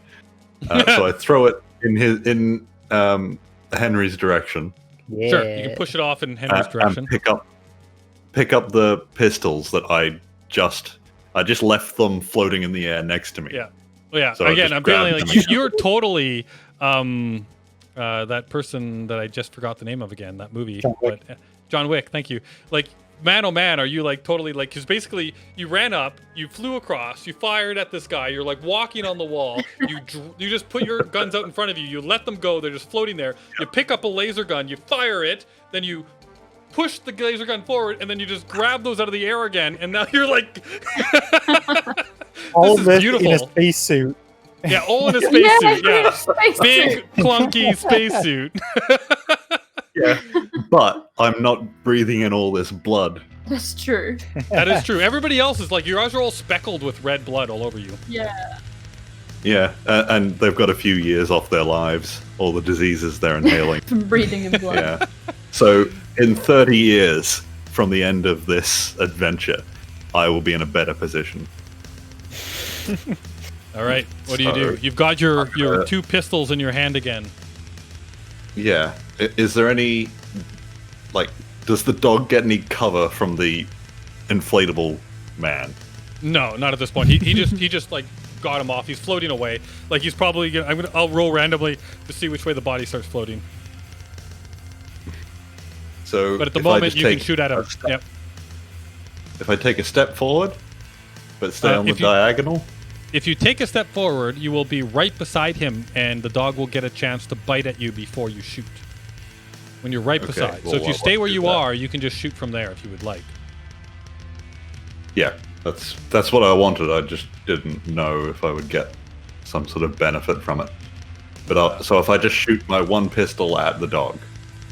So I throw it in Henry's direction.
Yeah.
Sure, you can push it off in Henry's direction.
And pick up the pistols that I just left them floating in the air next to me.
Yeah. Well, yeah.
So I
Again,
just
I'm feeling
grabbed
like
them.
you're totally that person that I just forgot the name of again. That movie,
John Wick.
but John Wick. Thank you. Like, man, oh man, are you like totally like? Because basically, you ran up, you flew across, you fired at this guy. You're like walking on the wall. You just put your guns out in front of you. You let them go. They're just floating there. You pick up a laser gun. You fire it. Then you push the laser gun forward, and then you just grab those out of the air again. And now you're like,
All
this
of
is
this
beautiful.
in a spacesuit.
Yeah, all in a spacesuit. Yeah,
Spacesuit.
big clunky spacesuit.
Yeah, but I'm not breathing in all this blood.
That's true.
That is true. Everybody else is like, your eyes are all speckled with red blood all over you.
Yeah.
Yeah, and they've got a few years off their lives, all the diseases they're inhaling.
From breathing in blood.
Yeah. So in 30 years from the end of this adventure, I will be in a better position.
All right, what do you do? You've got your 2 pistols in your hand again.
Yeah. Is there any, like, does the dog get any cover from the inflatable man?
No, not at this point. He just like got him off. He's floating away. Like he's probably gonna. I'll roll randomly to see which way the body starts floating.
So,
But at the
if I
moment,
just
you can
take
shoot at him.
a step-
Yep.
If I take a step forward, but stay on the diagonal.
If you take a step forward, you will be right beside him, and the dog will get a chance to bite at you before you shoot. When you're right
Okay,
beside.
well,
So if you
let's
stay where
do
you
that.
are, you can just shoot from there if you would like.
Yeah, that's what I wanted. I just didn't know if I would get some sort of benefit from it. But so if I just shoot my 1 pistol at the dog.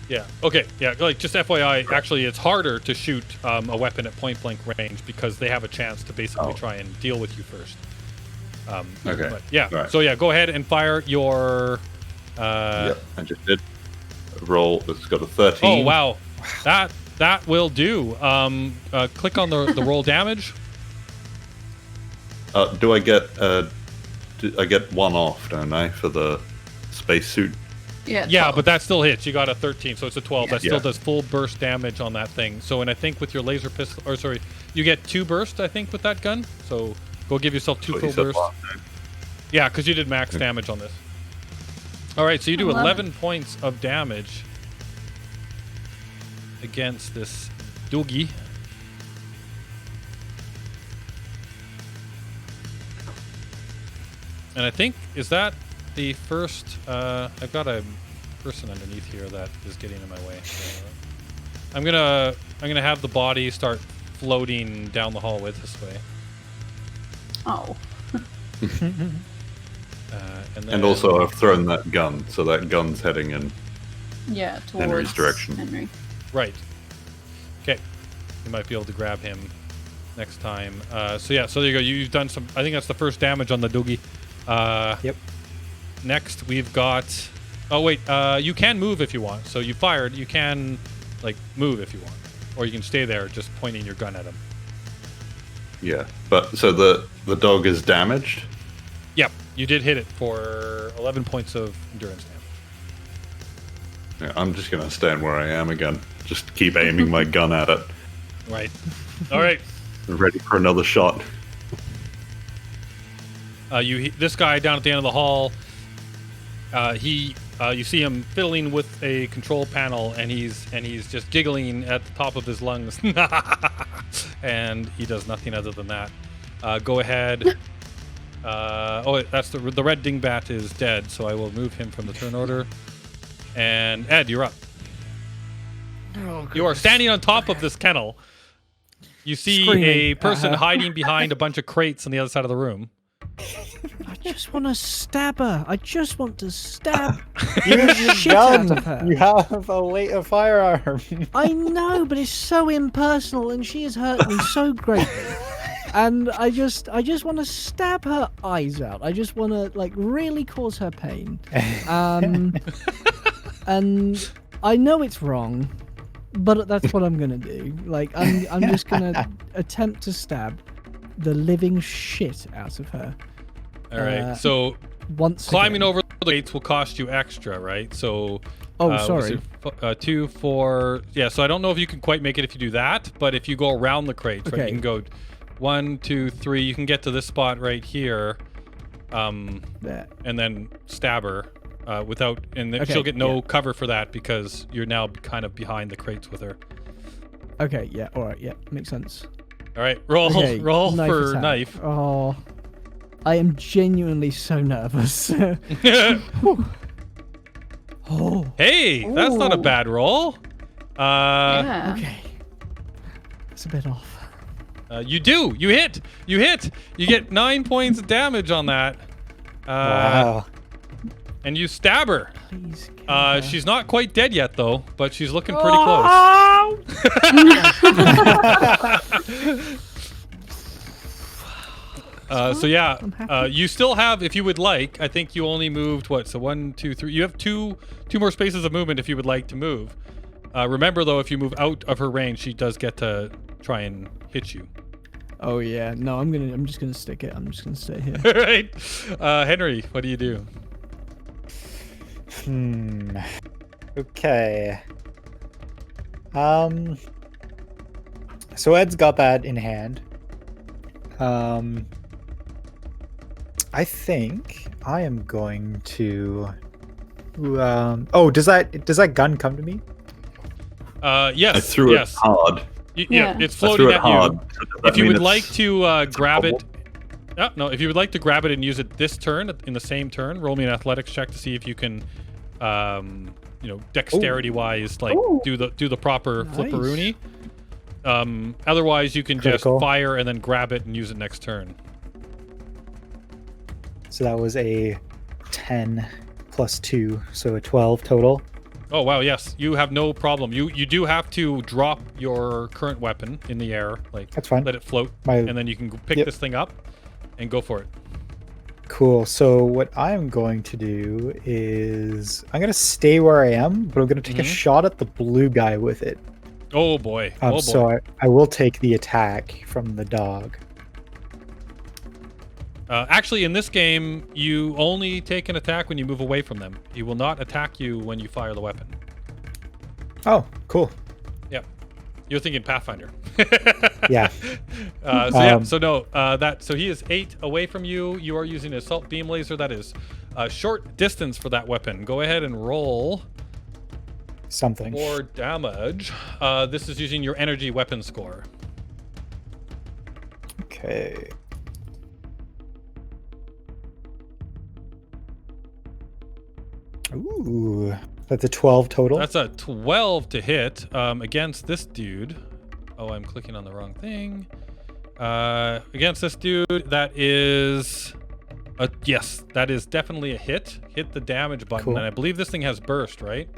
Yeah. Okay. Yeah. Like just FYI, actually, it's harder to shoot a weapon at point blank range because they have a chance to basically try and deal with you first.
Okay.
But yeah.
Right.
So yeah, go ahead and fire your.
Yep, I just did. Roll. It's got a 13.
Oh wow, that will do. Click on the roll damage.
Do I get I get 1 off, don't I, for the spacesuit?
Yeah.
Yeah,
12.
but that still hits. You got a 13, so it's a 12. That still
Yeah.
does full burst damage on that thing. So, and I think with your laser pistol, or sorry, you get 2 burst, I think, with that gun. So go give yourself 2
What you
full
said
bursts.
last time.
Yeah, because you did max damage on this. All right, so you do
11.
11 points of damage. against this doggy. And I think, is that the first, I've got a person underneath here that is getting in my way. So I'm gonna have the body start floating down the hallway this way.
Oh.
And also I've thrown that gun, so that gun's heading in
Yeah, towards
Henry's direction.
Henry.
Right. Okay. You might be able to grab him next time. So yeah, so there you go. You've done some, I think that's the first damage on the doogie.
Yep.
Next, we've got... Oh, wait. You can move if you want. So you fired. You can, like, move if you want. Or you can stay there just pointing your gun at him.
Yeah, but so the dog is damaged?
Yep. You did hit it for 11 points of endurance damage.
Yeah, I'm just going to stand where I am again. Just keep aiming my gun at it.
Right. All right.
Ready for another shot.
This guy down at the end of the hall, you see him fiddling with a control panel, and he's just giggling at the top of his lungs, and he does nothing other than that. Go ahead. That's the red dingbat is dead, so I will move him from the turn order. And Ed, you're up. You are standing on top of this kennel. You see a person hiding behind a bunch of crates on the other side of the room.
I just want to stab her. I just want to stab
Use your
shit out of
gun.
her.
You have a firearm.
I know, but it's so impersonal, and she has hurt me so greatly. And I just want to stab her eyes out. I just want to like really cause her pain. And I know it's wrong, but that's what I'm gonna do. Like I'm just gonna attempt to stab the living shit out of her.
All right. So
once
climbing
again.
over the gates will cost you extra, right? So
Sorry.
2, 4. Yeah. So I don't know if you can quite make it if you do that, but if you go around the crates, right, you can go 1, 2, 3. You can get to this spot right here, and then stab her without, and she'll get no cover for that because you're now kind of behind the crates with her.
Okay. Yeah. All right. Yeah. Makes sense.
All right. Roll
Knife
for
attack.
knife.
Oh, I am genuinely so nervous. Oh.
Hey, that's not a bad roll.
Yeah.
Okay. It's a bit off.
You do. You hit. You get 9 points of damage on that.
Wow.
And you stab her.
Please. kill her.
She's not quite dead yet, though, but she's looking pretty close. So yeah, you still have, if you would like, I think you only moved what? So 1, 2, 3. You have two more spaces of movement if you would like to move. Remember though, if you move out of her range, she does get to try and hit you.
Oh yeah. No, I'm just gonna stick it. I'm just gonna stay here.
All right, Henry, what do you do?
Okay. So Ed's got that in hand. I think I am going to. Does that gun come to me?
Yes.
I threw it hard.
Yeah, it's floating at you. If you would like
it's
to grab it, if you would like to grab it and use it this turn in the same turn, roll me an athletics check to see if you can, dexterity-wise, like do the proper flipperoonie. Otherwise, you can
Critical.
just fire and then grab it and use it next turn.
So that was a 10 plus 2, so a 12 total.
Oh wow, yes, you have no problem. You do have to drop your current weapon in the air, like
That's fine.
let it float,
My-
and then you can pick this thing up and go for it.
Cool. So what I'm going to do is I'm going to stay where I am, but I'm going to take a shot at the blue guy with it.
Oh boy. Oh boy.
So I will take the attack from the dog.
Actually, in this game, you only take an attack when you move away from them. He will not attack you when you fire the weapon.
Oh, cool.
Yep. You're thinking Pathfinder.
Yeah.
So he is 8 away from you. You are using an assault beam laser. That is short distance for that weapon. Go ahead and roll
something.
4 damage. This is using your energy weapon score.
Okay. Ooh, that's a 12 total.
That's a 12 to hit against this dude. Oh, I'm clicking on the wrong thing. Against this dude, that is yes, that is definitely a hit. Hit the damage button,
Cool.
and I believe this thing has burst, right?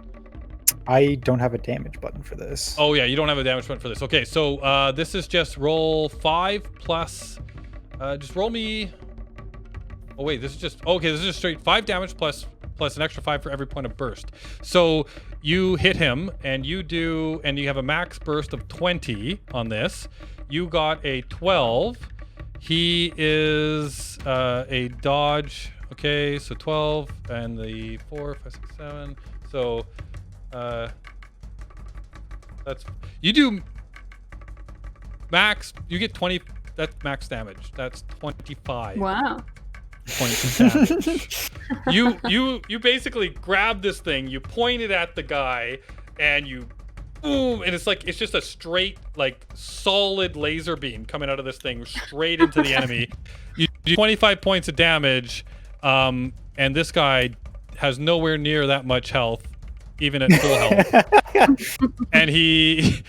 I don't have a damage button for this.
Oh yeah, you don't have a damage button for this. Okay, so this is just roll 5 plus. Just roll me. Oh wait, this is just okay. This is just straight 5 damage plus an extra 5 for every point of burst. So you hit him, and you have a max burst of 20 on this. You got a 12. He is a dodge. Okay, so 12 and the 4, 5, 6, 7. So that's you do max. You get 20. That's max damage. That's 25.
Wow.
Points of damage. you basically grab this thing, you point it at the guy, and you boom, and it's just a straight, like, solid laser beam coming out of this thing straight into the enemy. You do 25 points of damage, and this guy has nowhere near that much health, even at full health. And he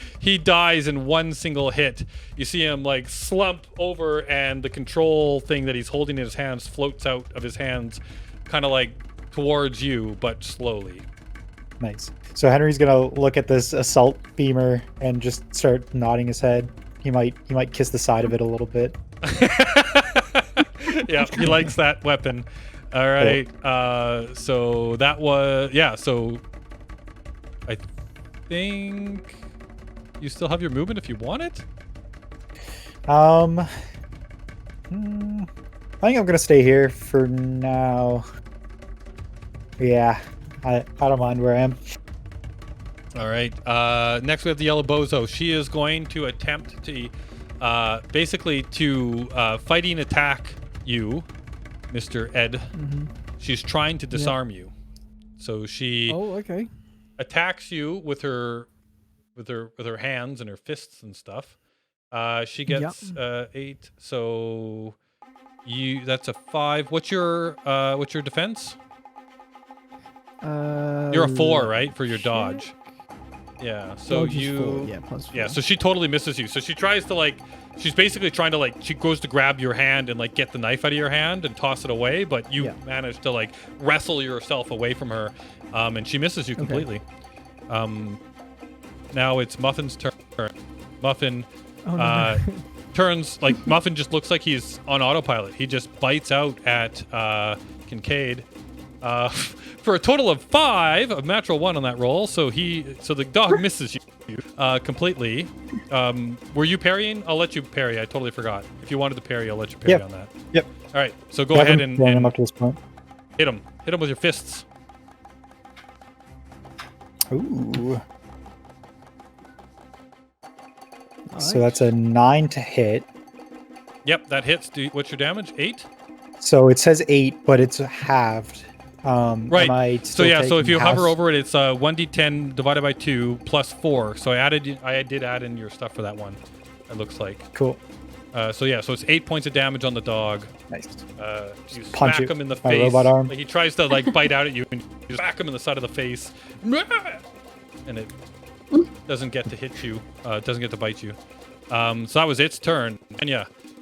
dies in one single hit. You see him like slump over, and the control thing that he's holding in his hands floats out of his hands, kind of like towards you, but slowly.
Nice. So Henry's gonna look at this assault beamer and just start nodding his head. He might kiss the side of it a little bit.
Yeah, he likes that weapon. All right. So that was So I think you still have your movement if you want it.
I think I'm gonna stay here for now. Yeah, I don't mind where I am.
All right. Next we have the yellow bozo. She is going to attempt to basically to fighting attack you, Mr. Ed.
Mm-hmm.
She's trying to disarm you. So she attacks you with her hands and her fists and stuff. She gets 8. So that's a 5. What's your defense? You're a 4, right, for your dodge. Yeah. So so she totally misses you. So she tries to she's basically trying to she goes to grab your hand and get the knife out of your hand and toss it away, but you manage to wrestle yourself away from her, and she misses you completely. Now it's Muffin's turn. Muffin turns Muffin just looks like he's on autopilot. He just bites out at Kincaid for a total of 5, a natural 1 on that roll. So the dog misses you completely. Were you parrying? I'll let you parry. I totally forgot. If you wanted to parry, I'll let you parry on that.
Yep.
All right. So go ahead and
him up to this point.
hit him. Hit him with your fists.
Ooh. So that's a 9 to hit.
Yep, that hits. What's your damage? 8?
So it says 8, but it's halved.
Right. So if you hover over it, it's 1d10 divided by 2 plus 4. So I did add in your stuff for that one. It looks like.
Cool.
So it's 8 points of damage on the dog.
Nice.
You
punch
smack him in the
my
face.
robot arm.
He tries to bite out at you, and you smack him in the side of the face, and it doesn't get to hit you. It doesn't get to bite you. So that was its turn. And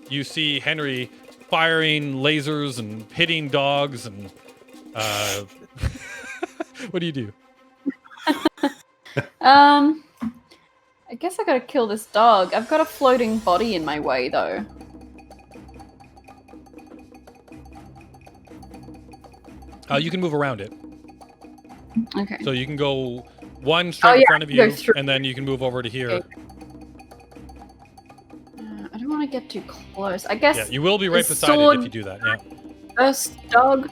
you see Henry firing lasers and hitting dogs and. What do you do?
I guess I gotta kill this dog. I've got a floating body in my way, though.
You can move around it.
Okay.
So you can go one straight in front of you,
through.
and then you can move over to here.
Okay. I don't want to get too close. I guess.
Yeah, you will be right beside it if you do that. Yeah.
First dog.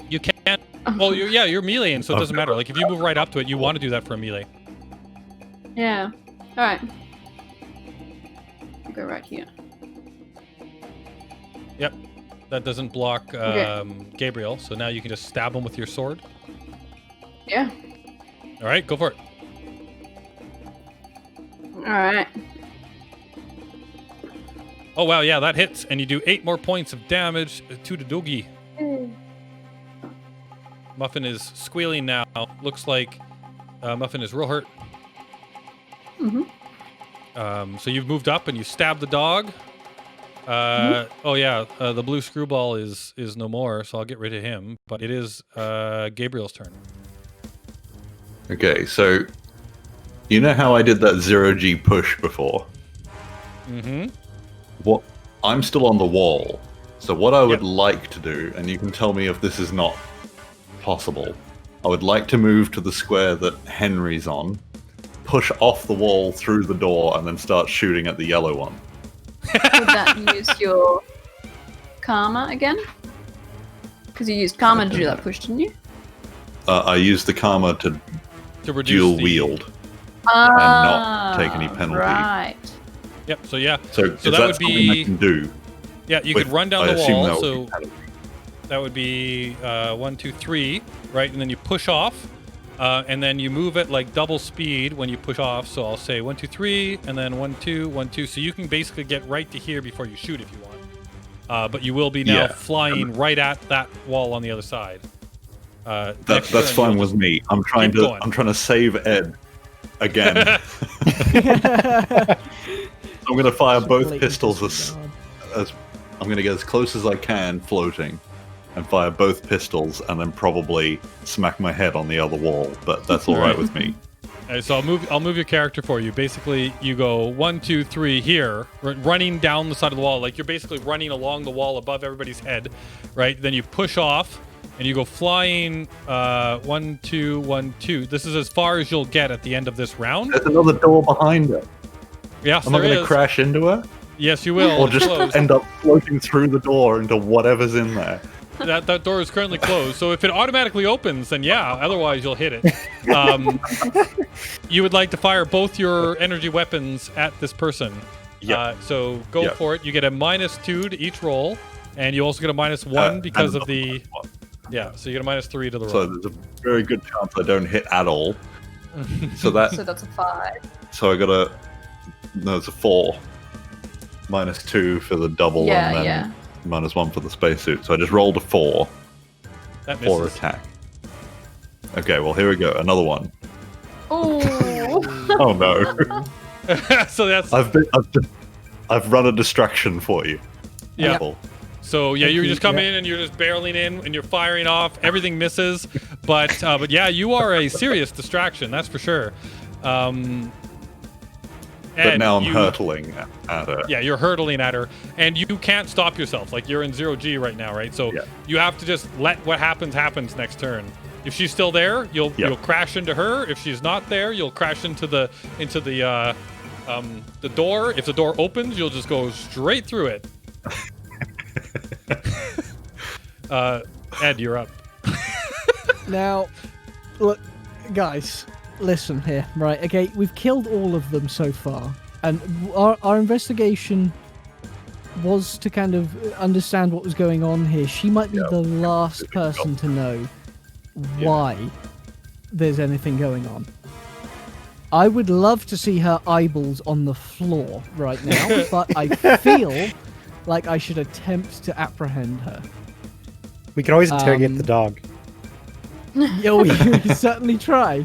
You can't. Well, you're meleeing, so it doesn't matter. If you move right up to it, you want to do that for a melee.
Yeah. All right. I'll go right here.
Yep. That doesn't block Gabriel, so now you can just stab him with your sword.
Yeah.
All right, go for it.
All right.
Oh wow, yeah, that hits, and you do 8 more points of damage to the doggy. Muffin is squealing now. Looks like Muffin is real hurt. So you've moved up and you stab the dog. Oh yeah, the blue screwball is no more, so I'll get rid of him. But it is Gabriel's turn.
Okay, so you know how I did that 0G push before? What? I'm still on the wall. So what I would like to do, and you can tell me if this is not possible, I would like to move to the square that Henry's on, push off the wall through the door, and then start shooting at the yellow one.
Would that use your karma again? Because you used karma to do that push, didn't you?
I used the karma to
reduce
dual
the...
wield and not take any penalty.
Right.
Yep. So yeah.
So
that would be.
I can do.
Yeah, you
But
could run down
I
the
assume
wall.
that would
So
be penalty.
that would be 1, 2, 3, right? And then you push off, and then you move at like double speed when you push off. So I'll say 1, 2, 3, and then 1, 2, 1, 2. So you can basically get right to here before you shoot if you want. But you will be now flying right at that wall on the other side.
That's fine with me. I'm trying to save Ed again. I'm going to fire both pistols as I'm going to get as close as I can floating and fire both pistols and then probably smack my head on the other wall, but that's all right with me.
So I'll move your character for you. Basically, you go 1, 2, 3 here, running down the side of the wall, like you're basically running along the wall above everybody's head, right? Then you push off and you go flying 1, 2, 1, 2. This is as far as you'll get at the end of this round.
There's another door behind her.
Yes,
Am I going to crash into her?
Yes, you will.
Or just end up floating through the door into whatever's in there?
That door is currently closed, so if it automatically opens, then yeah, otherwise you'll hit it. You would like to fire both your energy weapons at this person.
Yeah.
So go for it. You get a -2 to each roll, and you also get a -1 because of the... Yeah, so you get a -3 to the roll.
So there's a very good chance I don't hit at all. So that's
a 5.
So I got a... No, it's a 4. -2 for the double and then -1 for the spacesuit. So I just rolled a 4.
That misses.
4 attack. Okay, well here we go. Another one.
Oh.
Oh no.
So that's...
I've run a distraction for you.
Yeah.
Apple.
So yeah, you just come in and you're just barreling in and you're firing off. Everything misses, but yeah, you are a serious distraction. That's for sure.
But now I'm hurtling at her.
Yeah, you're hurtling at her, and you can't stop yourself. Like you're in 0G right now, right? So you have to just let what happens next turn. If she's still there, you'll crash into her. If she's not there, you'll crash into the door. If the door opens, you'll just go straight through it. Ed, you're up.
Now, look, guys, listen here, right? Okay, we've killed all of them so far, and our investigation was to kind of understand what was going on here. She might be the last person to know why there's anything going on. I would love to see her eyeballs on the floor right now, but I feel like I should attempt to apprehend her.
We can always interrogate the dog.
Yeah, we can certainly try.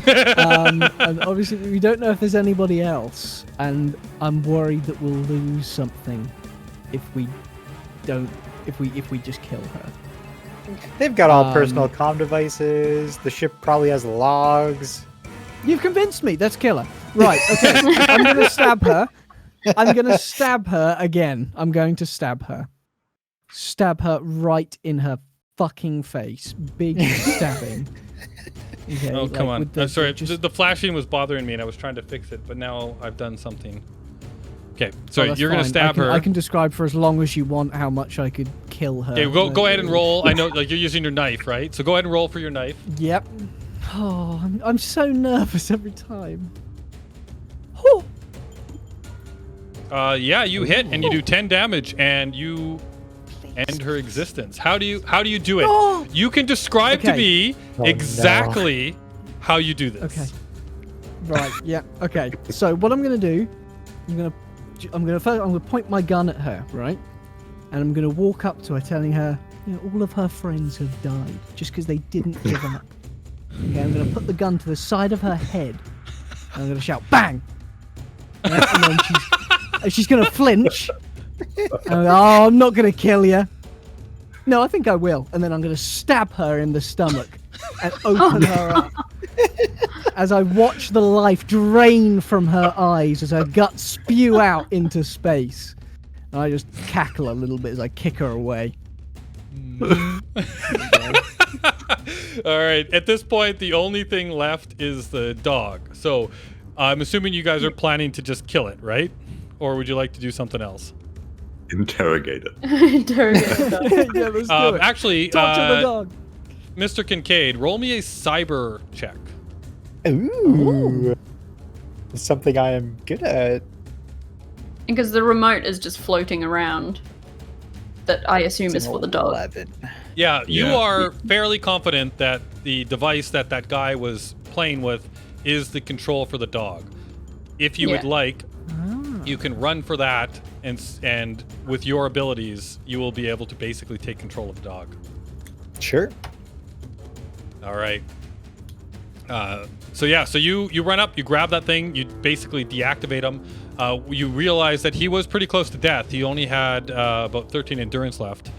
And obviously, we don't know if there's anybody else, and I'm worried that we'll lose something if we just kill her.
They've got all personal comm devices. The ship probably has logs.
You've convinced me. Let's kill her. Right. Okay. I'm gonna stab her. I'm gonna stab her again. I'm going to stab her. Stab her right in her fucking face. Big stabbing. Okay,
oh, come on.
I'm
sorry. The flashing was bothering me, and I was trying to fix it, but now I've done something. Okay, so you're going to stab her.
I can describe for as long as you want how much I could kill her.
Okay, go ahead and roll. I know, like, you're using your knife, right? So go ahead and roll for your knife.
Yep. Oh, I'm so nervous every time.
Yeah, you hit, and you do 10 damage, and you end her existence. How do you do it? You can describe to me exactly how you do this.
Okay. Right. Yeah. Okay. So what I'm gonna do, I'm gonna point my gun at her, right? And I'm gonna walk up to her, telling her, all of her friends have died just because they didn't give up. Okay. I'm gonna put the gun to the side of her head, and I'm gonna shout, "Bang!" Yeah, and then she's gonna flinch. And I'm like, oh, I'm not gonna kill you. No, I think I will. And then I'm gonna stab her in the stomach and open her up. As I watch the life drain from her eyes as her guts spew out into space. And I just cackle a little bit as I kick her away.
All right. At this point, the only thing left is the dog. So I'm assuming you guys are planning to just kill it, right? Or would you like to do something else?
Interrogate it.
Interrogate it.
Yeah, let's do it.
Actually,
Torture the dog.
Mr. Kincaid, roll me a cyber check.
Ooh. It's something I am good at.
Because the remote is just floating around. That I assume is for the dog.
11.
Yeah, you
Yeah.
are fairly confident that the device that guy was playing with is the control for the dog. If you would like, you can run for that, and with your abilities, you will be able to basically take control of the dog.
Sure.
All right. So you run up, you grab that thing, you basically deactivate him. You realize that he was pretty close to death. He only had about 13 endurance left,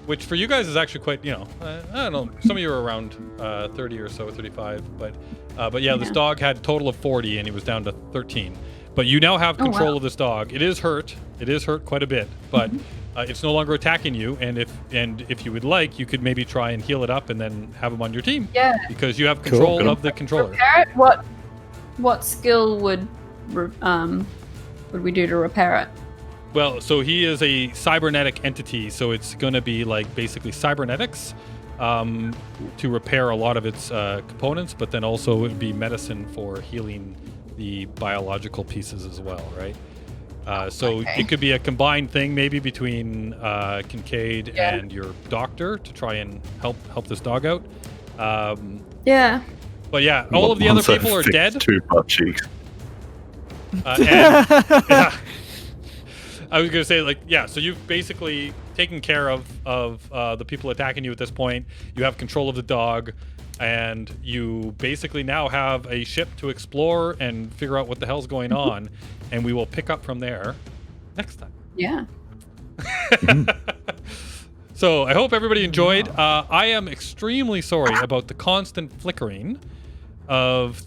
which for you guys is actually quite, I don't know. Some of you are around 30 or so, 35, but yeah, this dog had a total of 40 and he was down to 13. But you now have control of this dog. It is hurt. It is hurt quite a bit, but it's no longer attacking you. And if you would like, you could maybe try and heal it up and then have him on your team.
Yeah.
Because you have control of the controller.
Repair it? What skill would we do to repair it?
Well, so he is a cybernetic entity, so it's going to be like basically cybernetics to repair a lot of its components, but then also it would be medicine for healing the biological pieces as well, right? So it could be a combined thing maybe between Kincaid and your doctor to try and help this dog out.
Yeah.
But yeah, all of the other people are dead.
2 butt cheeks.
I was gonna say so you've basically taken care of the people attacking you at this point. You have control of the dog, and you basically now have a ship to explore and figure out what the hell's going on, and we will pick up from there next time.
Yeah.
So I hope everybody enjoyed. I am extremely sorry about the constant flickering of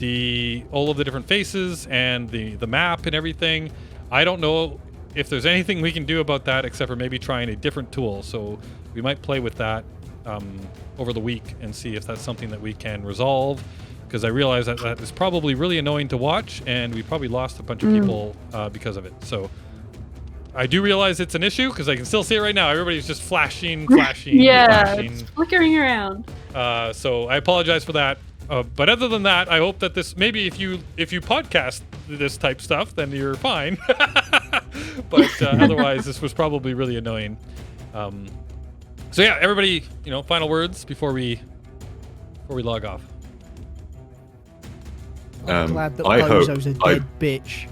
all of the different faces and the map and everything. I don't know if there's anything we can do about that except for maybe trying a different tool. So we might play with that over the week and see if that's something that we can resolve, because I realize that is probably really annoying to watch, and we probably lost a bunch of people because of it. So I do realize it's an issue because I can still see it right now. Everybody's just flashing,
yeah,
flashing.
It's flickering around.
So I apologize for that. But other than that, I hope that this, maybe if you podcast this type stuff, then you're fine. But otherwise, this was probably really annoying. So yeah, everybody, final words before we log off.
I'm glad that
I hope
Bozo's a dead bitch.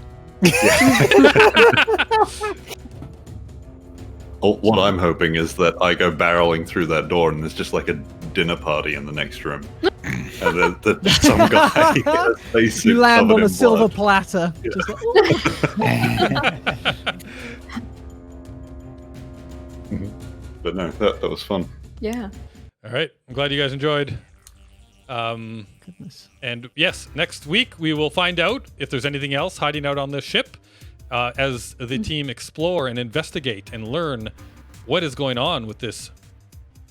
What I'm hoping is that I go barreling through that door and there's just like a dinner party in the next room. And then some guy
you land on a silver platter.
Yeah.
Just
But no, that was fun.
Yeah.
All right, I'm glad you guys enjoyed.
Goodness.
And yes, next week we will find out if there's anything else hiding out on this ship as the team explore and investigate and learn what is going on with this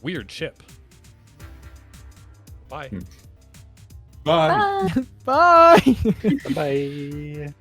weird ship. Bye.
Bye.
Bye.
Bye.